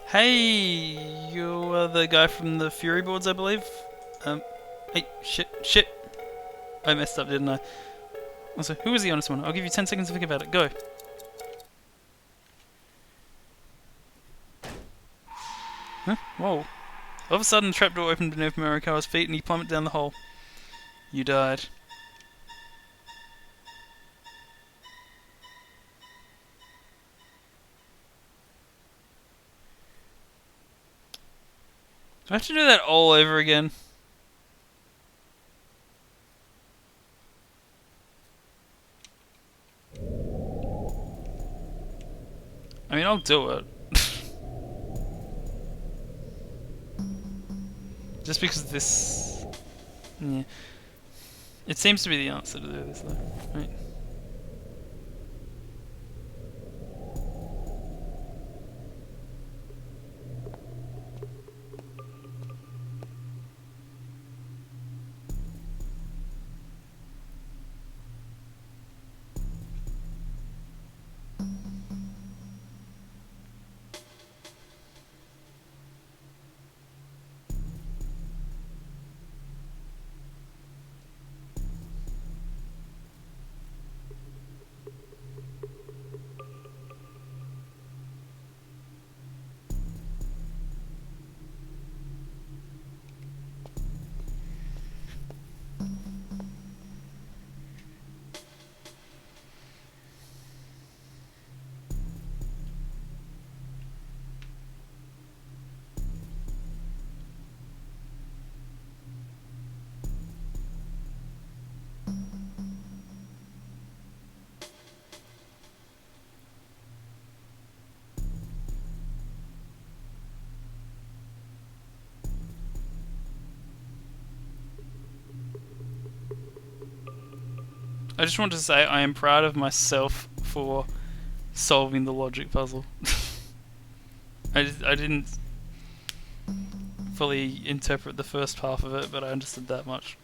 Hey, you are the guy from the Fury boards, I believe. Hey, shit. I messed up, didn't I? Also, who is the honest one? I'll give you 10 seconds to think about it. Go. Huh? Whoa. All of a sudden, the trapdoor opened beneath Marikawa's feet and he plummeted down the hole. You died. Do I have to do that all over again? I mean, I'll do it. Just because this... Yeah. It seems to be the answer to do this, though. Right. I just want to say I am proud of myself for solving the logic puzzle. I didn't fully interpret the first half of it, but I understood that much.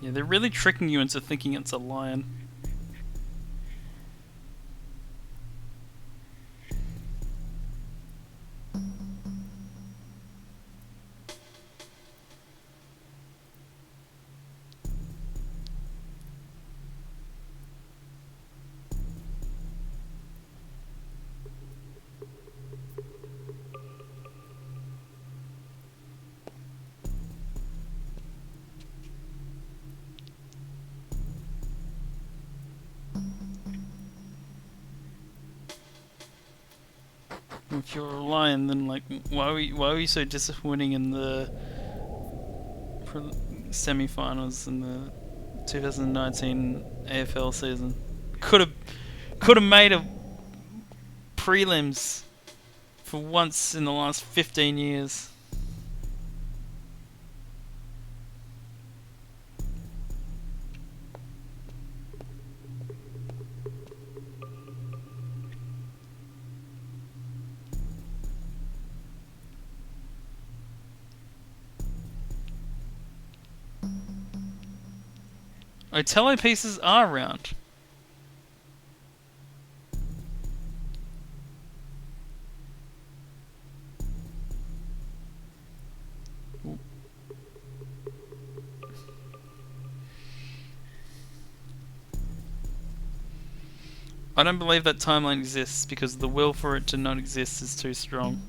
Yeah, they're really tricking you into thinking it's a lion. if you're a Lion, then like, why were you so disappointing in the semi-finals in the 2019 AFL season? Could have made a prelims for once in the last 15 years. Otello pieces are round. I don't believe that timeline exists because the will for it to not exist is too strong.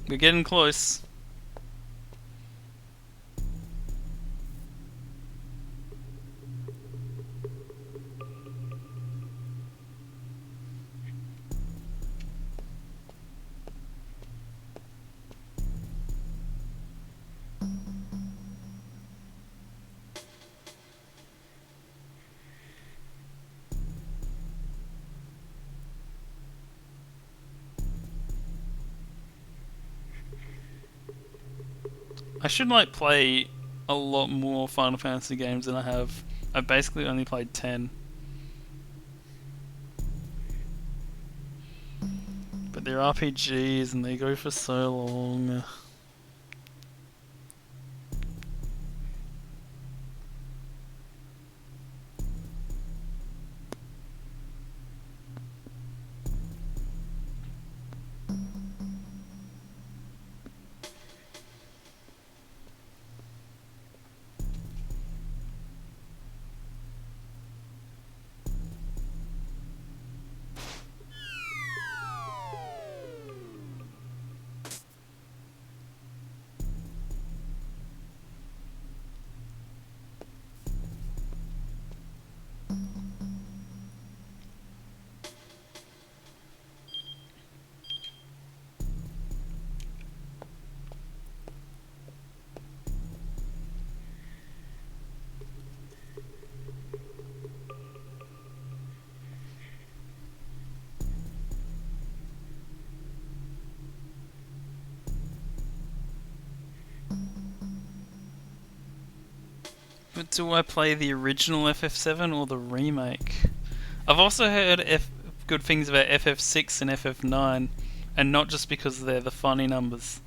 We're getting close. I should like play a lot more Final Fantasy games than I have. I've basically only played 10. But they're RPGs and they go for so long. But do I play the original FF7 or the remake? I've also heard good things about FF6 and FF9, and not just because they're the funny numbers.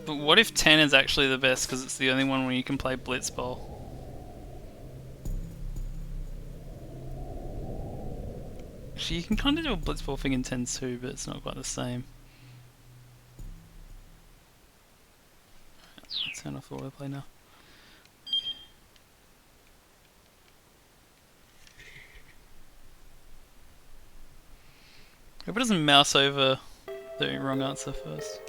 But what if 10 is actually the best because it's the only one where you can play Blitzball? Actually, you can kind of do a Blitzball thing in 10 too, but it's not quite the same. Let's turn off the autoplay now. Hope it doesn't mouse over the wrong answer first.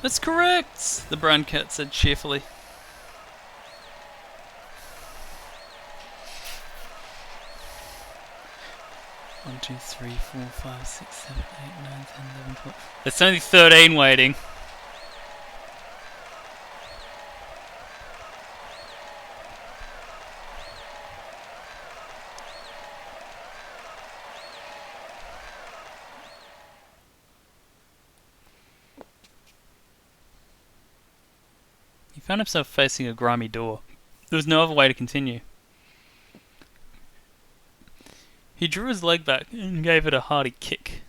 That's correct, the brown cat said cheerfully. One, two, three, 4, 5, 6, 7, 8, 9, 10, 11, 12. There's only 13 waiting. He found himself facing a grimy door. There was no other way to continue. He drew his leg back and gave it a hearty kick.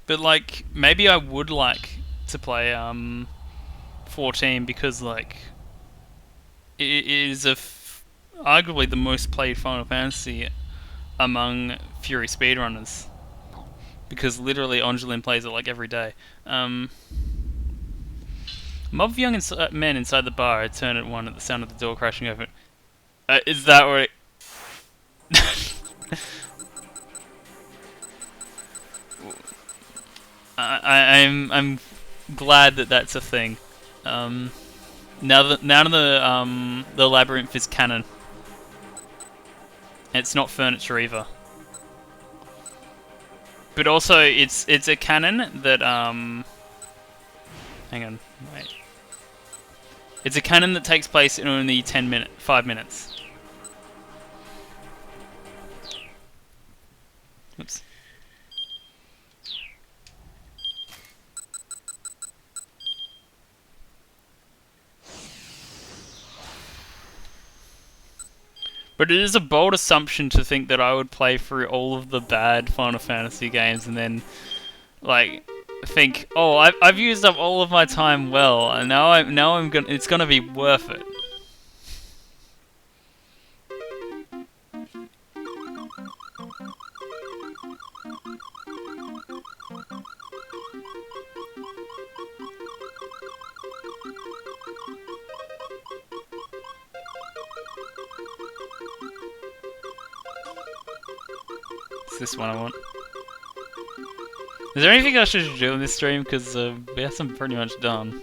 But like, maybe I would like to play 14 because like it is arguably the most played Final Fantasy among Fury speedrunners. Because literally Angeline plays it like every day. Mob of young men inside the bar had turned at one at the sound of the door crashing open. Is that what it... I'm glad that that's a thing. Now the labyrinth is canon. It's not furniture either. But also it's a canon that hang on, wait. It's a canon that takes place in only 5 minutes. Oops. But it is a bold assumption to think that I would play through all of the bad Final Fantasy games and then, like, think, oh, I've used up all of my time well, and now I'm gonna, it's gonna be worth it. Is this one I want? Is there anything I should do in this stream? Because we have some pretty much done.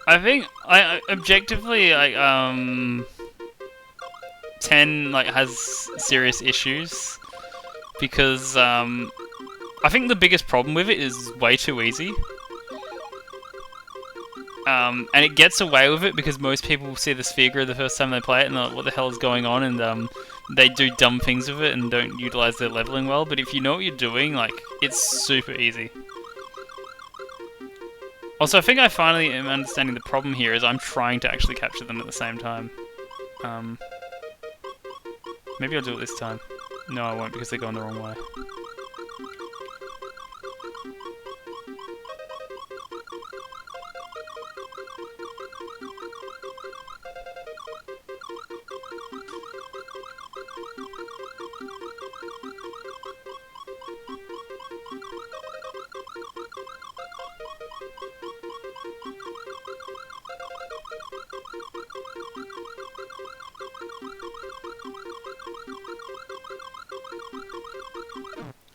I think I objectively like 10 like has serious issues because I think the biggest problem with it is way too easy. And it gets away with it because most people see the sphere grid the first time they play it and they're like, what the hell is going on, and they do dumb things with it and don't utilize their leveling well. But if you know what you're doing, like, it's super easy. Also, I think I finally am understanding the problem here is I'm trying to actually capture them at the same time. Maybe I'll do it this time. No, I won't because they're going the wrong way.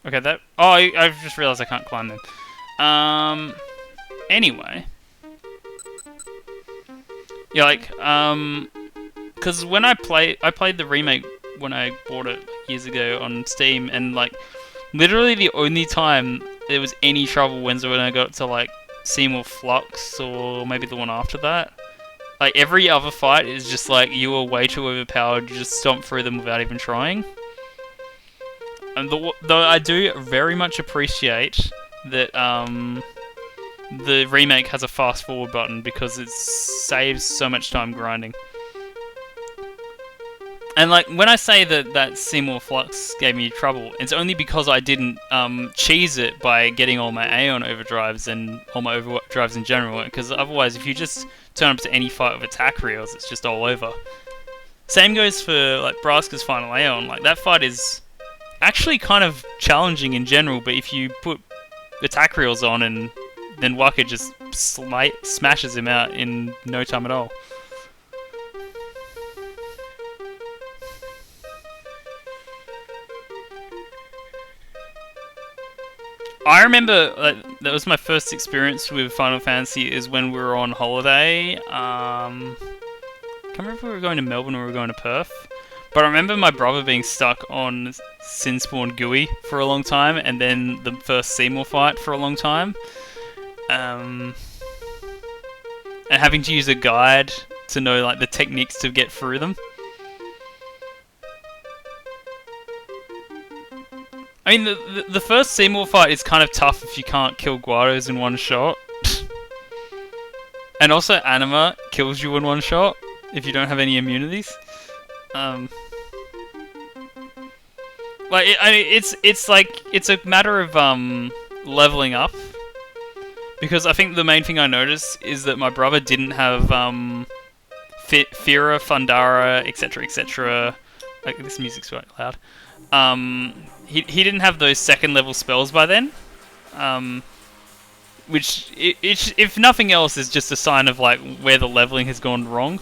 Okay, that... Oh, I've just realized I can't climb them. Anyway. Yeah, like, because when I played the remake when I bought it years ago on Steam, and, like, literally the only time there was any trouble was when I got to, like, Seymour Flux, or maybe the one after that. Like, every other fight is just like, you were way too overpowered, you just stomp through them without even trying. And though I do very much appreciate that the remake has a fast forward button because it saves so much time grinding. And like when I say that Seymour Flux gave me trouble, it's only because I didn't cheese it by getting all my Aeon overdrives and all my overdrives in general. Because otherwise, if you just turn up to any fight with attack reels, it's just all over. Same goes for like Braska's final Aeon. Like that fight is actually kind of challenging in general, but if you put attack reels on and then Waka just smashes him out in no time at all. I remember that was my first experience with Final Fantasy is when we were on holiday. Can't remember if we were going to Melbourne or we were going to Perth. But I remember my brother being stuck on Sinspawn GUI for a long time, and then the first Seymour fight for a long time. And having to use a guide to know like the techniques to get through them. I mean, the first Seymour fight is kind of tough if you can't kill Guados in one shot. And also Anima kills you in one shot if you don't have any immunities. It's like it's a matter of leveling up, because I think the main thing I noticed is that my brother didn't have Fira, Fundara, etc., etc. Like this music's quite loud. He didn't have those second level spells by then, which if nothing else is just a sign of like where the leveling has gone wrong.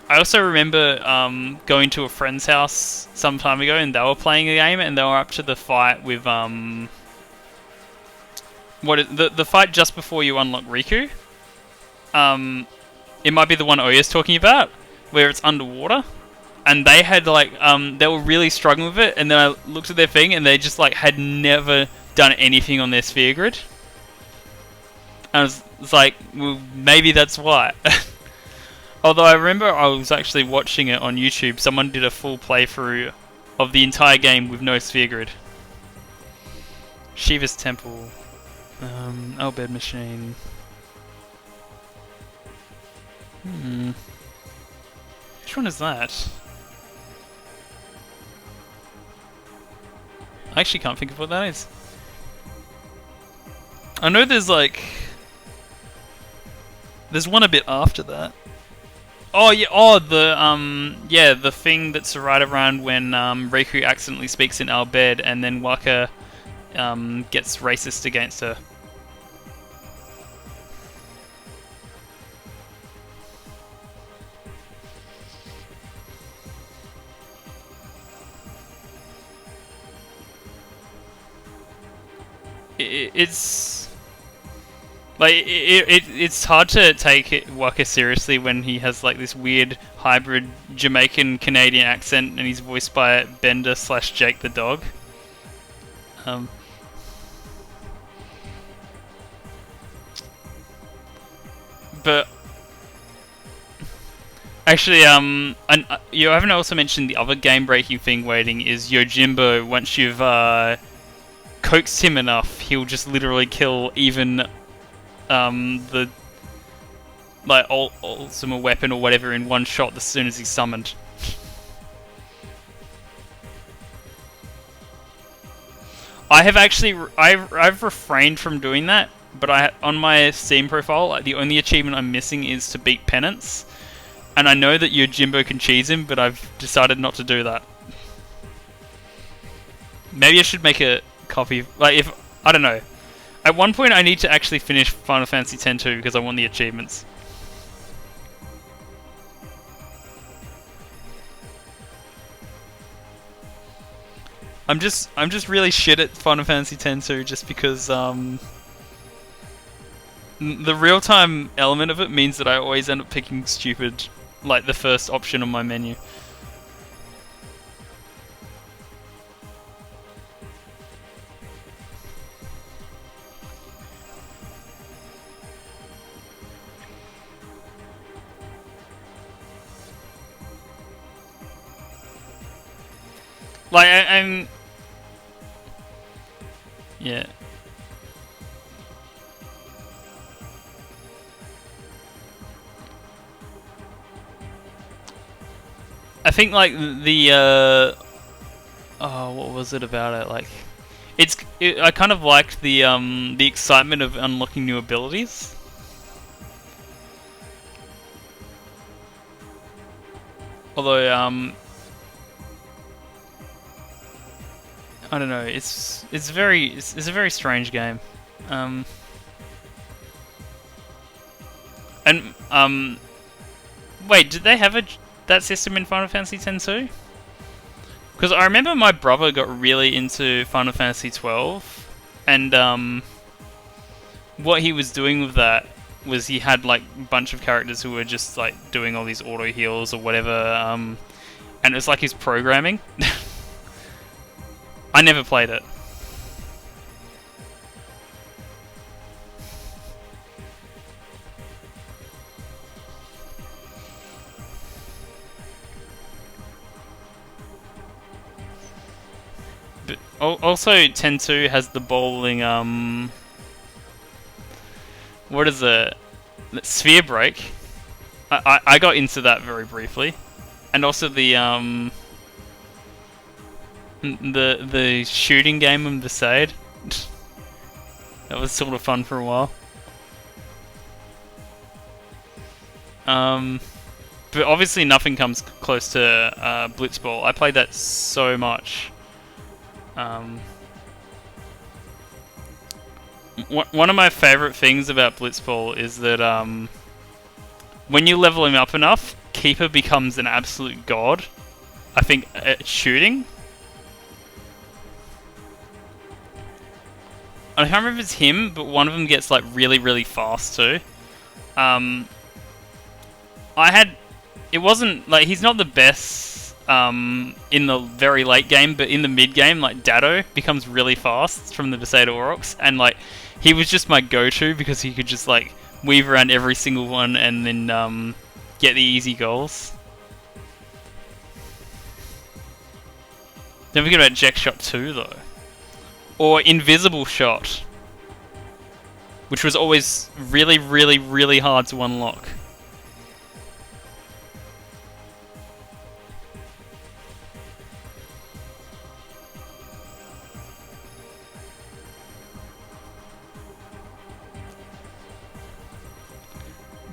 I also remember going to a friend's house some time ago, and they were playing a game, and they were up to the fight with the fight just before you unlock Riku. It might be the one Oya's talking about, where it's underwater. And they had like they were really struggling with it, and then I looked at their thing, and they just like had never done anything on their sphere grid. And I was like, well, maybe that's why. Although I remember I was actually watching it on YouTube. Someone did a full playthrough of the entire game with no sphere grid. Shiva's Temple, Albed Machine. Which one is that? I actually can't think of what that is. I know there's like... There's one a bit after that. Oh yeah, the thing that's right around when Riku accidentally speaks in Albed and then Waka gets racist against her. It's like it's hard to take Waka seriously when he has like this weird hybrid Jamaican Canadian accent and he's voiced by Bender / Jake the dog. But actually, you haven't also mentioned the other game-breaking thing waiting is Yojimbo. Once you've coaxed him enough, he'll just literally kill even the like ultimate weapon or whatever in one shot as soon as he's summoned. I have actually I've refrained from doing that, but on my Steam profile, like, the only achievement I'm missing is to beat Penance, and I know that Yojimbo can cheese him, but I've decided not to do that. Maybe I should make a copy. Like, if I don't know. At one point, I need to actually finish Final Fantasy X too because I want the achievements. I'm just really shit at Final Fantasy X too, just because the real-time element of it means that I always end up picking stupid, like the first option on my menu. Like, I'm... Yeah. I think like the oh, what was it about it? Like, I kind of liked the excitement of unlocking new abilities. Although I don't know. It's a very strange game. And wait, did they have that system in Final Fantasy X too? Because I remember my brother got really into Final Fantasy 12, and what he was doing with that was he had like a bunch of characters who were just like doing all these auto heals or whatever, and it was like his programming. I never played it. But also, 10-2 has the bowling, what is it? Sphere break. I got into that very briefly. And also the shooting game on the side. That was sort of fun for a while. But obviously nothing comes close to Blitzball. I played that so much. One of my favorite things about Blitzball is that when you level him up enough, Keeper becomes an absolute god. I think at shooting. I can't remember if it's him, but one of them gets like really, really fast too. It wasn't like he's not the best in the very late game, but in the mid game, like Dado becomes really fast from the Besaid Aurochs, and like he was just my go-to because he could just like weave around every single one and then get the easy goals. Don't forget about Jack Shot 2 though. Or Invisible Shot, which was always really, really, really hard to unlock.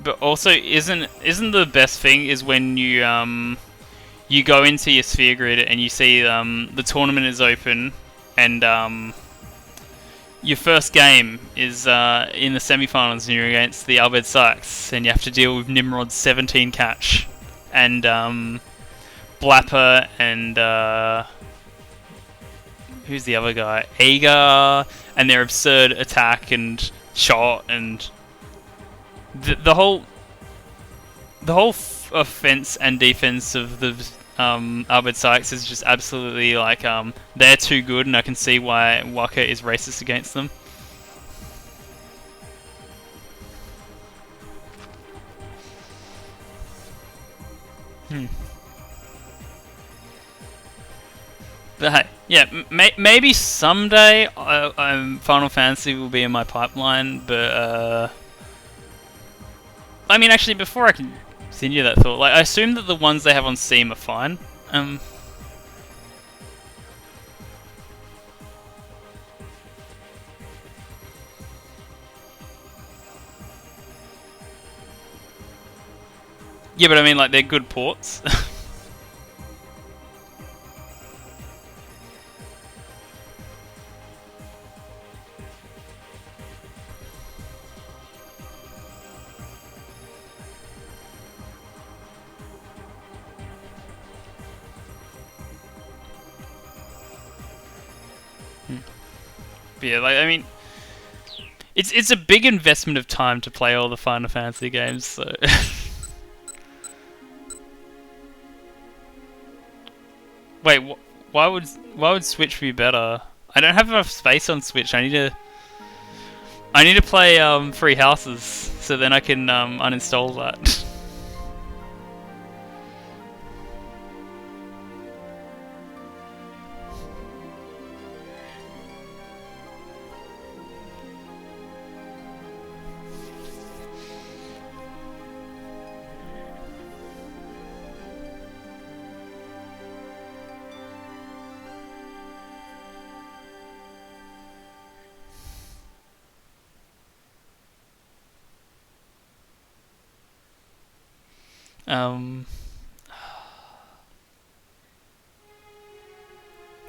But also, isn't the best thing is when you you go into your sphere grid and you see the tournament is open, and your first game is in the semi-finals and you're against the Albed Sykes, and you have to deal with Nimrod's 17 catch, and Blapper, and who's the other guy? Agar, and their absurd attack and shot, and the whole offense and defense of the Albert Sykes is just absolutely like they're too good, and I can see why Waka is racist against them. But hey, yeah, maybe someday Final Fantasy will be in my pipeline, but I mean, actually, before I can continue that thought, like I assume that the ones they have on Steam are fine. Yeah, but I mean, like they're good ports. But yeah, like I mean, it's a big investment of time to play all the Final Fantasy games, so. Wait, why would Switch be better? I don't have enough space on Switch. I need to play Free Houses, so then I can uninstall that.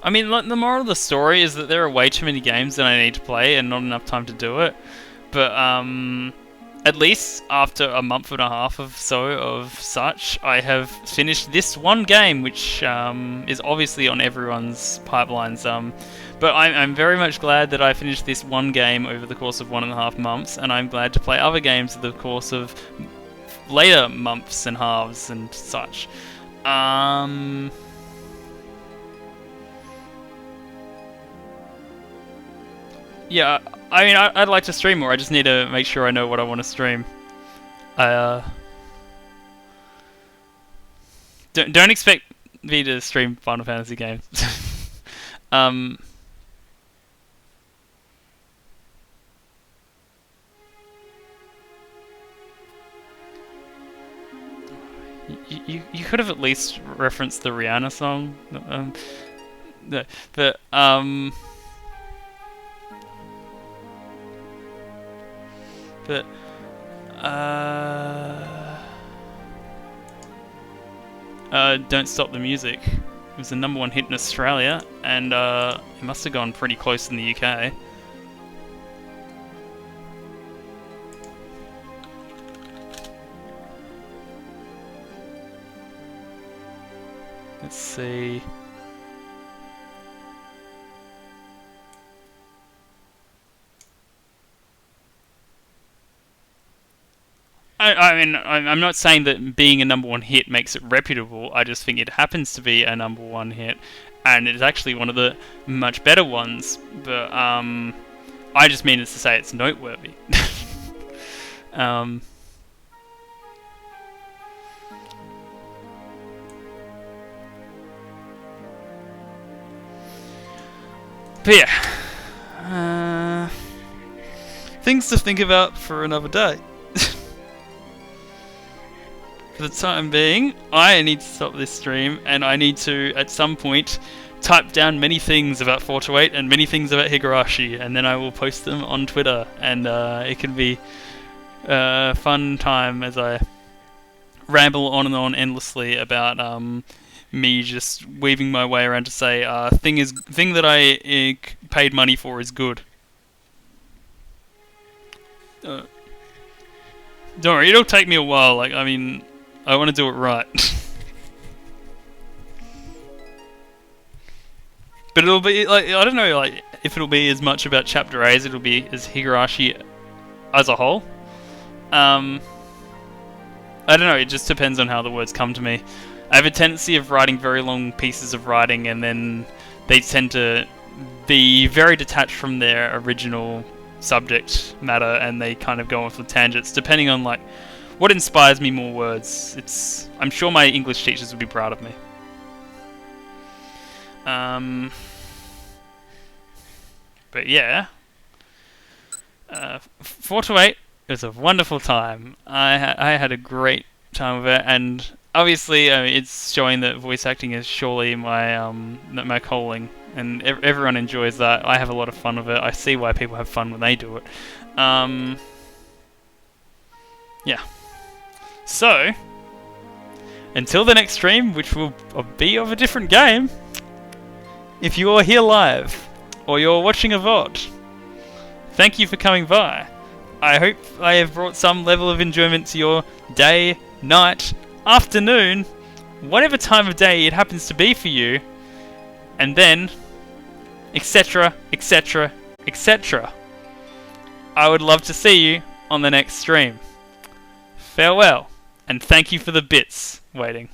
I mean, like, the moral of the story is that there are way too many games that I need to play and not enough time to do it. But at least after a month and a half of such, I have finished this one game, which is obviously on everyone's pipelines. But I'm very much glad that I finished this one game over the course of 1.5 months, and I'm glad to play other games over the course of later months and halves and such. Yeah, I mean, I'd like to stream more. I just need to make sure I know what I want to stream. Don't expect me to stream Final Fantasy games. You could have at least referenced the Rihanna song. But Don't Stop the Music. It was the #1 hit in Australia, and it must have gone pretty close in the UK. Let's see. I mean, I'm not saying that being a #1 hit makes it reputable. I just think it happens to be a #1 hit, and it's actually one of the much better ones. But I just mean to say it's noteworthy. But yeah, things to think about for another day. For the time being, I need to stop this stream, and I need to, at some point, type down many things about 428 and many things about Higurashi, and then I will post them on Twitter, and it can be a fun time as I ramble on and on endlessly about me just weaving my way around to say thing that I paid money for is good. Don't worry, it'll take me a while. Like, I mean, I want to do it right. But it'll be like, I don't know, like, if it'll be as much about Chapter A as it'll be as Higurashi as a whole. I don't know, it just depends on how the words come to me. I have a tendency of writing very long pieces of writing, and then they tend to be very detached from their original subject matter, and they kind of go off the tangents, depending on, like, what inspires me more words. I'm sure my English teachers would be proud of me. 428 was a wonderful time. I had a great time with it, and obviously, it's showing that voice acting is surely my calling, and everyone enjoys that. I have a lot of fun with it. I see why people have fun when they do it. Yeah. So, until the next stream, which will be of a different game, if you are here live, or you're watching a VOD, thank you for coming by. I hope I have brought some level of enjoyment to your day, night, afternoon, whatever time of day it happens to be for you, and then, etc., etc., etc. I would love to see you on the next stream. Farewell, and thank you for the bits waiting.